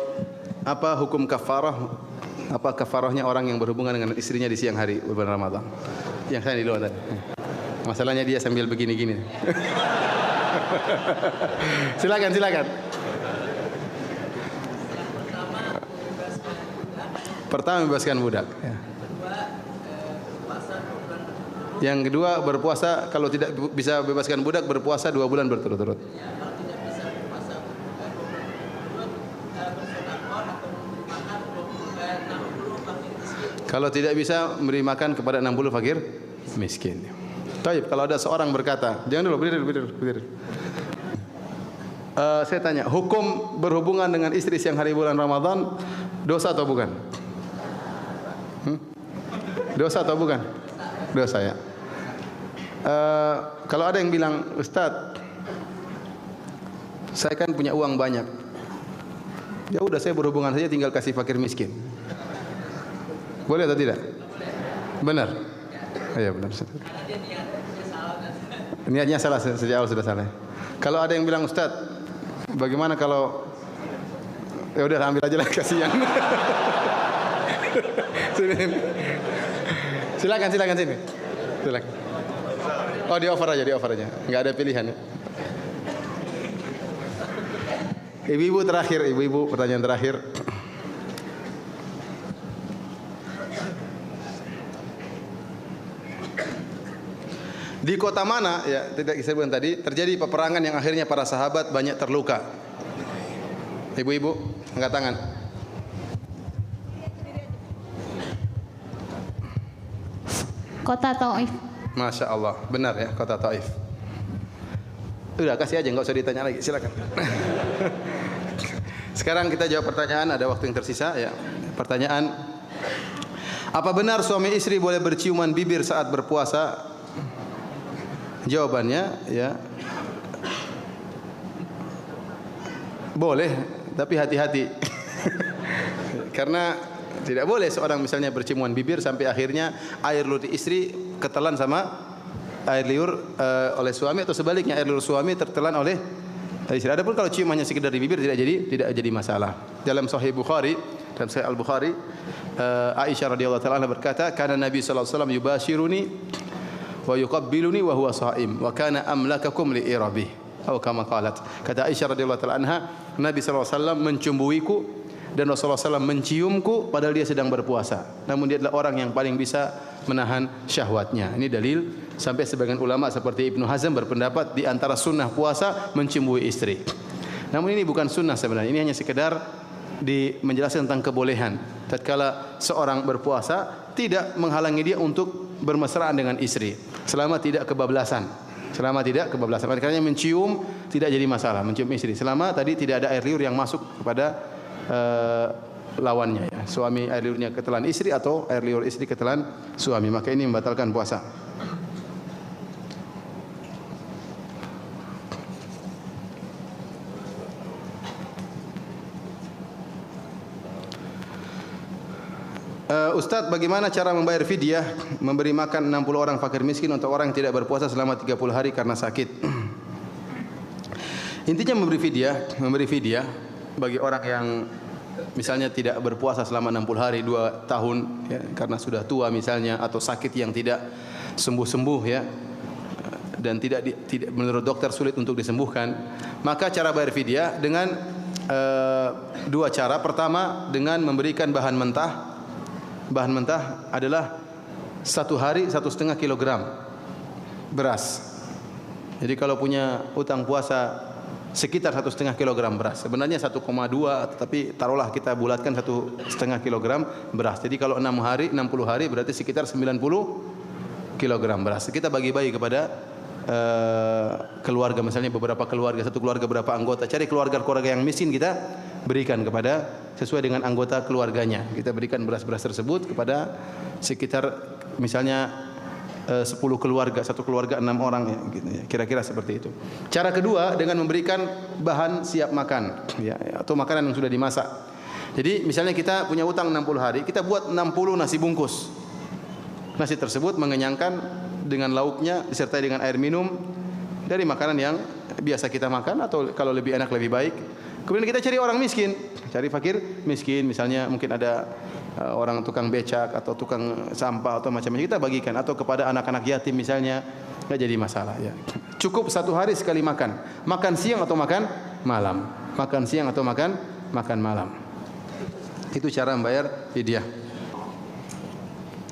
apa hukum kafarah? Apa kafarahnya orang yang berhubungan dengan istrinya di siang hari bulan Ramadan? Yang saya di luar tadi. Masalahnya dia sambil begini-gini. Silakan. Pertama membebaskan budak. Ya. Yang kedua berpuasa, kalau tidak bisa bebaskan budak berpuasa 2 bulan berturut-turut. Kalau tidak bisa memberi makan kepada 60 fakir miskin. Baik, kalau ada seorang berkata, jangan dulu, berdiri. Saya tanya, hukum berhubungan dengan istri siang hari bulan Ramadan dosa atau bukan? Dosa atau bukan? Dosa ya. Kalau ada yang bilang, Ustadz, saya kan punya uang banyak. Ya udah saya berhubungan saja, tinggal kasih fakir miskin. Boleh atau tidak? Benar. Iya benar. Niatnya salah, sejak awal sudah salah. Kalau ada yang bilang, Ustadz, bagaimana kalau ya udah ambil aja lah, kasihan. Silakan sini. Silakan. Oh, di offer aja. Enggak ada pilihan ya. Ibu-ibu terakhir, pertanyaan terakhir. Di kota mana ya, tidak disebutkan tadi, terjadi peperangan yang akhirnya para sahabat banyak terluka? Ibu-ibu, angkat tangan. Kota Taif. Masya Allah, benar ya, kota Taif. Udah kasih aja, nggak usah ditanya lagi, silakan. Sekarang kita jawab pertanyaan, ada waktu yang tersisa ya. Pertanyaan, apa benar suami istri boleh berciuman bibir saat berpuasa? Jawabannya ya, boleh, tapi hati-hati. Karena tidak boleh seorang misalnya berciuman bibir sampai akhirnya air liur istri ketelan sama air liur oleh suami, atau sebaliknya air liur suami tertelan oleh istri. Adapun kalau ciumannya sekedar di bibir tidak jadi masalah. Dalam Sahih Bukhari, dalam Sahih Al-Bukhari, Aisyah radhiyallahu taala berkata, "Kana Nabi sallallahu alaihi wasallam yubashiruni wa yuqabbiluni wa huwa sha'im wa kana amlakakum li irabi." Atau kama qalat. Kata Aisyah radhiyallahu taala anha, Nabi sallallahu alaihi wasallam mencumbuiku dan Rasulullah SAW menciumku padahal dia sedang berpuasa. Namun dia adalah orang yang paling bisa menahan syahwatnya. Ini dalil sampai sebagian ulama seperti Ibnu Hazm berpendapat di antara sunnah puasa menciumui istri. Namun ini bukan sunnah sebenarnya. Ini hanya sekedar menjelaskan tentang kebolehan. Tatkala seorang berpuasa tidak menghalangi dia untuk bermesraan dengan istri selama tidak kebablasan. Selama tidak kebablasan. Makanya mencium tidak jadi masalah, mencium istri selama tadi tidak ada air liur yang masuk kepada lawannya ya. Suami air liurnya ketelan istri atau air liur istri ketelan suami, maka ini membatalkan puasa. Ustaz, bagaimana cara membayar fidyah memberi makan 60 orang fakir miskin untuk orang yang tidak berpuasa selama 30 hari karena sakit? Intinya memberi fidyah bagi orang yang misalnya tidak berpuasa selama 60 hari 2 tahun ya, karena sudah tua misalnya, atau sakit yang tidak sembuh-sembuh ya, dan tidak menurut dokter sulit untuk disembuhkan, maka cara bayar fidyah dengan 2 cara. Pertama, dengan memberikan bahan mentah. Bahan mentah adalah 1 hari 1,5 kilogram beras. Jadi kalau punya utang puasa sekitar 1,5 kilogram beras. Sebenarnya 1,2, tapi taruhlah kita bulatkan 1,5 kilogram beras. Jadi kalau 60 hari berarti sekitar 90 kilogram beras. Kita bagi-bagi kepada keluarga, misalnya beberapa keluarga, satu keluarga berapa anggota. Cari keluarga-keluarga yang miskin, kita berikan kepada sesuai dengan anggota keluarganya. Kita berikan beras-beras tersebut kepada sekitar misalnya 10 keluarga, satu keluarga 6 orang ya, gitu ya. Kira-kira seperti itu. Cara kedua dengan memberikan bahan siap makan ya, atau makanan yang sudah dimasak. Jadi misalnya kita punya utang 60 hari, kita buat 60 nasi bungkus. Nasi tersebut mengenyangkan dengan lauknya disertai dengan air minum dari makanan yang biasa kita makan, atau kalau lebih enak lebih baik. Kemudian kita cari orang miskin, cari fakir miskin, misalnya mungkin ada orang tukang becak atau tukang sampah atau macam-macam, kita bagikan, atau kepada anak-anak yatim misalnya, nggak jadi masalah ya. Cukup 1 hari sekali makan siang atau makan malam, makan siang atau makan malam. Itu cara membayar fidyah.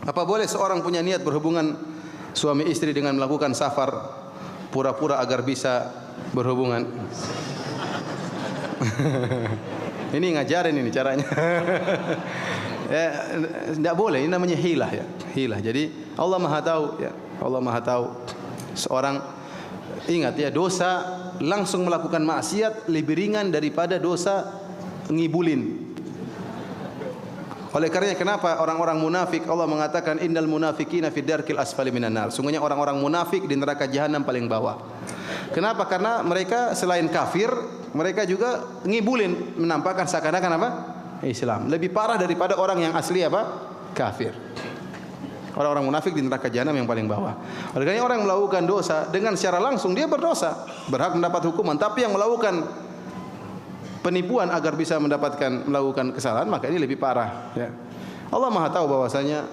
Apa boleh seorang punya niat berhubungan suami istri dengan melakukan safar pura-pura agar bisa berhubungan? Ini ngajarin ini caranya. Tidak boleh, ini namanya hilah ya. Hilah. Jadi Allah Maha tahu ya. Allah Maha tahu. Seorang ingat ya, dosa langsung melakukan maksiat lebih ringan daripada dosa ngibulin. Oleh karenanya kenapa orang-orang munafik Allah mengatakan innal munafiqina fid darkil asfali minan nar. Sungguhnya orang-orang munafik di neraka jahanam paling bawah. Kenapa? Karena mereka selain kafir, mereka juga ngibulin, menampakkan seakan-akan apa? Islam. Lebih parah daripada orang yang asli apa? Kafir. Orang-orang munafik di neraka jahanam yang paling bawah. Oleh karena orang yang melakukan dosa dengan secara langsung dia berdosa, berhak mendapat hukuman, tapi yang melakukan penipuan agar bisa melakukan kesalahan, maka ini lebih parah ya. Allah Maha tahu bahwasanya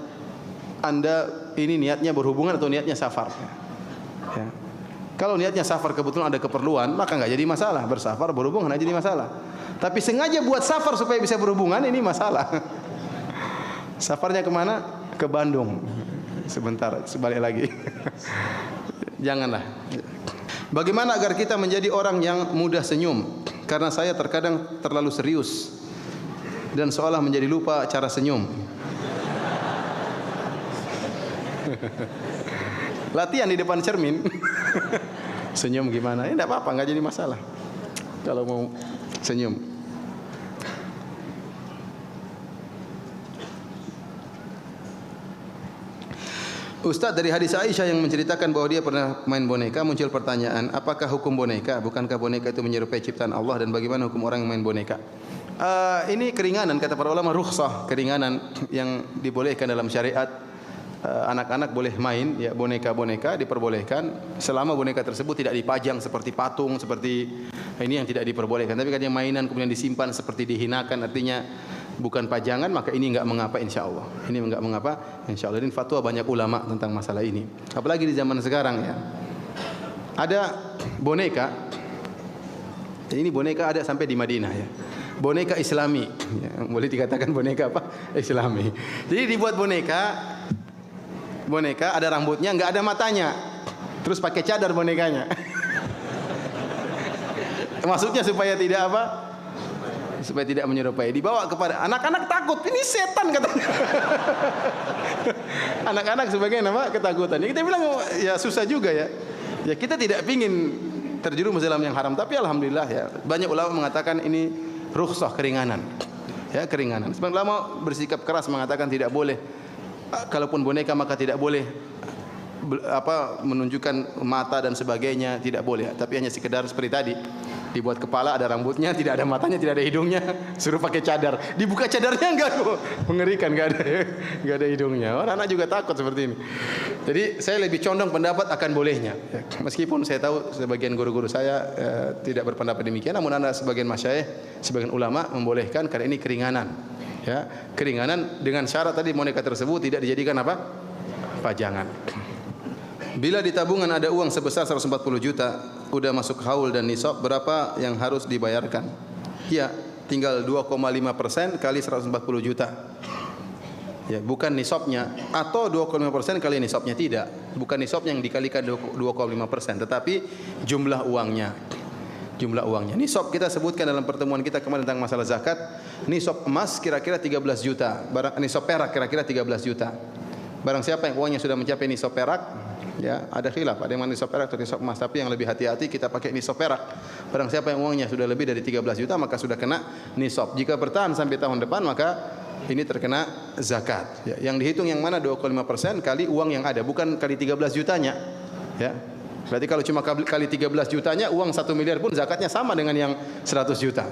Anda ini niatnya berhubungan atau niatnya safar ya. Kalau niatnya safar kebetulan ada keperluan, maka enggak jadi masalah. Bersafar berhubungan enggak jadi masalah. Tapi sengaja buat safar supaya bisa berhubungan, ini masalah. Safarnya kemana? Ke Bandung. Sebentar, sebalik lagi. Janganlah. Bagaimana agar kita menjadi orang yang mudah senyum? Karena saya terkadang terlalu serius dan seolah menjadi lupa cara senyum. Latihan di depan cermin. Senyum gimana? Tidak apa-apa, nggak jadi masalah. Kalau mau senyum. Ustaz, dari hadis Aisyah yang menceritakan bahwa dia pernah main boneka, muncul pertanyaan, apakah hukum boneka? Bukankah boneka itu menyerupai ciptaan Allah, dan bagaimana hukum orang yang main boneka? Ini keringanan, kata para ulama, rukhsah, keringanan yang dibolehkan dalam syariat. Anak-anak boleh main ya boneka-boneka, diperbolehkan selama boneka tersebut tidak dipajang seperti patung, seperti ini yang tidak diperbolehkan. Tapi kalau mainan kemudian disimpan seperti dihinakan, artinya bukan pajangan, maka ini enggak mengapa insyaallah. Ini enggak mengapa insyaallah. Ini fatwa banyak ulama tentang masalah ini. Apalagi di zaman sekarang ya. Ada boneka. Ini boneka ada sampai di Madinah ya. Boneka Islami. Ya, boleh dikatakan boneka apa? Islami. Jadi dibuat boneka ada rambutnya, enggak ada matanya. Terus pakai cadar bonekanya. Maksudnya supaya tidak apa? Supaya tidak menyerupai. Dibawa kepada anak-anak, takut, ini setan katanya. Anak-anak sebagai nama ketakutan. Kita bilang ya susah juga ya. Ya kita tidak ingin terjerumus dalam yang haram, tapi alhamdulillah ya banyak ulama mengatakan ini rukhsah, keringanan. Ya, keringanan. Sebagian ulama bersikap keras mengatakan tidak boleh. Kalaupun boneka maka tidak boleh menunjukkan mata dan sebagainya, tidak boleh. Tapi hanya sekedar seperti tadi, dibuat kepala, ada rambutnya, tidak ada matanya, tidak ada hidungnya, suruh pakai cadar. Dibuka cadarnya enggak kok, mengerikan, enggak ada hidungnya. Anak-anak juga takut seperti ini. Jadi saya lebih condong pendapat akan bolehnya. Meskipun saya tahu sebagian guru-guru saya tidak berpendapat demikian, namun ada sebagian masyayikh, sebagian ulama membolehkan karena ini keringanan. Ya, keringanan dengan syarat tadi boneka tersebut tidak dijadikan apa? Pajangan. Bila di tabungan ada uang sebesar 140 juta, udah masuk haul dan nisab, berapa yang harus dibayarkan? Ya, tinggal 2,5% kali 140 juta. Ya, bukan nisabnya, atau 2,5% kali nisabnya, tidak. Bukan nisabnya yang dikalikan 2,5%, tetapi jumlah uangnya. Jumlah uangnya. Nisab kita sebutkan dalam pertemuan kita kemarin tentang masalah zakat. Nisab emas kira-kira 13 juta. Nisab perak kira-kira 13 juta. Barang siapa yang uangnya sudah mencapai nisab perak, ya ada khilaf, ada yang nisab perak atau nisab emas, tapi yang lebih hati-hati kita pakai nisab perak. Barang siapa yang uangnya sudah lebih dari 13 juta maka sudah kena nisab. Jika bertahan sampai tahun depan maka ini terkena zakat. Ya, yang dihitung yang mana 2,5% kali uang yang ada, bukan kali 13 jutanya. Ya. Berarti kalau cuma kali 13 jutanya, uang 1 miliar pun zakatnya sama dengan yang 100 juta.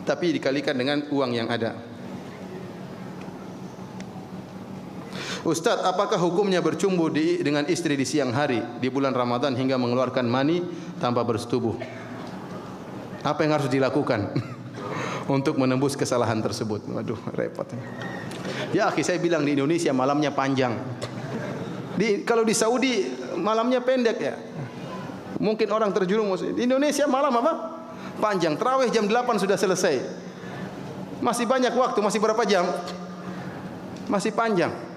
Tapi dikalikan dengan uang yang ada. Ustaz, apakah hukumnya bercumbu dengan istri di siang hari di bulan Ramadan hingga mengeluarkan mani tanpa bersetubuh? Apa yang harus dilakukan untuk menembus kesalahan tersebut? Waduh, repot. Ya, akhi, saya bilang di Indonesia malamnya panjang. Kalau di Saudi malamnya pendek ya. Mungkin orang terjerumus. Di Indonesia malam apa? Panjang. Tarawih jam 8 sudah selesai. Masih banyak waktu, masih berapa jam? Masih panjang.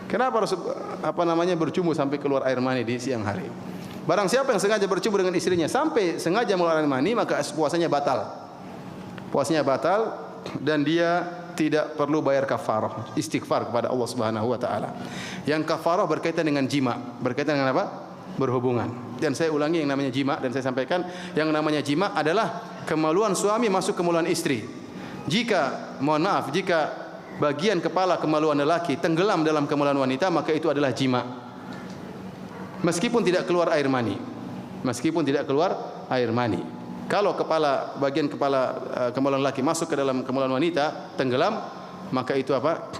Kenapa harus bercumbu sampai keluar air mani di siang hari? Barang siapa yang sengaja bercumbu dengan istrinya sampai sengaja mengeluarkan air mani, maka puasanya batal. Puasanya batal dan dia tidak perlu bayar kafarah, istighfar kepada Allah Subhanahu wa taala. Yang kafarah berkaitan dengan jima, berkaitan dengan apa? Berhubungan. Dan saya ulangi yang namanya jima, dan saya sampaikan yang namanya jima adalah kemaluan suami masuk kemaluan istri. Jika bagian kepala kemaluan lelaki tenggelam dalam kemaluan wanita, maka itu adalah jima. Meskipun tidak keluar air mani. Meskipun tidak keluar air mani. Kalau bagian kepala kemaluan laki masuk ke dalam kemaluan wanita, tenggelam, maka itu apa?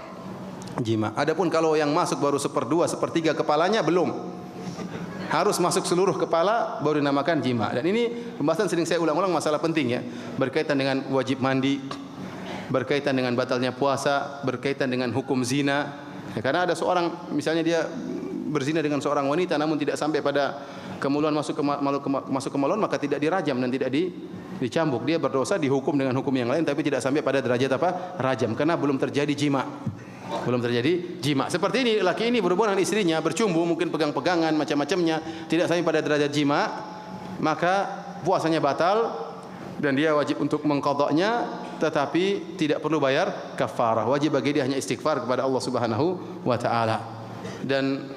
Jima. Adapun kalau yang masuk baru 1/2, 1/3 kepalanya, belum. Harus masuk seluruh kepala baru dinamakan jima. Dan ini pembahasan sering saya ulang-ulang, masalah penting ya. Berkaitan dengan wajib mandi, berkaitan dengan batalnya puasa, berkaitan dengan hukum zina. Ya, karena ada seorang misalnya dia berzina dengan seorang wanita namun tidak sampai pada kemaluan masuk kemaluan, maka tidak dirajam dan tidak dicambuk. Dia berdosa, dihukum dengan hukum yang lain, tapi tidak sampai pada derajat apa? Rajam, karena belum terjadi jima. Belum terjadi jima. Seperti ini, laki ini berhubungan dengan istrinya, bercumbu, mungkin pegang-pegangan, macam-macamnya, tidak sampai pada derajat jima, maka puasanya batal dan dia wajib untuk mengqadha'nya tetapi tidak perlu bayar kafarah. Wajib bagi dia hanya istighfar kepada Allah Subhanahu wa taala. Dan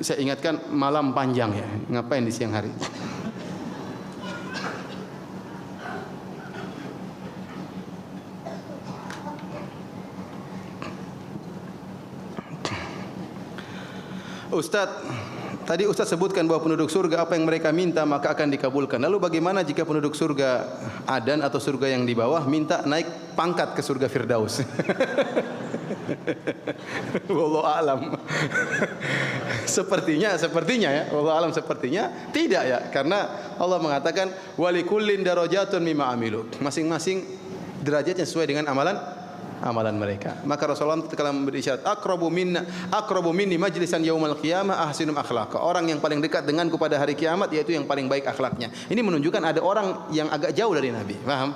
saya ingatkan malam panjang ya. Ngapain di siang hari? Ustaz, tadi Ustaz sebutkan bahwa penduduk surga apa yang mereka minta maka akan dikabulkan. Lalu bagaimana jika penduduk surga Adan atau surga yang di bawah minta naik pangkat ke surga Firdaus? Wallahu alam. Sepertinya ya, wallahu alam sepertinya tidak ya, karena Allah mengatakan walikullin darajatun mimma amilu. Masing-masing derajatnya sesuai dengan amalan mereka. Maka Rasulullah telah memberi isyarat aqrabu minni majlisan yaumal qiyamah ahsinum akhlaqa. Orang yang paling dekat denganku pada hari kiamat yaitu yang paling baik akhlaknya. Ini menunjukkan ada orang yang agak jauh dari Nabi. Paham?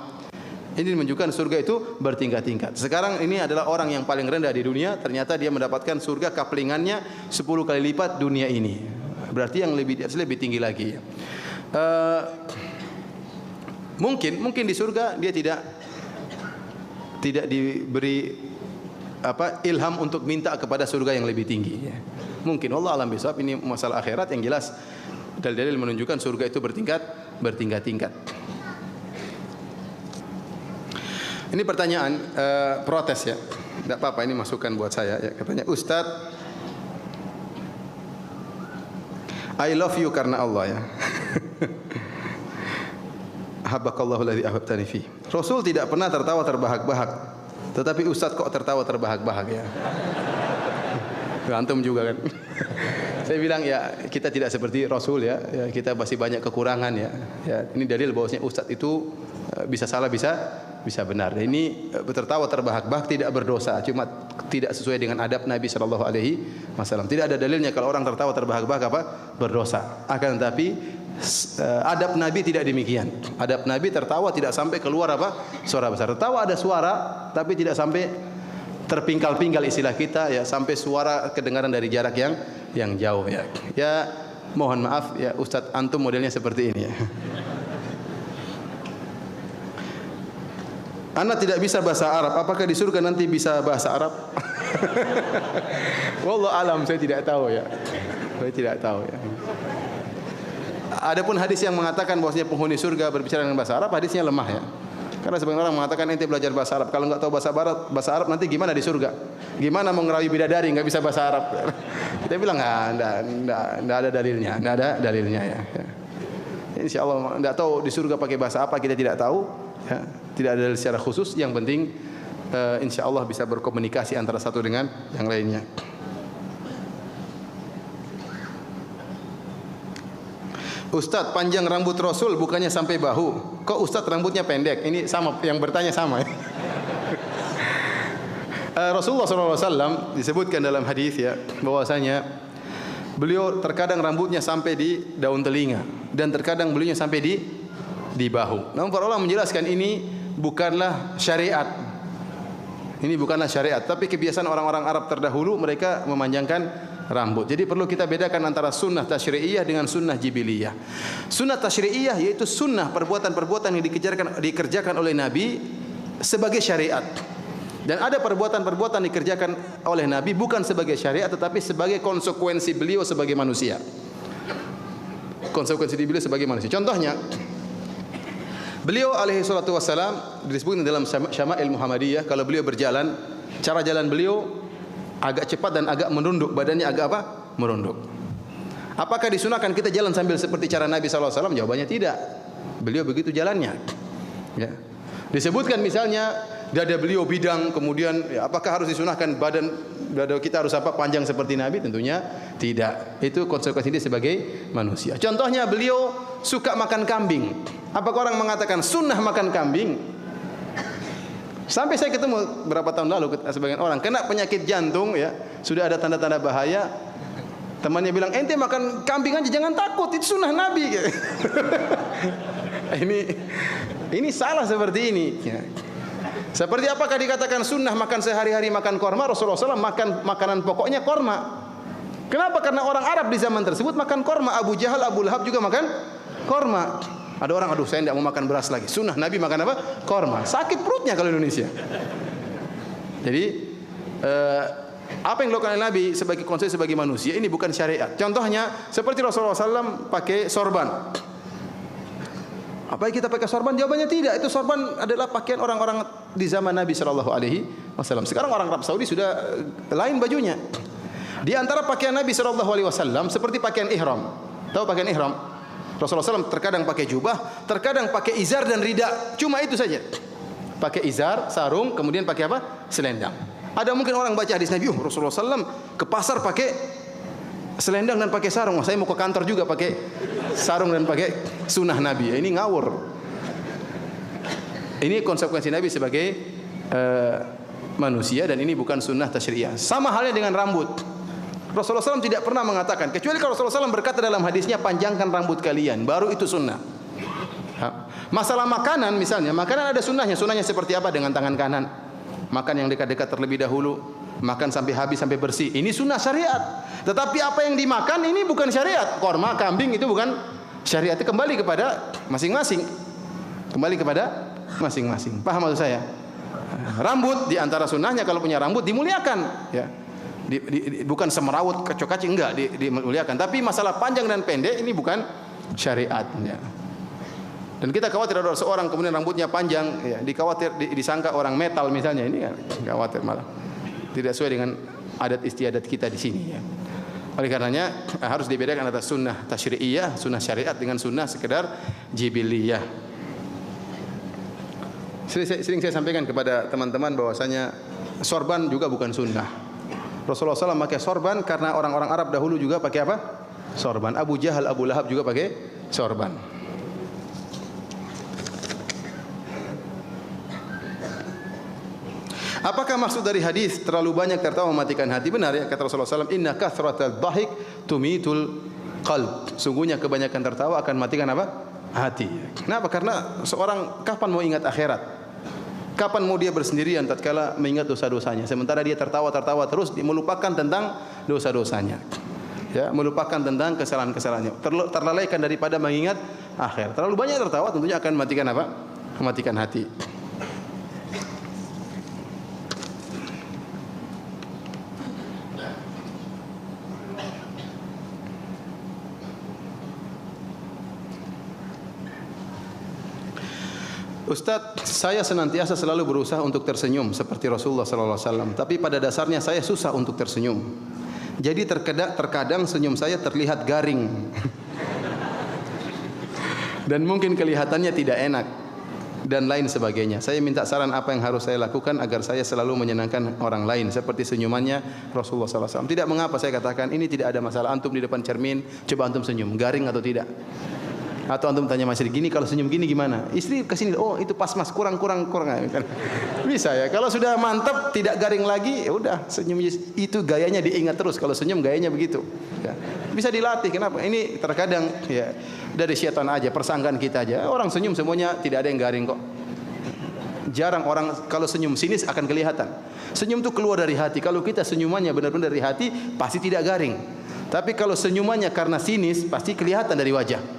Ini menunjukkan surga itu bertingkat-tingkat. Sekarang ini adalah orang yang paling rendah di dunia, ternyata dia mendapatkan surga kaplingannya 10 kali lipat dunia ini. Berarti yang lebih tinggi lagi. Mungkin di surga dia tidak diberi ilham untuk minta kepada surga yang lebih tinggi. Mungkin Allah alam bisawab, ini masalah akhirat. Yang jelas dalil-dalil menunjukkan surga itu bertingkat-tingkat. Ini pertanyaan protes ya. Tidak apa-apa, ini masukan buat saya ya. Katanya, Ustaz, I love you karena Allah ya. Habbakallahu alladzi ahbabtani fi. Rasul tidak pernah tertawa terbahak-bahak. Tetapi Ustaz kok tertawa terbahak-bahak ya. Antum juga kan. Saya bilang ya, kita tidak seperti Rasul ya. Kita masih banyak kekurangan ya. Ini dalil bahwasanya Ustaz itu bisa salah bisa benar. Ini tertawa terbahak-bahak tidak berdosa, cuma tidak sesuai dengan adab Nabi sallallahu alaihi wasallam. Tidak ada dalilnya kalau orang tertawa terbahak-bahak berdosa. Akan tetapi adab Nabi tidak demikian. Adab Nabi tertawa tidak sampai keluar suara besar. Tertawa ada suara tapi tidak sampai terpingkal-pingkal istilah kita ya, sampai suara kedengaran dari jarak yang jauh ya. Ya mohon maaf ya Ustadz, antum modelnya seperti ini ya. Anak tidak bisa bahasa Arab, apakah di surga nanti bisa bahasa Arab? Wallahu alam, saya tidak tahu ya. Saya tidak tahu ya. Adapun hadis yang mengatakan bahwasanya penghuni surga berbicara dengan bahasa Arab, hadisnya lemah ya. Karena sebagian orang mengatakan ente belajar bahasa Arab, kalau enggak tahu bahasa Arab nanti gimana di surga? Gimana mau ngerayu bidadari enggak bisa bahasa Arab? Kita bilang enggak ada dalilnya, enggak ada dalilnya ya. Insyaallah enggak tahu di surga pakai bahasa apa, kita tidak tahu ya. Tidak ada dalil secara khusus, yang penting insyaallah bisa berkomunikasi antara satu dengan yang lainnya. Ustadz, panjang rambut Rasul bukannya sampai bahu. Kok Ustadz rambutnya pendek? Ini sama, yang bertanya sama ya. Rasulullah SAW disebutkan dalam hadis ya, bahwasanya beliau terkadang rambutnya sampai di daun telinga dan terkadang beliaunya sampai di bahu. Namun para ulama menjelaskan ini bukanlah syariat. Ini bukanlah syariat, tapi kebiasaan orang-orang Arab terdahulu, mereka memanjangkan rambut. Jadi perlu kita bedakan antara sunnah tasyri'iyah dengan sunnah jibiliyah. Sunnah tasyri'iyah yaitu sunnah perbuatan-perbuatan yang dikerjakan oleh Nabi sebagai syariat. Dan ada perbuatan-perbuatan dikerjakan oleh Nabi bukan sebagai syariat tetapi sebagai konsekuensi beliau sebagai manusia. Konsekuensi beliau sebagai manusia. Contohnya, beliau alaihi salatu wassalam disebutkan dalam Syama'il Muhammadiyah, kalau beliau berjalan, cara jalan beliau agak cepat dan agak menunduk, badannya agak merunduk. Apakah disunahkan kita jalan sambil seperti cara Nabi sallallahu alaihi wasallam? Jawabannya tidak. Beliau begitu jalannya. Ya. Disebutkan misalnya dada beliau bidang, kemudian ya, apakah harus disunahkan dada kita harus panjang seperti Nabi? Tentunya tidak. Itu konsekuensi dia sebagai manusia. Contohnya beliau suka makan kambing. Apakah orang mengatakan sunnah makan kambing? Sampai saya ketemu berapa tahun lalu sebagian orang kena penyakit jantung ya, sudah ada tanda-tanda bahaya. Temannya bilang, ente makan kambing aja jangan takut, itu sunnah Nabi. Ini salah seperti ini. Seperti apakah dikatakan sunnah makan sehari-hari makan korma? Rasulullah SAW makan makanan pokoknya korma. Kenapa? Karena orang Arab di zaman tersebut makan korma. Abu Jahal, Abu Lahab juga makan korma. Ada orang, aduh saya tidak mau makan beras lagi. Sunnah Nabi makan apa? Korma. Sakit perutnya kalau Indonesia. Jadi apa yang dilakukan Nabi sebagai konsep sebagai manusia ini bukan syariat. Contohnya seperti Rasulullah SAW pakai sorban. Apa kita pakai sorban? Jawabannya tidak. Itu sorban adalah pakaian orang-orang di zaman Nabi SAW. Sekarang orang Arab Saudi sudah lain bajunya. Di antara pakaian Nabi SAW seperti pakaian ihram. Tahu pakaian ihram? Rasulullah SAW terkadang pakai jubah, terkadang pakai izar dan rida. Cuma itu saja. Pakai izar, sarung, kemudian pakai apa? Selendang. Ada mungkin orang baca hadis Nabi, Rasulullah SAW ke pasar pakai selendang dan pakai sarung. Saya mau ke kantor juga pakai sarung dan pakai sunnah Nabi. Ini ngawur. Ini konsekuensi Nabi sebagai manusia dan ini bukan sunnah tasyri'iyah. Sama halnya dengan rambut. Rasulullah SAW tidak pernah mengatakan, kecuali kalau Rasulullah SAW berkata dalam hadisnya, panjangkan rambut kalian, baru itu sunnah. Masalah makanan misalnya, makanan ada sunnahnya. Sunnahnya seperti apa? Dengan tangan kanan. Makan yang dekat-dekat terlebih dahulu, makan sampai habis, sampai bersih. Ini sunnah syariat. Tetapi apa yang dimakan ini bukan syariat. Korma, kambing itu bukan syariat. Itu kembali kepada masing-masing. Kembali kepada masing-masing. Paham maksud saya? Rambut di antara sunnahnya kalau punya rambut dimuliakan, ya. Bukan semerawut kacau-kacau, enggak, dimuliakan. Tapi masalah panjang dan pendek ini bukan syariat, ya. Dan kita khawatir ada seorang kemudian rambutnya panjang, ya, disangka orang metal misalnya, ini kan khawatir malah tidak sesuai dengan adat istiadat kita di sini, ya. Oleh karenanya harus dibedakan antara sunnah tasyri'iyah, sunnah syariat dengan sunnah sekedar jibiliyah. Sering saya sampaikan kepada teman-teman bahwasanya sorban juga bukan sunnah. Rasulullah SAW pakai sorban karena orang-orang Arab dahulu juga pakai apa? Sorban. Abu Jahal, Abu Lahab juga pakai sorban. Apakah maksud dari hadis terlalu banyak tertawa mematikan hati? Benar, ya, kata Rasulullah SAW, inna kathratal dhahik tumitul qalb. Sungguhnya kebanyakan tertawa akan matikan apa? Hati. Kenapa? Karena seorang kapan mau ingat akhirat? Kapan mau dia bersendirian tatkala mengingat dosa-dosanya? Sementara dia tertawa terus, dia melupakan tentang dosa-dosanya. Ya, melupakan tentang kesalahan-kesalahannya. Terlalaikan daripada mengingat akhir. Terlalu banyak tertawa tentunya akan mematikan apa? Mematikan hati. Ustaz, saya senantiasa selalu berusaha untuk tersenyum seperti Rasulullah SAW. Tapi pada dasarnya saya susah untuk tersenyum. Jadi terkadang senyum saya terlihat garing. Dan mungkin kelihatannya tidak enak. Dan lain sebagainya. Saya minta saran apa yang harus saya lakukan agar saya selalu menyenangkan orang lain. Seperti senyumannya Rasulullah SAW. Tidak mengapa saya katakan, ini tidak ada masalah. Antum di depan cermin, coba antum senyum. Garing atau tidak? Atau antum tanya mas gini, kalau senyum gini gimana? Istri kesini, oh itu pas mas, kurang. Bisa ya. Kalau sudah mantap, tidak garing lagi, ya udah senyum itu gayanya diingat terus. Kalau senyum gayanya begitu. Ya. Bisa dilatih. Kenapa? Ini terkadang ya dari syaitan aja, persangkaan kita aja. Orang senyum semuanya tidak ada yang garing kok. Jarang orang kalau senyum sinis akan kelihatan. Senyum itu keluar dari hati. Kalau kita senyumannya benar-benar dari hati, pasti tidak garing. Tapi kalau senyumannya karena sinis, pasti kelihatan dari wajah.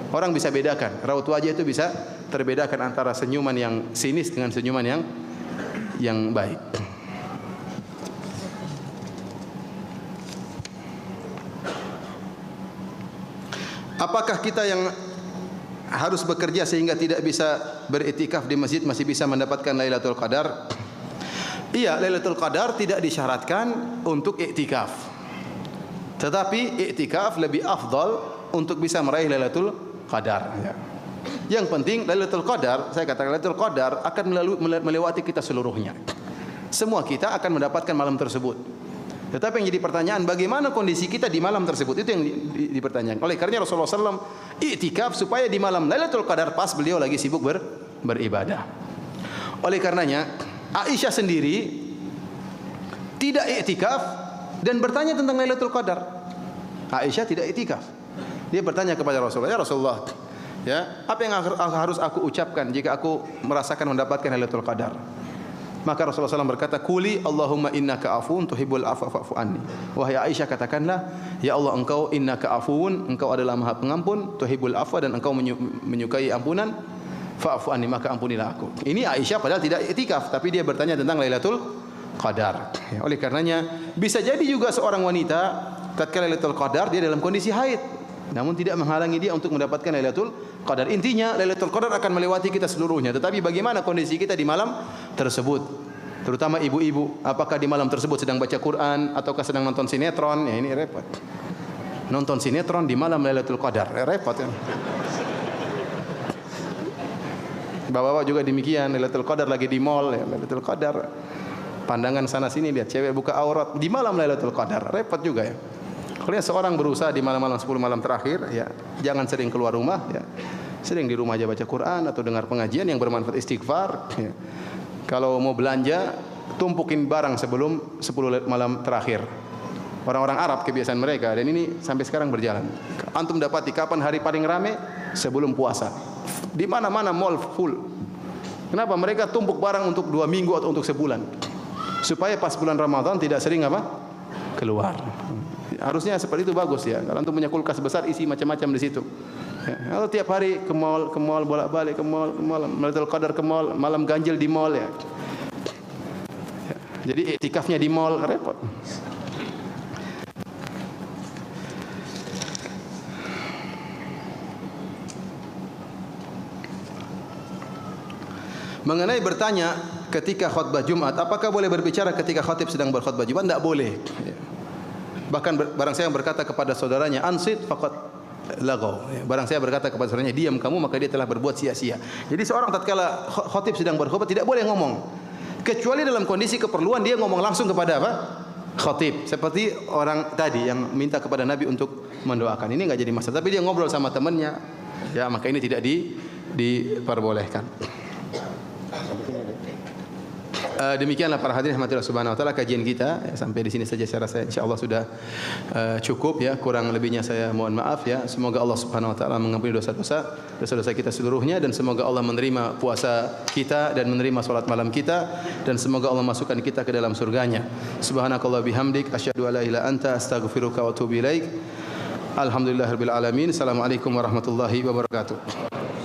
Orang bisa bedakan, raut wajah itu bisa terbedakan antara senyuman yang sinis dengan senyuman yang baik. Apakah kita yang harus bekerja sehingga tidak bisa beriktikaf di masjid masih bisa mendapatkan Lailatul Qadar? Iya, Lailatul Qadar tidak disyaratkan untuk iktikaf. Tetapi iktikaf lebih afdal untuk bisa meraih Lailatul Qadar, ya. Yang penting Lailatul Qadar, saya katakan Lailatul Qadar akan melewati kita seluruhnya. Semua kita akan mendapatkan malam tersebut. Tetapi yang jadi pertanyaan, bagaimana kondisi kita di malam tersebut? Itu yang dipertanyakan. Oleh karena Rasulullah SAW iktikaf supaya di malam Lailatul Qadar pas beliau lagi sibuk beribadah. Oleh karenanya Aisyah sendiri tidak iktikaf dan bertanya tentang Lailatul Qadar. Aisyah tidak iktikaf. Dia bertanya kepada Rasulullah, ya Rasulullah, ya, apa yang harus aku ucapkan jika aku merasakan mendapatkan Lailatul Qadar? Maka Rasulullah SAW berkata, "Quli Allahumma innaka afuwun tuhibbul afwa fa'fu anni." Wahai Aisyah, katakanlah, ya Allah, engkau innaka afuwun, engkau adalah Maha Pengampun, tuhibbul afwa, dan engkau menyukai ampunan, fa'fu anni, maka ampunilah aku. Ini Aisyah padahal tidak iktikaf, tapi dia bertanya tentang Lailatul Qadar. Oleh karenanya bisa jadi juga seorang wanita tatkala Lailatul Qadar dia dalam kondisi haid, namun tidak menghalangi dia untuk mendapatkan Lailatul Qadar. Intinya Lailatul Qadar akan melewati kita seluruhnya, tetapi bagaimana kondisi kita di malam tersebut? Terutama ibu-ibu, apakah di malam tersebut sedang baca Quran ataukah sedang nonton sinetron? Ya, ini repot. Nonton sinetron di malam Lailatul Qadar, repot ya. Bapak-bapak juga demikian, Lailatul Qadar lagi di mall, ya, Lailatul Qadar. Pandangan sana sini lihat cewek buka aurat di malam Lailatul Qadar, repot juga ya. Kalau seorang berusaha di malam-malam 10 malam terakhir, ya jangan sering keluar rumah, ya sering di rumah aja baca Quran atau dengar pengajian yang bermanfaat, istighfar. Ya. Kalau mau belanja, tumpukin barang sebelum 10 malam terakhir. Orang-orang Arab kebiasaan mereka, dan ini sampai sekarang berjalan. Antum dapati kapan hari paling rame? Sebelum puasa. Di mana-mana mall full. Kenapa? Mereka tumpuk barang untuk 2 minggu atau untuk sebulan, supaya pas bulan Ramadan tidak sering apa? Keluar. Harusnya seperti itu, bagus ya. Kalau antum punya kulkas besar, isi macam-macam di situ. Ya, kalau tiap hari ke mall bolak-balik ke mall, Lailatul Qadar ke mall, malam ganjil di mall ya. Ya. Jadi iktikafnya di mall, repot. Mengenai bertanya ketika khutbah Jumat, apakah boleh berbicara ketika khatib sedang berkhutbah Jumat? Tidak boleh. Bahkan barang saya yang berkata kepada saudaranya, ansit faqad lagaw. Barang saya berkata kepada saudaranya, diam kamu, maka dia telah berbuat sia-sia. Jadi seorang tatkala khatib sedang berkhutbah tidak boleh ngomong. Kecuali dalam kondisi keperluan dia ngomong langsung kepada apa? Khatib. Seperti orang tadi yang minta kepada Nabi untuk mendoakan. Ini enggak jadi masalah. Tapi dia ngobrol sama temannya, ya maka ini tidak diperbolehkan. Demikianlah para hadirin rahmatillah subhanahu wa taala kajian kita ya, sampai di sini saja saya rasa insyaallah sudah cukup ya, kurang lebihnya saya mohon maaf ya. Semoga Allah subhanahu wa taala mengampuni dosa-dosa kita seluruhnya, dan semoga Allah menerima puasa kita dan menerima salat malam kita, dan semoga Allah masukkan kita ke dalam surganya. Subhanakallah bihamdik asyhadu an la ilaha illa anta astaghfiruka wa atubu ilaik. Alhamdulillahirabbil alamin. Assalamualaikum warahmatullahi wabarakatuh.